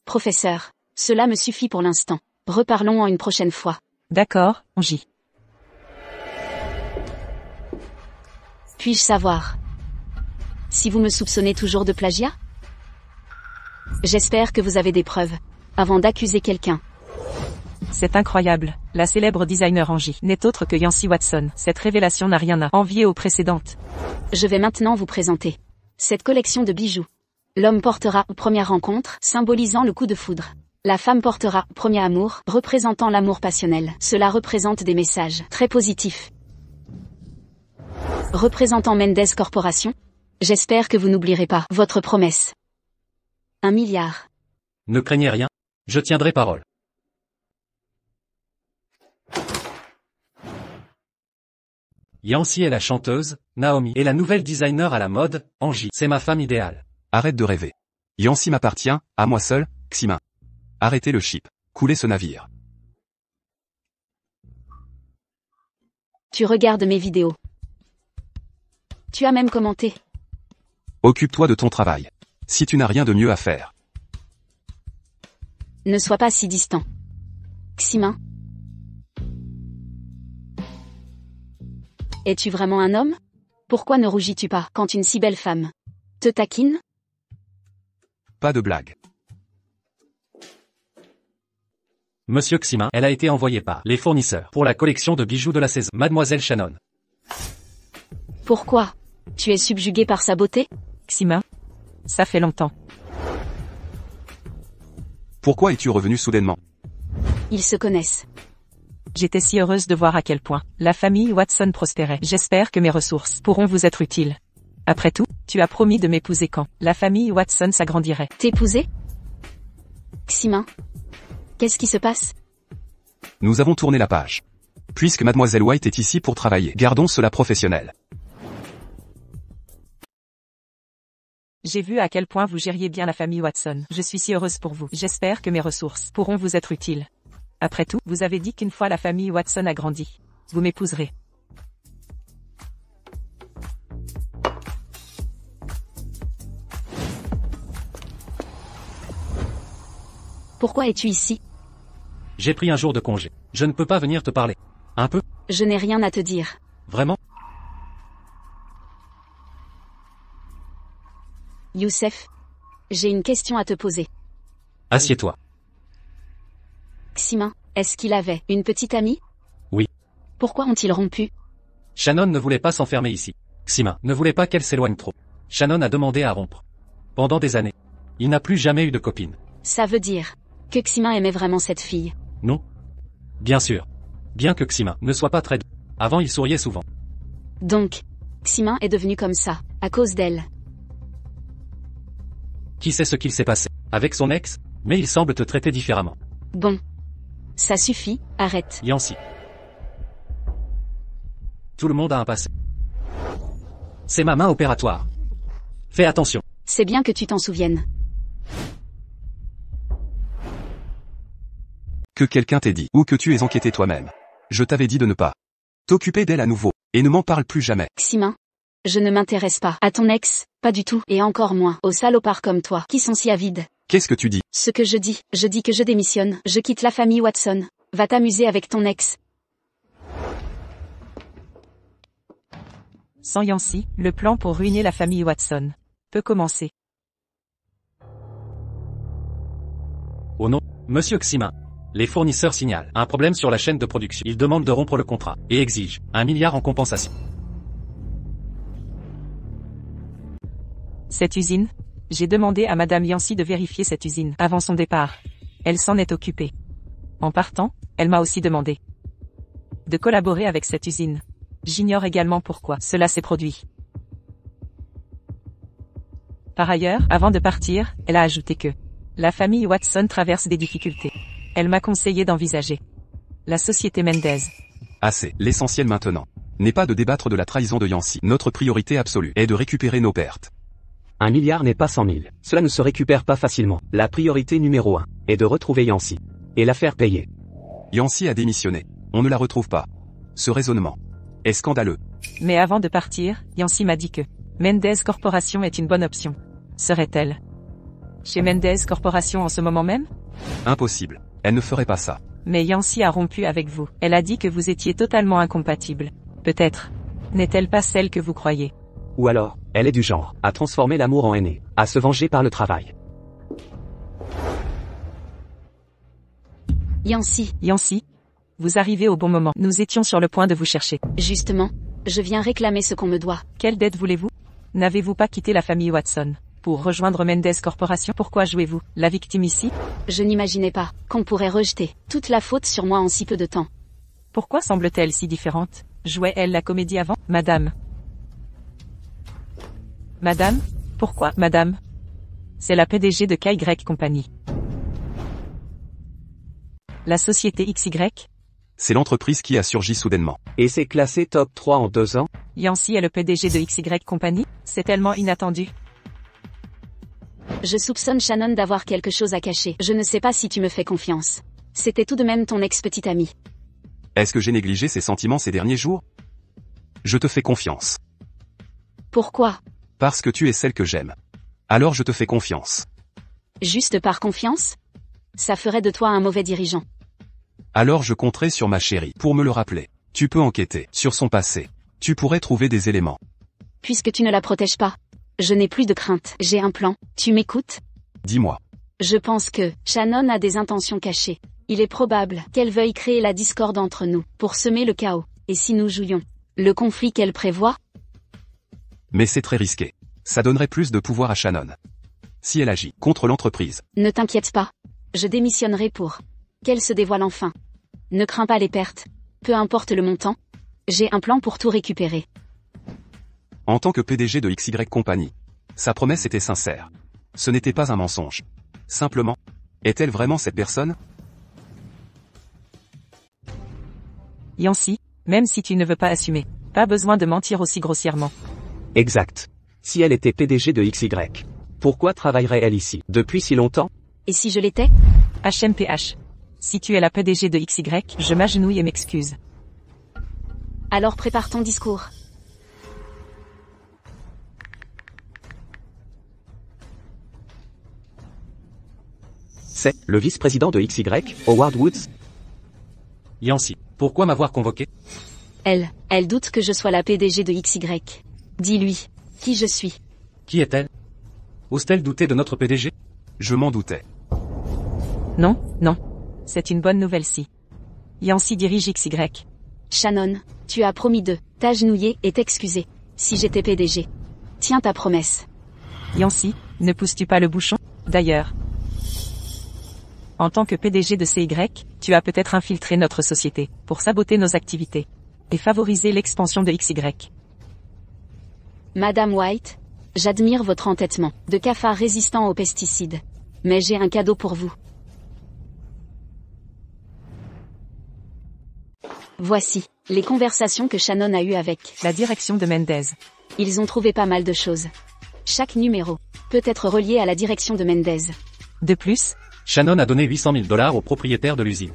Professeur, cela me suffit pour l'instant. Reparlons en une prochaine fois. D'accord, Angie. Puis-je savoir si vous me soupçonnez toujours de plagiat? J'espère que vous avez des preuves avant d'accuser quelqu'un. C'est incroyable. La célèbre designer Angie n'est autre que Yancy Watson. Cette révélation n'a rien à envier aux précédentes. Je vais maintenant vous présenter cette collection de bijoux. L'homme portera première rencontre, symbolisant le coup de foudre. La femme portera premier amour, représentant l'amour passionnel. Cela représente des messages très positifs. Représentant Mendez Corporation, j'espère que vous n'oublierez pas votre promesse. 1 milliard. Ne craignez rien, je tiendrai parole. Yancy est la chanteuse, Naomi est la nouvelle designer à la mode, Angie, c'est ma femme idéale. Arrête de rêver. Yancy m'appartient, à moi seul, Xima. Arrêtez le ship. Coulez ce navire. Tu regardes mes vidéos. Tu as même commenté. Occupe-toi de ton travail. Si tu n'as rien de mieux à faire. Ne sois pas si distant. Xima. Es-tu vraiment un homme? Pourquoi ne rougis-tu pas quand une si belle femme te taquine? Pas de blague. Monsieur Xima, elle a été envoyée par les fournisseurs pour la collection de bijoux de la saison. Mademoiselle Shannon. Pourquoi? Tu es subjugué par sa beauté? Xima. Ça fait longtemps. Pourquoi es-tu revenu soudainement? Ils se connaissent. J'étais si heureuse de voir à quel point la famille Watson prospérait. J'espère que mes ressources pourront vous être utiles. Après tout, tu as promis de m'épouser quand la famille Watson s'agrandirait. T'épouser? Xima. Qu'est-ce qui se passe? Nous avons tourné la page. Puisque Mademoiselle White est ici pour travailler, gardons cela professionnel. J'ai vu à quel point vous gériez bien la famille Watson. Je suis si heureuse pour vous. J'espère que mes ressources pourront vous être utiles. Après tout, vous avez dit qu'une fois la famille Watson a grandi, vous m'épouserez. Pourquoi es-tu ici? J'ai pris un jour de congé. Je ne peux pas venir te parler. Un peu? Je n'ai rien à te dire. Vraiment? Youssef, j'ai une question à te poser. Assieds-toi. Ximin, est-ce qu'il avait une petite amie? Oui. Pourquoi ont-ils rompu? Shannon ne voulait pas s'enfermer ici. Xima ne voulait pas qu'elle s'éloigne trop. Shannon a demandé à rompre. Pendant des années. Il n'a plus jamais eu de copine. Ça veut dire que Ximin aimait vraiment cette fille. Non? Bien sûr. Bien que Xima ne soit pas très doux. Avant il souriait souvent. Donc, Ximin est devenu comme ça, à cause d'elle. Qui sait ce qu'il s'est passé avec son ex? Mais il semble te traiter différemment. Bon. Ça suffit, arrête. Yancy. Tout le monde a un passé. C'est ma main opératoire. Fais attention. C'est bien que tu t'en souviennes. Que quelqu'un t'ait dit, ou que tu aies enquêté toi-même. Je t'avais dit de ne pas t'occuper d'elle à nouveau, et ne m'en parle plus jamais. Ximin, je ne m'intéresse pas à ton ex, pas du tout, et encore moins aux salopards comme toi, qui sont si avides. Qu'est-ce que tu dis? Ce que je dis que je démissionne, je quitte la famille Watson. Va t'amuser avec ton ex. Sans Yancy, le plan pour ruiner la famille Watson peut commencer. Oh non, Monsieur Xima. Les fournisseurs signalent un problème sur la chaîne de production. Ils demandent de rompre le contrat et exigent 1 milliard en compensation. Cette usine? J'ai demandé à Madame Yancy de vérifier cette usine avant son départ. Elle s'en est occupée. En partant, elle m'a aussi demandé de collaborer avec cette usine. J'ignore également pourquoi cela s'est produit. Par ailleurs, avant de partir, elle a ajouté que la famille Watson traverse des difficultés. Elle m'a conseillé d'envisager la société Mendez. Assez. L'essentiel maintenant n'est pas de débattre de la trahison de Yancy. Notre priorité absolue est de récupérer nos pertes. 1 milliard n'est pas 100 000. Cela ne se récupère pas facilement. La priorité numéro 1 est de retrouver Yancy et la faire payer. Yancy a démissionné. On ne la retrouve pas. Ce raisonnement est scandaleux. Mais avant de partir, Yancy m'a dit que Mendez Corporation est une bonne option. Serait-elle chez Mendez Corporation en ce moment même? Impossible. Elle ne ferait pas ça. Mais Yancy a rompu avec vous. Elle a dit que vous étiez totalement incompatibles. Peut-être n'est-elle pas celle que vous croyez? Ou alors, elle est du genre à transformer l'amour en haine, à se venger par le travail. Yancy, vous arrivez au bon moment. Nous étions sur le point de vous chercher. justement, je viens réclamer ce qu'on me doit. Quelle dette voulez-vous? N'avez-vous pas quitté la famille Watson pour rejoindre Mendez Corporation? Pourquoi jouez-vous la victime ici? Je n'imaginais pas qu'on pourrait rejeter toute la faute sur moi en si peu de temps. Pourquoi semble-t-elle si différente? Jouait-elle la comédie avant? Madame? Pourquoi, madame? C'est la PDG de KY Company. La société XY? C'est l'entreprise qui a surgi soudainement. Et c'est classé top 3 en 2 ans? Yancy est le PDG de XY Company? C'est tellement inattendu. Je soupçonne Shannon d'avoir quelque chose à cacher. Je ne sais pas si tu me fais confiance. C'était tout de même ton ex-petite amie. Est-ce que j'ai négligé ses sentiments ces derniers jours? Je te fais confiance. Pourquoi? Parce que tu es celle que j'aime. Alors je te fais confiance. Juste par confiance? Ça ferait de toi un mauvais dirigeant. Alors je compterai sur ma chérie pour me le rappeler. Tu peux enquêter sur son passé. Tu pourrais trouver des éléments. Puisque tu ne la protèges pas. Je n'ai plus de crainte. J'ai un plan. Tu m'écoutes? Dis-moi. Je pense que Shannon a des intentions cachées. Il est probable qu'elle veuille créer la discorde entre nous pour semer le chaos. Et si nous jouions le conflit qu'elle prévoit? Mais c'est très risqué. Ça donnerait plus de pouvoir à Shannon. Si elle agit contre l'entreprise. Ne t'inquiète pas. Je démissionnerai pour qu'elle se dévoile enfin. Ne crains pas les pertes. Peu importe le montant. J'ai un plan pour tout récupérer. En tant que PDG de XY Company, sa promesse était sincère. Ce n'était pas un mensonge. Simplement, est-elle vraiment cette personne? Yancy, même si tu ne veux pas assumer, pas besoin de mentir aussi grossièrement. Exact. Si elle était PDG de XY, Pourquoi travaillerait-elle ici, depuis si longtemps? Et si je l'étais? HMPH. Si tu es la PDG de XY, je m'agenouille et m'excuse. Alors prépare ton discours. C'est le vice-président de XY, Howard Woods. Yancy, pourquoi m'avoir convoqué? Elle doute que je sois la PDG de XY. Dis-lui, qui je suis. Qui est-elle? Ose-t-elle douter de notre PDG? Je m'en doutais. Non, non. C'est une bonne nouvelle si. Yancy dirige XY. Shannon, tu as promis de t'agenouiller et t'excuser. Si j'étais PDG. Tiens ta promesse. Yancy, ne pousses-tu pas le bouchon? D'ailleurs. En tant que PDG de CY, tu as peut-être infiltré notre société, pour saboter nos activités. Et favoriser l'expansion de XY. Madame White, j'admire votre entêtement, de cafard résistant aux pesticides. Mais j'ai un cadeau pour vous. Voici, les conversations que Shannon a eues avec La direction de Mendez. Ils ont trouvé pas mal de choses. Chaque numéro peut être relié à la direction de Mendez. De plus, Shannon a donné 800 000 $ au propriétaire de l'usine.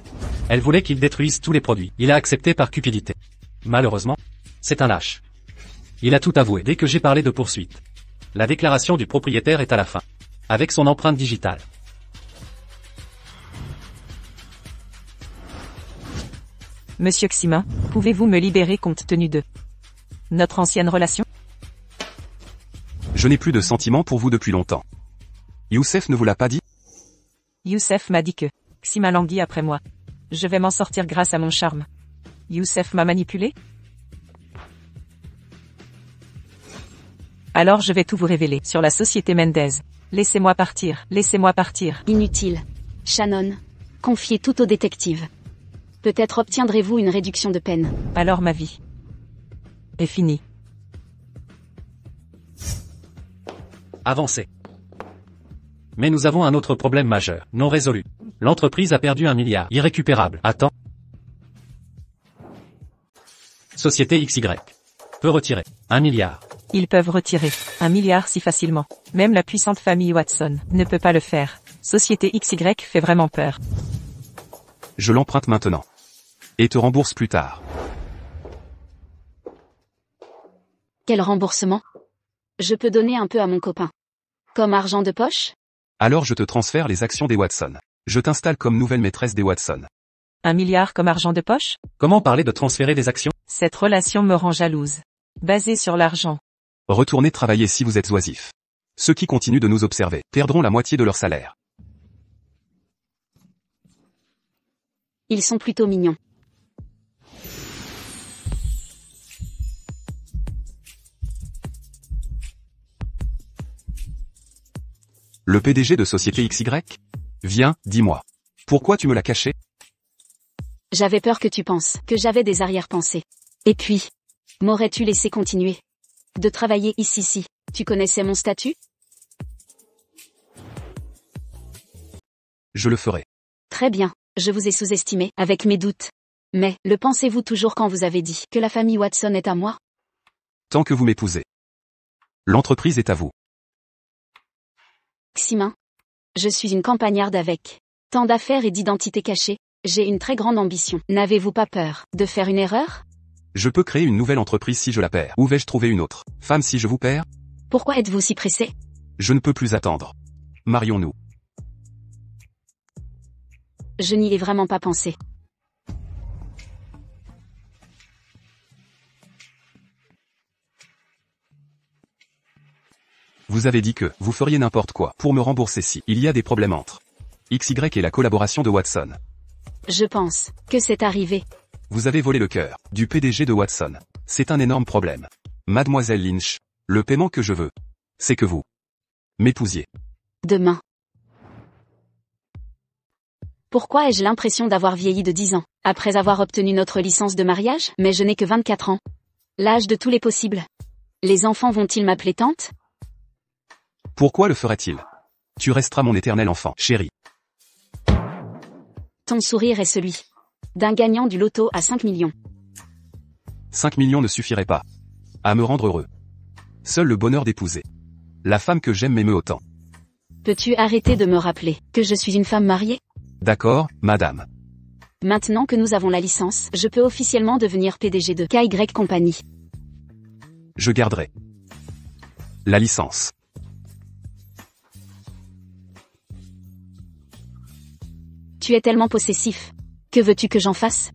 Elle voulait qu'il détruise tous les produits. Il a accepté par cupidité. Malheureusement, c'est un lâche. Il a tout avoué dès que j'ai parlé de poursuite. La déclaration du propriétaire est à la fin. Avec son empreinte digitale. Monsieur Ximin, pouvez-vous me libérer compte tenu de notre ancienne relation? Je n'ai plus de sentiments pour vous depuis longtemps. Youssef ne vous l'a pas dit? Youssef m'a dit que Ximin languit après moi. Je vais m'en sortir grâce à mon charme. Youssef m'a manipulé? Alors je vais tout vous révéler sur la société Mendez. Laissez-moi partir, laissez-moi partir. Inutile. Shannon, confiez tout au détective. Peut-être obtiendrez-vous une réduction de peine. Alors ma vie est finie. Avancez. Mais nous avons un autre problème majeur, non résolu. L'entreprise a perdu 1 milliard, irrécupérable. Attends. Société XY. Peut retirer 1 milliard. Ils peuvent retirer 1 milliard si facilement. Même la puissante famille Watson ne peut pas le faire. Société XY fait vraiment peur. Je l'emprunte maintenant. Et te rembourse plus tard. Quel remboursement? Je peux donner un peu à mon copain. Comme argent de poche? Alors je te transfère les actions des Watson. Je t'installe comme nouvelle maîtresse des Watson. 1 milliard comme argent de poche? Comment parler de transférer des actions? Cette relation me rend jalouse. Basée sur l'argent. Retournez travailler si vous êtes oisif. Ceux qui continuent de nous observer perdront la moitié de leur salaire. Ils sont plutôt mignons. Le PDG de Société XY? Viens, dis-moi. Pourquoi tu me l'as caché? J'avais peur que tu penses que j'avais des arrière-pensées. Et puis, m'aurais-tu laissé continuer de travailler ici si tu connaissais mon statut? Je le ferai. Très bien, je vous ai sous-estimé, avec mes doutes. Mais, le pensez-vous toujours quand vous avez dit que la famille Watson est à moi? Tant que vous m'épousez. L'entreprise est à vous. Ximin. Je suis une campagnarde avec tant d'affaires et d'identités cachées. J'ai une très grande ambition. N'avez-vous pas peur de faire une erreur? Je peux créer une nouvelle entreprise si je la perds. Où vais-je trouver une autre femme si je vous perds? Pourquoi êtes-vous si pressé? Je ne peux plus attendre. Marions-nous. Je n'y ai vraiment pas pensé. Vous avez dit que vous feriez n'importe quoi pour me rembourser si il y a des problèmes entre XY et la collaboration de Watson. Je pense que c'est arrivé. Vous avez volé le cœur du PDG de Watson. C'est un énorme problème. Mademoiselle Lynch, le paiement que je veux, c'est que vous m'épousiez. Demain. Pourquoi ai-je l'impression d'avoir vieilli de 10 ans, après avoir obtenu notre licence de mariage? Mais je n'ai que 24 ans. L'âge de tous les possibles. Les enfants vont-ils m'appeler tante? Pourquoi le ferait-il? Tu resteras mon éternel enfant, chérie. Ton sourire est celui d'un gagnant du loto à 5 millions. 5 millions ne suffirait pas à me rendre heureux. Seul le bonheur d'épouser la femme que j'aime m'émeut autant. Peux-tu arrêter de me rappeler que je suis une femme mariée? D'accord, madame. Maintenant que nous avons la licence, je peux officiellement devenir PDG de KY Company. Je garderai la licence. Tu es tellement possessif. Que veux-tu que j'en fasse?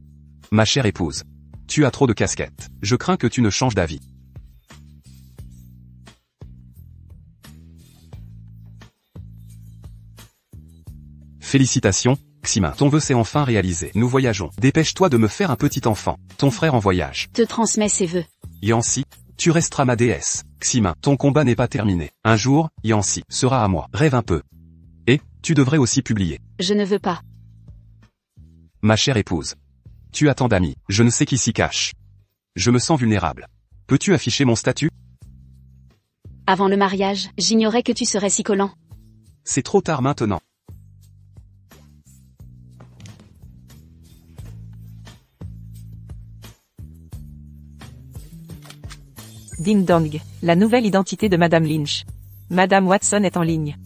Ma chère épouse. Tu as trop de casquettes. Je crains que tu ne changes d'avis. Félicitations, Ximin. Ton vœu s'est enfin réalisé. Nous voyageons. Dépêche-toi de me faire un petit enfant. Ton frère en voyage. Te transmets ses vœux. Yancy, tu resteras ma déesse. Ximin, ton combat n'est pas terminé. Un jour, Yancy sera à moi. Rêve un peu. Et, tu devrais aussi publier. Je ne veux pas. Ma chère épouse. Tu as tant d'amis. Je ne sais qui s'y cache. Je me sens vulnérable. Peux-tu afficher mon statut? Avant le mariage, j'ignorais que tu serais si collant. C'est trop tard maintenant. Ding dong, la nouvelle identité de Madame Lynch. Madame Watson est en ligne.